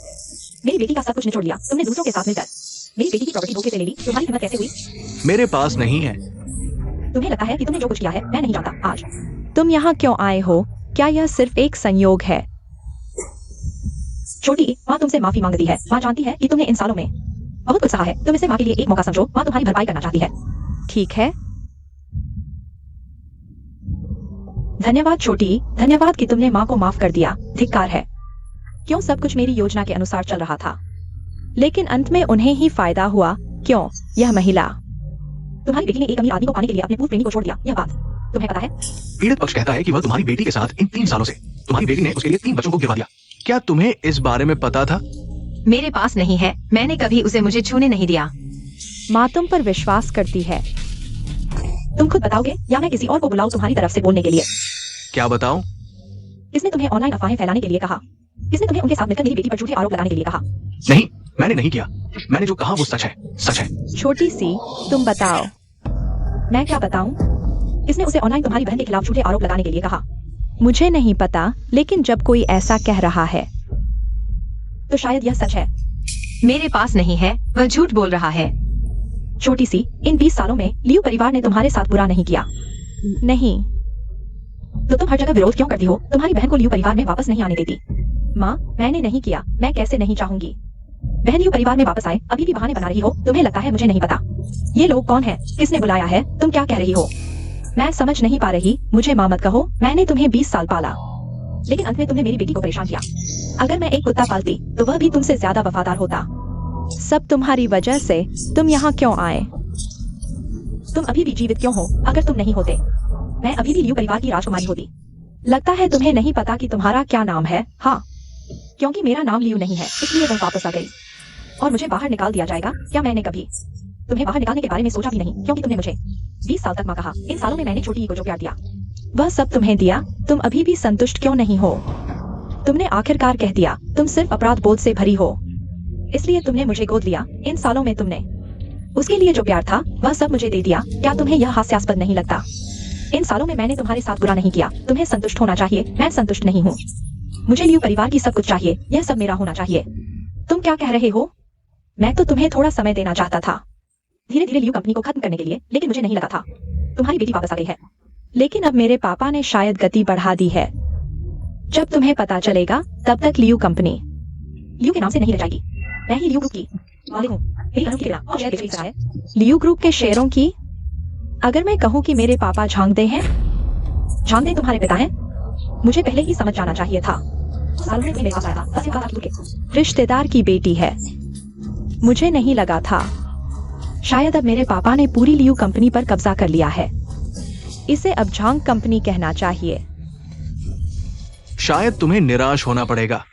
मेरी बेटी का सब कुछ निचोड़ दिया तुमने दूसरों के साथ मिलकर। मेरी बेटी की प्रॉपर्टी धोखे से ले ली। तुम्हारी हिम्मत कैसे हुई? मेरे पास नहीं है। तुम्हें लगता है कि तुमने जो कुछ किया है मैं नहीं जानता। आज तुम यहाँ क्यों आए हो? क्या यह सिर्फ एक संयोग है? छोटी, माँ तुमसे माफी मांगती है। माँ जानती है कि तुमने इन सालों में बहुत कुछ सहा है। तुम इसे माँ के लिए एक मौका समझो। माँ तुम्हारी भरपाई करना चाहती है। ठीक है, धन्यवाद छोटी। धन्यवाद कि तुमने माँ को माफ कर दिया। धिक्कार है। क्यों सब कुछ मेरी योजना के अनुसार चल रहा था, लेकिन अंत में उन्हें ही फायदा हुआ। क्यों? यह महिला, तुम्हारी बेटी ने एक अमीर आदमी को पाने के लिए अपने पूर्व प्रेमी को छोड़ दिया। यह बात तुम्हें पता है? पीड़ित पक्ष कहता है कि वह तुम्हारी बेटी के साथ इन 3 सालों से तुम्हारी बेटी ने उसके लिए 3 बच्चों को गिरवा दिया। क्या तुम्हें इस बारे में पता था? मेरे पास नहीं है। मैंने कभी उसे मुझे छूने नहीं दिया। माँ तुम पर विश्वास करती है। तुम खुद बताओगे या मैं किसी और को बुलाऊं तुम्हारी तरफ से बोलने के लिए? क्या बताऊं? किसने तुम्हें ऑनलाइन अफवाहें फैलाने के लिए कहा? किसने तुम्हें उनके साथ मिलकर मेरी बेटी पर झूठे आरोप लगाने के लिए कहा? नहीं, मैंने नहीं किया। मैंने जो कहा वो सच है, सच है। छोटी सी, तुम बताओ। मैं क्या बताऊं? किसने उसे ऑनलाइन तुम्हारी बहन के खिलाफ झूठे आरोप लगाने के लिए कहा? मुझे नहीं पता, लेकिन जब कोई ऐसा कह रहा है तो शायद यह सच है। मेरे पास नहीं है। वह झूठ बोल रहा है। छोटी सी, इन 20 सालों में लियू परिवार ने तुम्हारे साथ बुरा नहीं किया। नहीं, तो तुम हर जगह विरोध क्यों करती हो? तुम्हारी बहन को लियू परिवार में वापस नहीं आने देती। माँ, मैंने नहीं किया। मैं कैसे नहीं चाहूंगी? बहन लियू परिवार में वापस आए। अभी भी बहाने बना रही हो। तुम्हें लगता है मुझे नहीं पता। ये लोग कौन है? किसने बुलाया है? तुम क्या कह रही हो? मैं समझ नहीं पा रही। मुझे माँ मत कहो। मैंने तुम्हें 20 साल पाला, लेकिन अंत में तुमने मेरी बेटी को परेशान किया। अगर मैं एक कुत्ता पालती तो वह भी तुमसे ज्यादा वफादार होता। सब तुम्हारी वजह से। तुम यहाँ क्यों आए? तुम अभी भी जीवित क्यों हो? अगर तुम नहीं होते मैं अभी भी लियू परिवार की राजकुमारी होती। लगता है तुम्हें नहीं पता कि तुम्हारा क्या नाम है। हाँ, क्योंकि मेरा नाम लियू नहीं है इसलिए वह वापस आ गई और मुझे बाहर निकाल दिया जाएगा। क्या मैंने कभी तुम्हें बाहर निकालने के बारे में सोचा भी नहीं? क्योंकि तुमने मुझे 20 साल तक माँ कहा। इन सालों में मैंने छोटी को जो प्यार दिया वह सब तुम्हें दिया। तुम अभी भी संतुष्ट क्यों नहीं हो? तुमने आखिरकार कह दिया तुम सिर्फ अपराध बोध से भरी हो, इसलिए तुमने मुझे गोद लिया। इन सालों में तुमने उसके लिए जो प्यार था वह सब मुझे दे दिया। क्या तुम्हें यह हास्यास्पद नहीं लगता? इन सालों में मैंने तुम्हारे साथ बुरा नहीं किया। तुम्हें संतुष्ट होना चाहिए, मैं संतुष्ट नहीं हूँ। मुझे लियू परिवार की सब कुछ चाहिए, यह सब मेरा होना चाहिए। तुम क्या कह रहे हो? मैं तो तुम्हें थोड़ा समय देना चाहता था, धीरे धीरे लियू कंपनी को खत्म करने के लिए, लेकिन मुझे नहीं लगा था तुम्हारी बेटी वापस आ गई है। लेकिन अब मेरे पापा ने शायद गति बढ़ा दी है। जब तुम्हें पता चलेगा तब तक लियू कंपनी लियू के नाम से नहीं रह जाएगी। मैं ही लियू ग्रुप की मालिक हूँ। मेरी अनुमति के बिना शेयर बेच रहा है। लियू ग्रुप के शेयरों की? अगर मैं कहूँ कि मेरे पापा झांगदे हैं? झांगदे तुम्हारे पिता हैं? मुझे पहले ही समझ जाना चाहिए था। सालों में मेरे पास आया था, बस ये बात आप के रिश्तेदार की बेटी है। मुझे नहीं लगा था। शायद अब मेरे पापा ने पूरी लियू कंपनी पर कब्जा कर लिया है। इसे अब झांग कंपनी कहना चाहिए। शायद तुम्हें निराश होना पड़ेगा।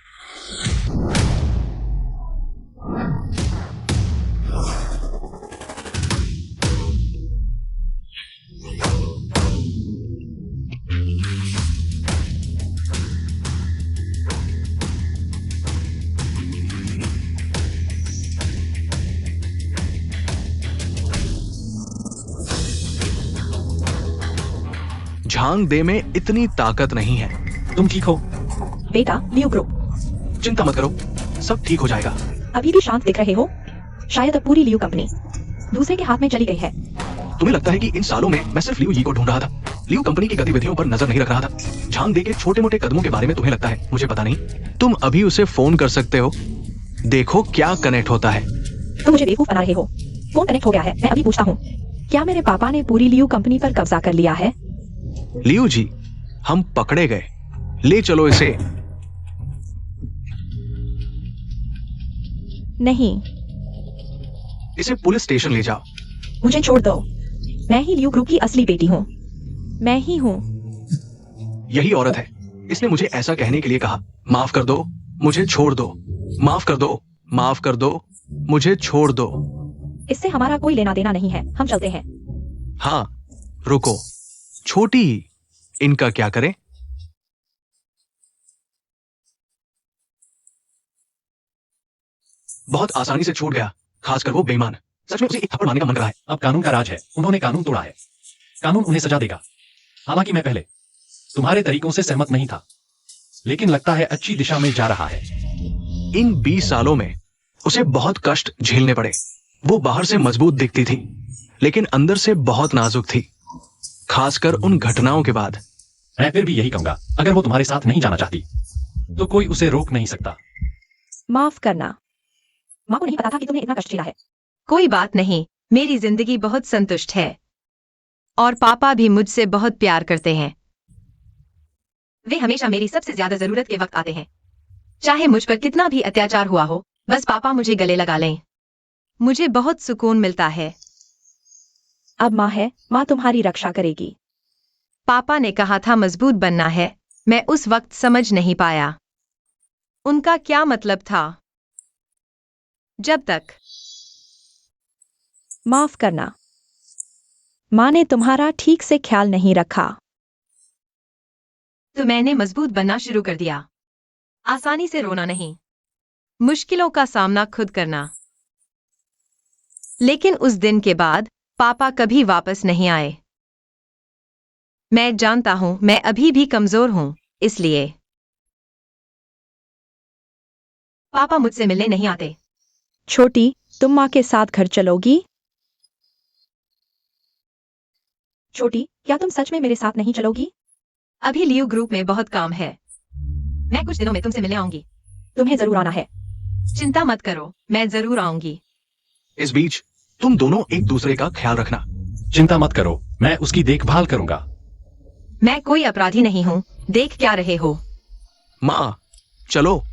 झांग दे में इतनी ताकत नहीं है। तुम ठीक हो? बेटा, लियू ग्रुप। चिंता मत करो, सब ठीक हो जाएगा। अभी भी शांत दिख रहे हो? शायद अब पूरी लियू कंपनी दूसरे के हाथ में चली गई है। तुम्हें लगता है कि इन सालों में मैं सिर्फ लियू ही को ढूंढ रहा था, लियू कंपनी की गतिविधियों पर नजर नहीं रख रहा था। झांग दे के छोटे मोटे कदमों के बारे में तुम्हें लगता है मुझे पता नहीं? तुम अभी उसे फोन कर सकते हो, देखो क्या कनेक्ट होता है। तुम मुझे बेवकूफ बना रहे हो। फोन कनेक्ट हो गया है। मैं अभी पूछता हूँ, क्या मेरे पापा ने पूरी लियू कंपनी पर कब्जा कर लिया है? लियू जी, हम पकड़े गए, ले चलो इसे। नहीं, इसे पुलिस स्टेशन ले जाओ। मुझे छोड़ दो। मैं ही लियू ग्रुप की असली बेटी हूँ। मैं ही हूँ। यही औरत है, इसने मुझे ऐसा कहने के लिए कहा। माफ कर दो, मुझे छोड़ दो। माफ कर दो, माफ कर दो, मुझे छोड़ दो। इससे हमारा कोई लेना देना नहीं है, हम चलते हैं। हाँ, रुको, छोटी, इनका क्या करें? बहुत आसानी से छूट गया, खासकर वो बेईमान। सच में उसे एक थप्पड़ मारने का मन रहा है। अब कानून का राज है, उन्होंने कानून तोड़ा है, कानून उन्हें सजा देगा। हालांकि मैं पहले तुम्हारे तरीकों से सहमत नहीं था, लेकिन लगता है अच्छी दिशा में जा रहा है। इन 20 सालों में उसे बहुत कष्ट झेलने पड़े। वो बाहर से मजबूत दिखती थी, लेकिन अंदर से बहुत नाजुक थी, खासकर उन घटनाओं के बाद। मैं फिर भी यही कहूंगा, अगर वो तुम्हारे साथ नहीं जाना चाहती तो कोई उसे रोक नहीं सकता। माफ करना। माँ को नहीं पता था कि तुमने इतना कष्ट झेला है। कोई बात नहीं, मेरी जिंदगी बहुत संतुष्ट है और पापा भी मुझसे बहुत प्यार करते हैं। वे हमेशा मेरी सबसे ज्यादा जरूरत के वक्त आते हैं। चाहे मुझ पर कितना भी अत्याचार हुआ हो, बस पापा मुझे गले लगा लें। मुझे बहुत सुकून मिलता है। अब माँ है, माँ तुम्हारी रक्षा करेगी। पापा ने कहा था मजबूत बनना है। मैं उस वक्त समझ नहीं पाया उनका क्या मतलब था। जब तक माफ करना। माँ ने तुम्हारा ठीक से ख्याल नहीं रखा, तो मैंने मजबूत बनना शुरू कर दिया। आसानी से रोना नहीं, मुश्किलों का सामना खुद करना। लेकिन उस दिन के बाद पापा कभी वापस नहीं आए। मैं जानता हूं मैं अभी भी कमजोर हूं, इसलिए पापा मुझसे मिलने नहीं आते। छोटी, तुम माँ के साथ घर चलोगी? छोटी, क्या तुम सच में मेरे साथ नहीं चलोगी? अभी लियू ग्रुप में बहुत काम है। मैं कुछ दिनों में तुमसे मिलने आऊंगी। तुम्हें जरूर आना है। चिंता मत करो, मैं जरूर आऊंगी। इस बीच तुम दोनों एक दूसरे का ख्याल रखना। चिंता मत करो, मैं उसकी देखभाल करूंगा। मैं कोई अपराधी नहीं हूं, देख क्या रहे हो? माँ, चलो,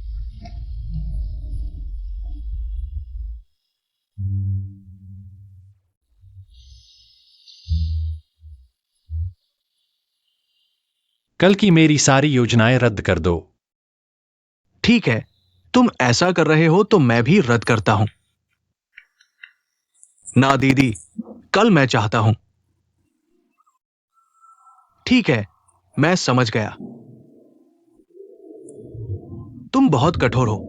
कल की मेरी सारी योजनाएं रद्द कर दो। ठीक है, तुम ऐसा कर रहे हो तो मैं भी रद्द करता हूं। ना दीदी, कल मैं चाहता हूं। ठीक है, मैं समझ गया। तुम बहुत कठोर हो।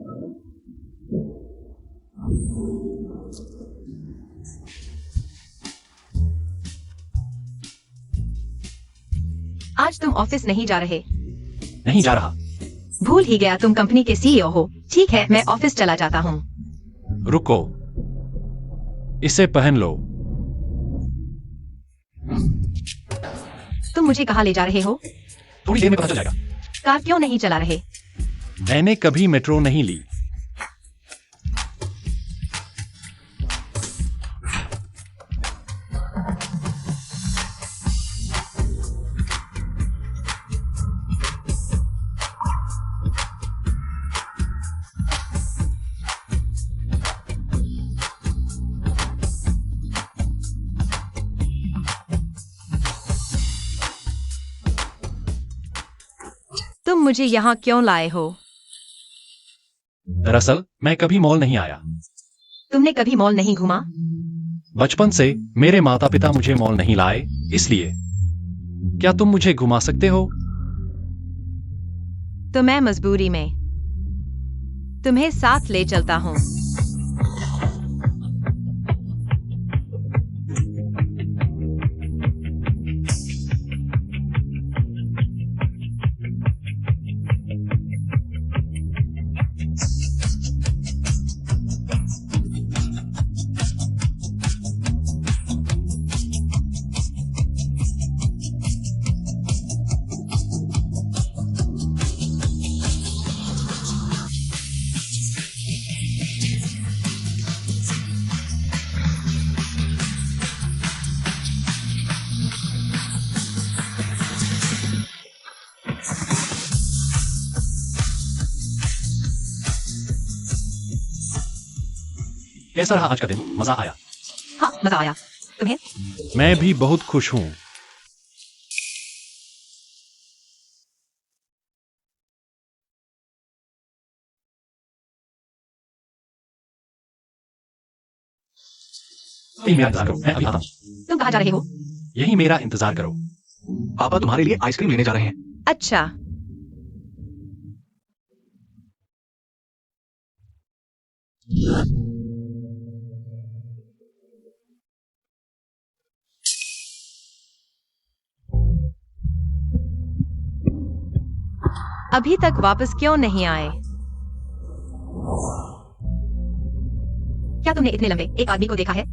आज तुम ऑफिस नहीं जा रहे? नहीं जा रहा। भूल ही गया तुम कंपनी के सीईओ हो। ठीक है, मैं ऑफिस चला जाता हूँ। रुको, इसे पहन लो। तुम मुझे कहाँ ले जा रहे हो? थोड़ी देर में पता चल जाएगा। कार क्यों नहीं चला रहे? मैंने कभी मेट्रो नहीं ली। तुम मुझे यहाँ क्यों लाए हो? दरअसल मैं कभी मॉल नहीं आया। तुमने कभी मॉल नहीं घूमा? बचपन से मेरे माता पिता मुझे मॉल नहीं लाए, इसलिए। क्या तुम मुझे घुमा सकते हो? तो मैं मजबूरी में तुम्हें साथ ले चलता हूँ। कैसा रहा आज का दिन? मजा आया? हाँ, मजा आया। तुम्हें? मैं भी बहुत खुश हूँ। मेरा इंतजार करो, मैं अभी आता हूँ। तुम कहाँ जा रहे हो? यही मेरा इंतजार करो। पापा तुम्हारे लिए आइसक्रीम लेने जा रहे हैं। अच्छा। अभी तक वापस क्यों नहीं आए? क्या तुमने इतने लंबे एक आदमी को देखा है?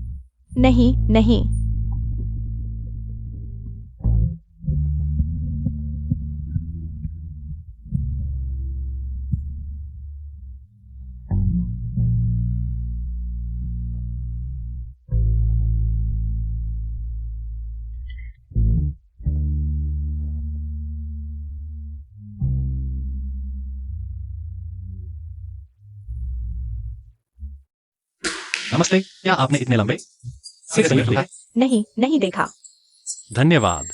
नहीं, नहीं। नमस्ते, क्या आपने इतने लंबे सीधे समय देखा है? नहीं, नहीं देखा। धन्यवाद।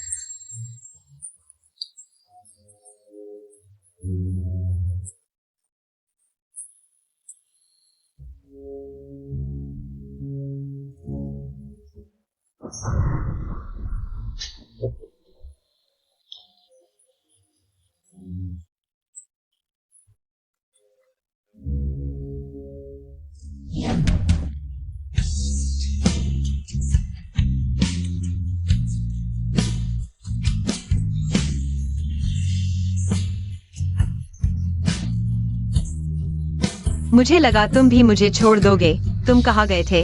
मुझे लगा तुम भी मुझे छोड़ दोगे। तुम कहाँ गए थे?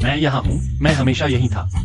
मैं यहाँ हूँ, मैं हमेशा यही था।